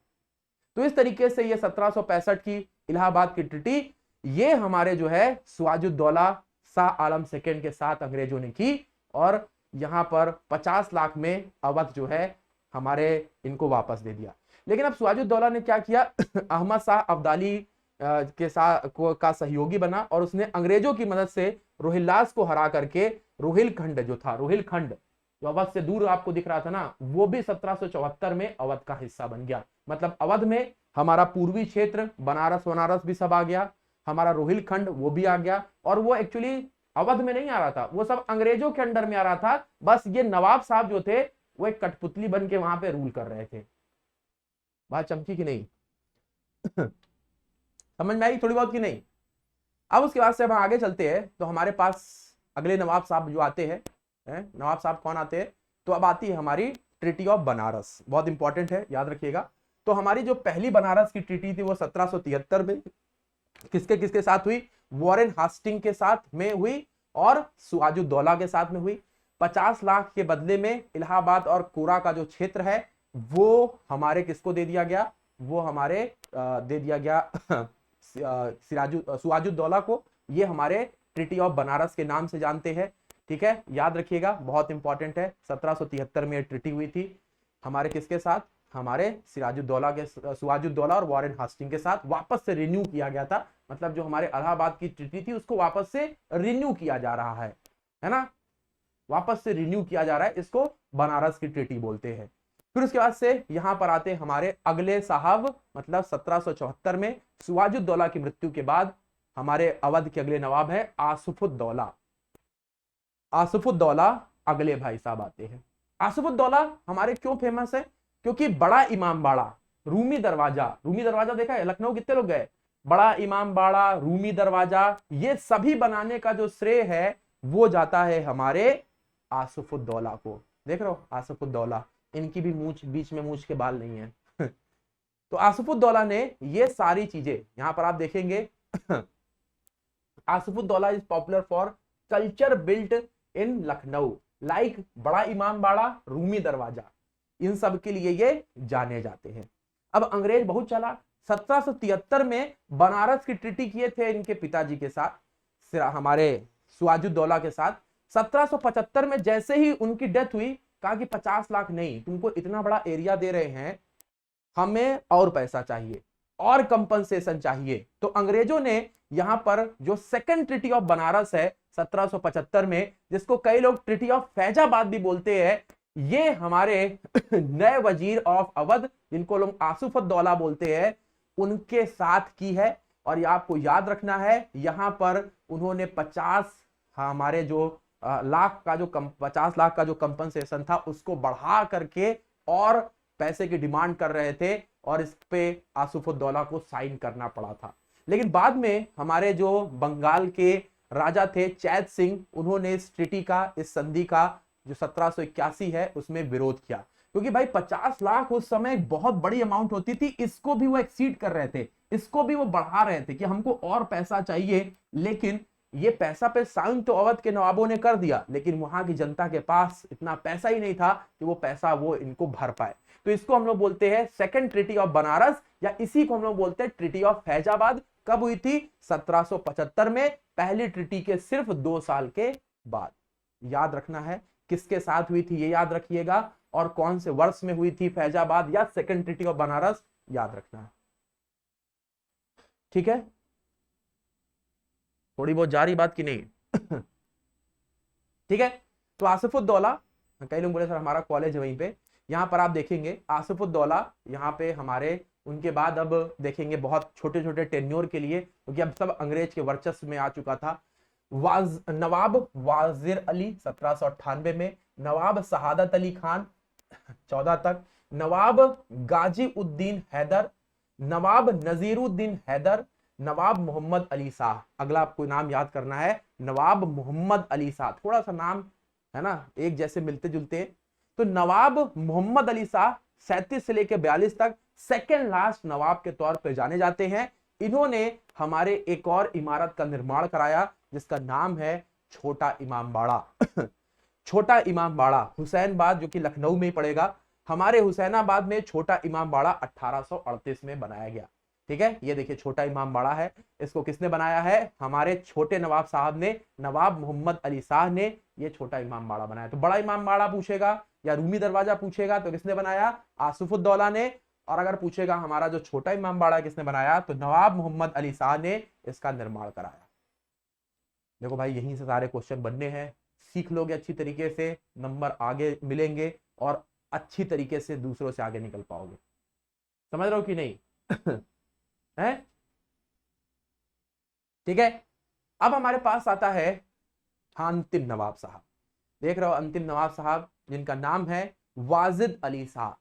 तो इस तरीके से ये 1765 की इलाहाबाद की ट्रीटी, ये हमारे जो है सिराजुद्दौला शाह आलम सेकंड के साथ अंग्रेजों ने की, और यहां पर 50 लाख में अवध जो है हमारे इनको वापस दे दिया। लेकिन अब सिराजुद्दौला ने क्या किया, अहमद शाह अब्दाली के साथ का सहयोगी बना, और उसने अंग्रेजों की मदद से रोहिल्लास को हरा करके रोहिलखंड जो था, रोहिलखंड जो अवध से दूर आपको दिख रहा था ना, वो भी 1774 में अवध का हिस्सा बन गया। मतलब अवध में हमारा पूर्वी क्षेत्र बनारस भी सब आ गया, हमारा रोहिलखंड वो भी आ गया, और वो एक्चुअली अवध में नहीं आ रहा था, वो सब अंग्रेजों के अंडर में आ रहा था। बस ये नवाब साहब जो थे वो एक कठपुतली बन के वहां पे रूल कर रहे थे। बात चमकी कि नहीं समझ में आई थोड़ी बहुत कि नहीं। अब उसके बाद से हम आगे चलते हैं, तो हमारे पास अगले नवाब साहब जो आते हैं, नवाब साहब कौन आते हैं, तो अब आती है हमारी ट्रीटी ऑफ बनारस, बहुत इंपॉर्टेंट है, याद रखिएगा। तो हमारी जो पहली बनारस की ट्रीटी थी वो 1773 में किसके किसके साथ हुई, वॉरेन हास्टिंग के साथ में हुई और सिराजुद्दौला के साथ में हुई। 50 लाख के बदले में इलाहाबाद और कोरा का जो क्षेत्र है वो हमारे किसको दे दिया गया, वो हमारे दे दिया गया सिराजुद्दौला को। ये हमारे ट्रीटी ऑफ बनारस के नाम से जानते हैं। ठीक है, याद रखिएगा, बहुत इंपॉर्टेंट है। 1773 में ट्रीटी हुई थी हमारे किसके साथ, हमारे सिराजुद्दौला और वॉरेन हास्टिंग के साथ, वापस से रिन्यू किया गया था। मतलब जो हमारे इलाहाबाद की ट्रीटी थी उसको वापस से रिन्यू किया जा रहा है ना, वापस से रिन्यू किया जा रहा है, इसको बनारस की ट्रीटी बोलते हैं। फिर उसके बाद से यहां पर आते हमारे अगले साहब, मतलब 1774 में सिराजुद्दौला की मृत्यु के बाद हमारे अवध के अगले नवाब है आसफुद्दौला। आसफुद्दौला अगले भाई साहब आते हैं। आसफुद्दौला हमारे क्यों फेमस है, क्योंकि बड़ा इमामबाड़ा, रूमी दरवाजा देखा है, लखनऊ कितने लोग गए, बड़ा इमामबाड़ा, रूमी दरवाजा, ये सभी बनाने का जो श्रेय है वो जाता है हमारे आसफुद्दौला को। देख रहे हो आसफुद्दौला, इनकी भी मूंछ, बीच में मूंछ के बाल नहीं है तो आसफुद्दौला ने ये सारी चीजें, यहां पर आप देखेंगे Asaf-ud-Daula is popular for culture built in Lucknow, like बड़ा इमामबाड़ा, रूमी दरवाजा, इन सब के लिए ये जाने जाते हैं। अब अंग्रेज बहुत चला, 1773 में बनारस की ट्रीटी किए थे इनके पिताजी के साथ, हमारे सिराजुद्दौला के साथ। 1775 में जैसे ही उनकी डेथ हुई, कहा कि 50 लाख नहीं, तुमको इतना बड़ा एरिया दे रहे हैं, हमें और पैसा चाहिए और कंपनसेशन चाहिए। तो अंग्रेजों ने यहां पर जो सेकंड ट्रीटी ऑफ बनारस है 1775 में, जिसको कई लोग ट्रीटी ऑफ फैजाबाद भी बोलते हैं, ये हमारे नए वजीर ऑफ अवध, जिनको लोग आसफुद्दौला बोलते हैं, उनके साथ की है। और ये आपको याद रखना है, यहां पर उन्होंने 50 हमारे जो लाख का जो 50 लाख का जो कंपनसेशन था उसको बढ़ा करके और पैसे की डिमांड कर रहे थे, और इस पे आसफुद्दौला को साइन करना पड़ा था। लेकिन बाद में हमारे जो बंगाल के राजा थे चैत सिंह, उन्होंने इस ट्रीटी का, इस संधि का जो 1781 है उसमें विरोध किया। क्योंकि भाई 50 लाख उस समय एक बहुत बड़ी अमाउंट होती थी, इसको भी वो एक्सीड कर रहे थे, इसको भी वो बढ़ा रहे थे कि हमको और पैसा चाहिए। लेकिन ये पैसा पे साइन तो अवध के नवाबों ने कर दिया, लेकिन वहां की जनता के पास इतना पैसा ही नहीं था कि वो पैसा वो इनको भर पाए। तो इसको हम लोग बोलते हैं सेकंड ट्रीटी ऑफ बनारस, या इसी को हम लोग बोलते हैं ट्रीटी ऑफ फैजाबाद। कब हुई थी? 1775 में, पहली ट्रीटी के सिर्फ 2 साल के बाद। याद रखना है किसके साथ हुई थी, ये याद रखिएगा, और कौन से वर्ष में हुई थी फैजाबाद या सेकंड ट्रीटी ऑफ बनारस, याद रखना है। ठीक है, थोड़ी बहुत जारी बात की नहीं? ठीक है, तो आसिफुद्दौला, कई लोग बोले सर हमारा कॉलेज है वहीं पे, यहां पर आप देखेंगे आसिफुद्दौला, यहाँ पे हमारे उनके बाद अब देखेंगे बहुत छोटे छोटे टेन्योर के लिए, क्योंकि अब सब अंग्रेज के वर्चस्व में आ चुका था। नवाब वाजिर अली 1798 में, नवाब शहादत अली खान 14 तक, नवाब गाजी उद्दीन हैदर, नवाब नजीरुद्दीन हैदर, नवाब मोहम्मद अली शाह। अगला आपको नाम याद करना है, नवाब मोहम्मद अली शाह, थोड़ा सा नाम है ना एक जैसे मिलते जुलते। तो नवाब मोहम्मद अली शाह 37 से लेकर 42 तक सेकेंड लास्ट नवाब के तौर पर जाने जाते हैं। इन्होंने हमारे एक और इमारत का निर्माण कराया जिसका नाम है छोटा इमाम बाड़ा। छोटा इमाम बाड़ा हुसैनबाद, जो कि लखनऊ में ही पड़ेगा। हमारे हुसैनाबाद में छोटा इमाम बाड़ा 1838 में बनाया गया। ठीक है, ये देखिए छोटा इमाम बाड़ा है, इसको किसने बनाया है? हमारे छोटे नवाब साहब ने, नवाब मोहम्मद अली शाह ने ये छोटा इमाम बाड़ा बनाया। तो बड़ा इमाम बाड़ा पूछेगा या रूमी दरवाजा पूछेगा तो किसने बनाया? आसिफुद्दौला ने। और अगर पूछेगा हमारा जो छोटा इमाम बाड़ा किसने बनाया, तो नवाब मोहम्मद अली शाह ने इसका निर्माण कराया। देखो भाई यहीं से सारे क्वेश्चन बनने हैं, सीख लोगे अच्छी तरीके से, नंबर आगे मिलेंगे और अच्छी तरीके से दूसरों से आगे निकल पाओगे। समझ रहे हो कि नहीं? है? ठीक है, अब हमारे पास आता है अंतिम नवाब साहब। देख रहे हो अंतिम नवाब साहब, जिनका नाम है वाजिद अली शाह।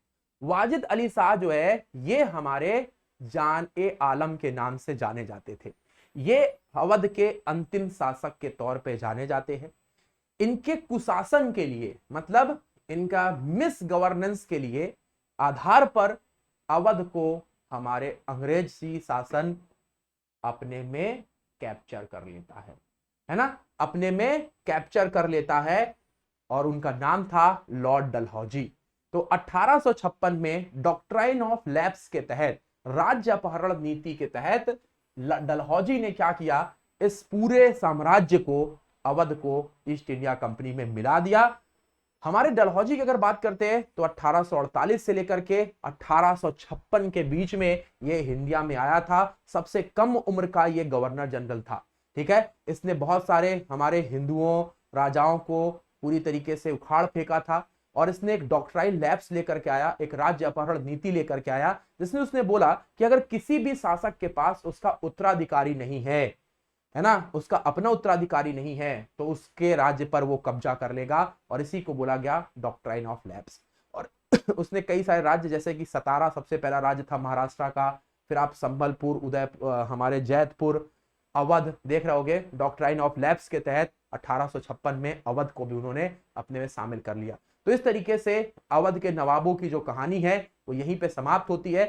वाजिद अली शाह जो है ये हमारे जान ए आलम के नाम से जाने जाते थे। ये अवध के अंतिम शासक के तौर पे जाने जाते हैं। इनके कुशासन के लिए, मतलब इनका मिस गवर्नेंस के लिए आधार पर अवध को हमारे अंग्रेजी शासन अपने में कैप्चर कर लेता है ना, अपने में कैप्चर कर लेता है। और उनका नाम था लॉर्ड डलहौजी। तो 1856 में डॉक्ट्राइन ऑफ लैप्स के तहत, राज्य अपहरण नीति के तहत डलहौजी ने क्या किया? इस पूरे साम्राज्य को, अवध को ईस्ट इंडिया कंपनी में मिला दिया। हमारे डलहौजी की अगर बात करते हैं तो 1848 से लेकर के 1856 के बीच में ये इंडिया में आया था। सबसे कम उम्र का ये गवर्नर जनरल था। ठीक है, इसने बहुत सारे हमारे हिंदुओं, राजाओं को पूरी तरीके से उखाड़ फेंका था। और इसने एक डॉक्ट्राइन लैप्स लेकर के आया, एक राज्य अपहरण नीति लेकर के आया, जिसमें उसने बोला कि अगर किसी भी शासक के पास उसका उत्तराधिकारी नहीं है ना, उसका अपना उत्तराधिकारी नहीं है, तो उसके राज्य पर वो कब्जा कर लेगा। और इसी को बोला गया डॉक्ट्राइन ऑफ लैप्स। और उसने कई सारे राज्य, जैसे कि सतारा सबसे पहला राज्य था महाराष्ट्र का, फिर आप संबलपुर, हमारे जैतपुर, अवध देख रहे होगे, डॉक्ट्राइन ऑफ लैप्स के तहत 1856 में अवध को भी उन्होंने अपने में शामिल कर लिया। तो इस तरीके से अवध के नवाबों की जो कहानी है वो यहीं पे समाप्त होती है।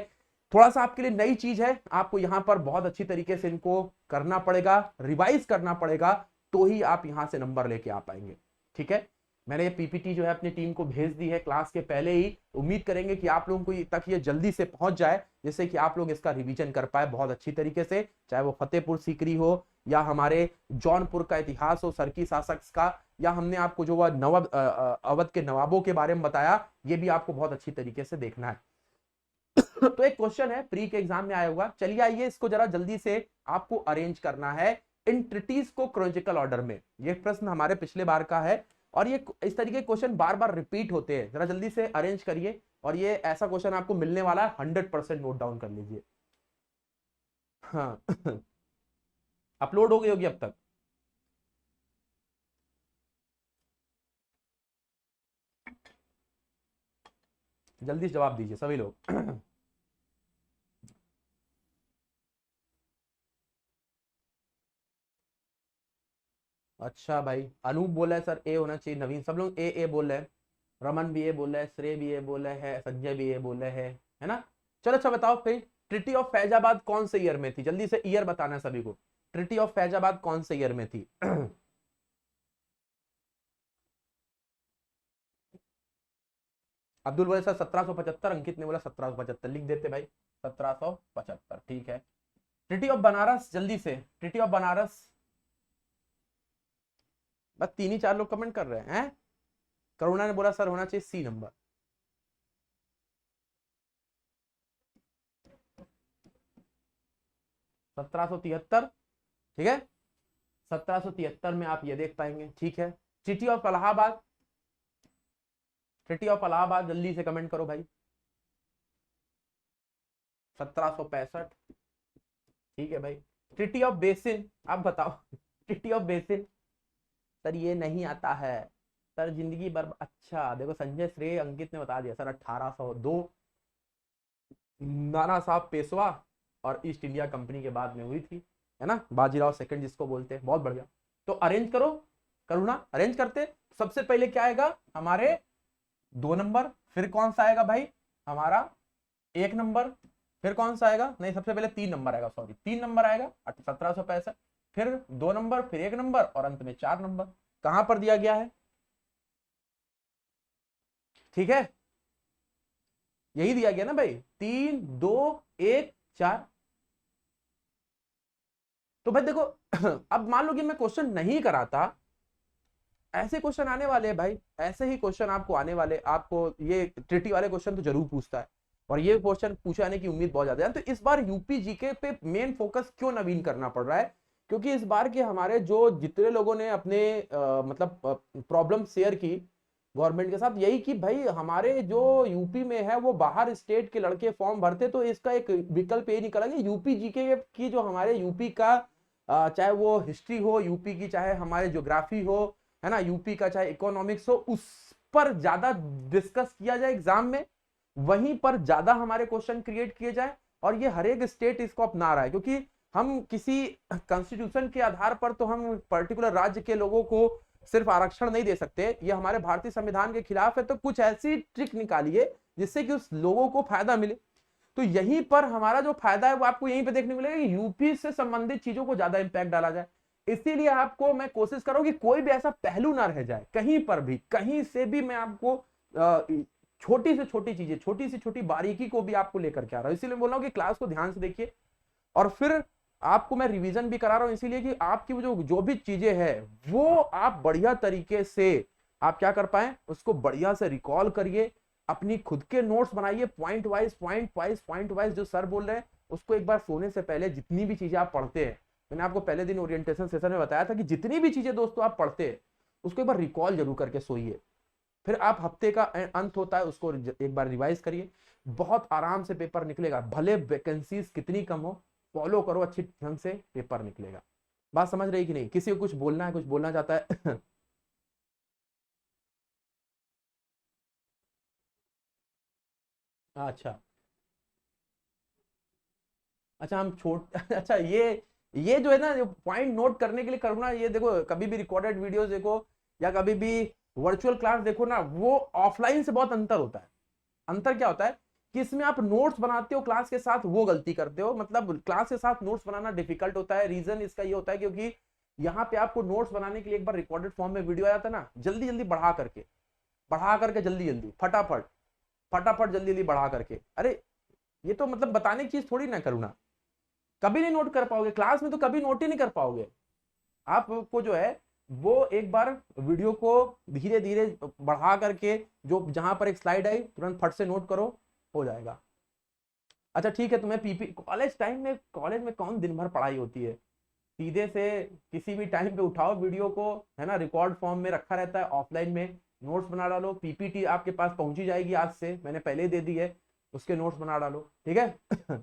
थोड़ा सा आपके लिए नई चीज है, आपको यहां पर बहुत अच्छी तरीके से इनको करना पड़ेगा, रिवाइज करना पड़ेगा, तो ही आप यहां से नंबर लेके आ पाएंगे। ठीक है, मैंने ये पीपीटी जो है अपनी टीम को भेज दी है क्लास के पहले ही। उम्मीद करेंगे कि आप लोगों को तक ये जल्दी से पहुंच जाए, जिससे कि आप लोग इसका रिवीजन कर पाए बहुत अच्छी तरीके से, चाहे वो फतेहपुर सीकरी हो या हमारे जौनपुर का इतिहास हो सरकी शासक का, या हमने आपको जो अवध के नवाबों के बारे में बताया, ये भी आपको बहुत अच्छी तरीके से देखना है। तो एक क्वेश्चन है प्री के एग्जाम में आया होगा, चलिए आइए इसको जरा जल्दी से आपको अरेंज करना है इन ट्रिटीज को क्रोनोलॉजिकल ऑर्डर में। ये प्रश्न हमारे पिछले बार का है और ये इस तरीके के क्वेश्चन बार बार रिपीट होते हैं, जरा जल्दी से अरेंज करिए। और ये ऐसा क्वेश्चन आपको मिलने वाला है, 100% नोट डाउन कर लीजिए। हाँ अपलोड हो गई होगी अब तक? जल्दी से जवाब दीजिए सभी लोग। अच्छा भाई, अनूप बोला है सर ए होना चाहिए, नवीन, सब लोग ए बोल रहे हैं। रमन भी ये बोल रहा है, श्रेय भी ये बोल रहे हैं, संजय भी ये बोल रहे हैं, है ना। चलो अच्छा बताओ फिर, ट्रिटी ऑफ फैजाबाद कौन से ईयर में थी? जल्दी से ईयर बताना है सभी को। ट्रिटी ऑफ फैजाबाद कौन से ईयर में थी? अब्दुल बोले सर 1775, अंकित ने बोला 1775, लिख देते भाई 1775, ठीक है। ट्रिटी ऑफ बनारस, जल्दी से, ट्रिटी ऑफ बनारस। बस 3 ही 4 लोग कमेंट कर रहे हैं। करुणा ने बोला सर होना चाहिए सी नंबर। (1773), ठीक है। 1773 में आप ये देख पाएंगे, ठीक है। Treaty of Allahabad, treaty of Allahabad जल्दी से कमेंट करो भाई। 1765, ठीक है भाई। ट्रिटी ऑफ बेसिन, आप बताओ। ट्रिटी ऑफ बेसिन, सर ये नहीं आता है सर, जिंदगी बर्बाद। अच्छा देखो, संजय, श्रेय, अंकित ने बता दिया सर 1802, नाना साहब पेशवा और ईस्ट इंडिया कंपनी के बाद में हुई थी, है ना, बाजीराव सेकंड जिसको बोलते हैं। बहुत बढ़िया। तो अरेंज करो, करुणा अरेंज करते। सबसे पहले क्या आएगा हमारे 2 नंबर, फिर कौन सा आएगा भाई हमारा 1 नंबर, फिर कौन सा आएगा, नहीं सबसे पहले 3 नंबर आएगा, सॉरी 3 नंबर आएगा 1765, फिर 2 नंबर, फिर 1 नंबर और अंत में 4 नंबर। कहां पर दिया गया है? ठीक है, यही दिया गया ना भाई, 3 2 1 4। तो भाई देखो अब मान लो कि मैं क्वेश्चन नहीं कराता, ऐसे क्वेश्चन आने वाले हैं भाई, ऐसे ही क्वेश्चन आपको आने वाले, आपको ये ट्रिटी वाले क्वेश्चन तो जरूर पूछता है, और ये क्वेश्चन पूछे आने की उम्मीद बहुत ज्यादा है। तो इस बार यूपी जीके पे मेन फोकस क्यों नवीन करना पड़ रहा है? क्योंकि इस बार के हमारे जो जितने लोगों ने अपने मतलब प्रॉब्लम शेयर की गवर्नमेंट के साथ, यही कि भाई हमारे जो यूपी में है वो बाहर स्टेट के लड़के फॉर्म भरते, तो इसका एक विकल्प ये निकला कि यूपी जीके की जो हमारे यूपी का चाहे वो हिस्ट्री हो यूपी की, चाहे हमारे ज्योग्राफी हो, है ना, यूपी का चाहे इकोनॉमिक्स हो, उस पर ज्यादा डिस्कस किया जाए एग्जाम में, वहीं पर ज्यादा हमारे क्वेश्चन क्रिएट किए जाए। और ये हर एक स्टेट इसको अपना रहा है, क्योंकि हम किसी कॉन्स्टिट्यूशन के आधार पर तो हम पर्टिकुलर राज्य के लोगों को सिर्फ आरक्षण नहीं दे सकते, ये हमारे भारतीय संविधान के खिलाफ है। तो कुछ ऐसी ट्रिक निकालिए जिससे कि उस लोगों को फायदा मिले। तो यहीं पर हमारा जो फायदा है वो आपको यहीं पे देखने मिलेगा कि यूपी से संबंधित चीजों को ज्यादा इंपैक्ट डाला जाए। इसीलिए आपको मैं कोशिश करूँ कि कोई भी ऐसा पहलू ना रह जाए, कहीं पर भी कहीं से भी मैं आपको छोटी से छोटी चीजें, छोटी से छोटी बारीकी को भी आपको लेकर के आ रहा हूं। इसीलिए बोल रहा हूं कि क्लास को ध्यान से देखिए, और फिर आपको मैं रिवीजन भी करा रहा हूं, इसीलिए कि आपकी जो भी चीजें हैं वो आप बढ़िया तरीके से आप क्या कर पाए, उसको बढ़िया से रिकॉल करिए, अपनी खुद के नोट्स बनाइए, पॉइंट वाइज जो सर बोल रहे हैं उसको एक बार सोने से पहले जितनी भी चीजें आप पढ़ते हैं, मैंने आपको पहले दिन ओरिएंटेशन सेशन में बताया था कि जितनी भी चीजें दोस्तों आप पढ़ते हैं उसको एक बार रिकॉल जरूर करके सोइए। फिर आप हफ्ते का अंत होता है उसको एक बार रिवाइज करिए, बहुत आराम से पेपर निकलेगा, भले वैकेंसीज कितनी कम हो, फॉलो करो अच्छी ढंग से, पेपर निकलेगा। बात समझ रही कि नहीं? किसी को कुछ बोलना है, कुछ बोलना चाहता है? अच्छा अच्छा, हम छोड़ अच्छा ये जो है ना, पॉइंट नोट करने के लिए करना, ये देखो कभी भी रिकॉर्डेड वीडियोस देखो या कभी भी वर्चुअल क्लास देखो ना, वो ऑफलाइन से बहुत अंतर होता है। अंतर क्या होता है कि इसमें आप नोट्स बनाते हो क्लास के साथ, वो गलती करते हो, मतलब क्लास के साथ नोट्स बनाना डिफिकल्ट होता है। रीजन इसका ये होता है क्योंकि यहाँ पे आपको नोट्स बनाने के लिए एक बार रिकॉर्डेड फॉर्म में वीडियो आ जाता है ना, जल्दी जल्दी बढ़ा करके जल्दी जल्दी फटाफट फटाफट जल्दी जल्दी बढ़ा करके, अरे ये तो मतलब बताने की चीज थोड़ी ना करूँ ना, कभी नहीं नोट कर पाओगे क्लास में, तो कभी नोट ही नहीं कर पाओगे। आपको जो है वो एक बार वीडियो को धीरे धीरे बढ़ा करके, जो जहां पर एक स्लाइड आई तुरंत फट से नोट करो, हो जाएगा। अच्छा ठीक है, तुम्हें पीपी कॉलेज टाइम में, कॉलेज में कौन दिन भर पढ़ाई होती है, सीधे से किसी भी टाइम पे उठाओ वीडियो को, है ना, रिकॉर्ड फॉर्म में रखा रहता है, ऑफलाइन में नोट्स बना डालो, पीपीटी आपके पास पहुंची जाएगी आज से, मैंने पहले ही दे दी है, उसके नोट्स बना डालो, ठीक है।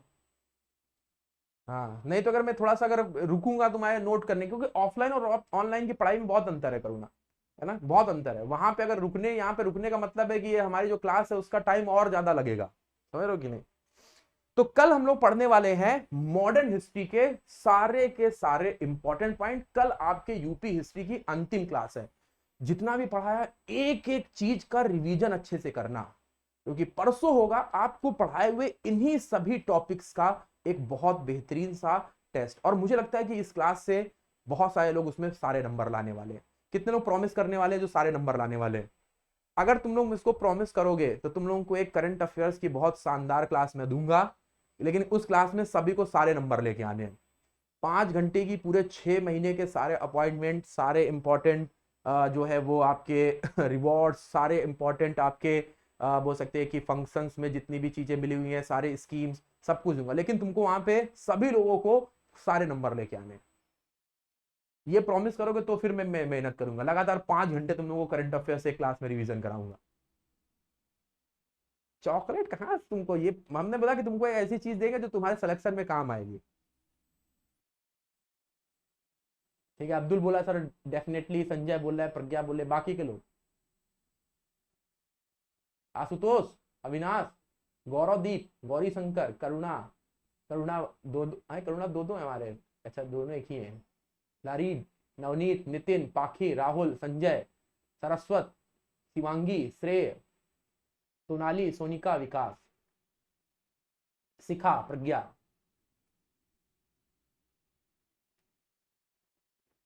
हाँ नहीं तो अगर मैं थोड़ा सा अगर रुकूंगा तुम्हारे नोट करने, क्योंकि ऑफलाइन और ऑनलाइन की पढ़ाई में बहुत अंतर है करुणा, है ना, बहुत अंतर है। वहां पे अगर रुकने, यहाँ पे रुकने का मतलब है कि ये हमारी जो क्लास है उसका टाइम और ज्यादा लगेगा, समझ रहे हो कि नहीं। तो कल हम लोग पढ़ने वाले हैं मॉडर्न हिस्ट्री के सारे इंपॉर्टेंट पॉइंट। कल आपके यूपी हिस्ट्री की अंतिम क्लास है, जितना भी पढ़ाया एक एक चीज का रिवीजन अच्छे से करना, क्योंकि परसों होगा आपको पढ़ाए हुए इन्हीं सभी टॉपिक्स का एक बहुत बेहतरीन सा टेस्ट। और मुझे लगता है कि इस क्लास से बहुत सारे लोग उसमें सारे नंबर लाने वाले हैं। कितने लोग प्रॉमिस करने वाले हैं जो सारे नंबर लाने वाले हैं? अगर तुम लोग इसको प्रॉमिस करोगे तो तुम लोगों को एक करंट अफेयर्स की बहुत शानदार क्लास में दूंगा, लेकिन उस क्लास में सभी को सारे नंबर लेके आने हैं। 5 घंटे की पूरे 6 महीने के सारे अपॉइंटमेंट, सारे इंपॉर्टेंट जो है वो आपके रिवॉर्ड्स, सारे इंपॉर्टेंट आपके बोल सकते हैं कि फंक्शंस में जितनी भी चीजें मिली हुई हैं, सारे स्कीम्स, सब कुछ दूंगा, लेकिन तुमको वहां पे सभी लोगों को सारे नंबर लेके आने। ये प्रॉमिस करोगे तो फिर मैं मेहनत करूंगा, लगातार 5 घंटे तुम लोगों को करंट अफेयर से क्लास में रिवीजन कराऊंगा। चॉकलेट कहाँ तुमको, ये हमने बोला कि तुमको ऐसी चीज देंगे जो तुम्हारे सिलेक्शन में काम आएगी। ठीक है, अब्दुल बोला सर डेफिनेटली, संजय बोल रहा है, प्रज्ञा बोले, बाकी के लोग, आशुतोष, अविनाश, गौरवदीप, गौरी शंकर, करुणा, करुणा करुणा दो दो है हमारे, अच्छा दोनों एक ही है, लारीब, नवनीत, नितिन, पाखी, राहुल, संजय, सरस्वत, शिवांगी, श्रेय, सोनाली, सोनिका, विकास, शिखा, प्रज्ञा,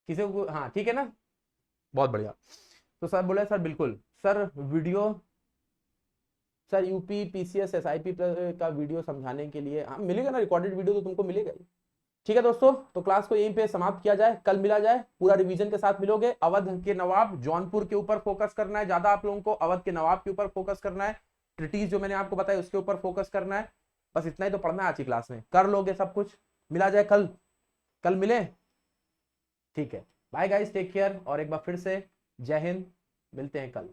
किसी को, हाँ ठीक है ना, बहुत बढ़िया। तो सर बोले सर बिल्कुल sir, video sir UP PCS SIP का वीडियो समझाने के लिए, हाँ मिलेगा ना, रिकॉर्डेड वीडियो तो तुमको मिलेगा ही। ठीक है दोस्तों, तो क्लास को यहीं पे समाप्त किया जाए, कल मिला जाए, पूरा रिवीजन के साथ मिलोगे। अवध के नवाब जौनपुर के ऊपर फोकस करना है ज्यादा आप लोगों को, अवध के नवाब के ऊपर फोकस करना है, ट्रिटीज जो मैंने आपको बताया उसके ऊपर फोकस करना है। बस इतना ही तो पढ़ना है आज की क्लास में, कर लोगे सब कुछ, मिला जाए कल, कल मिले, ठीक है। बाय गाइस, टेक केयर, और एक बार फिर से जय हिंद, मिलते हैं कल।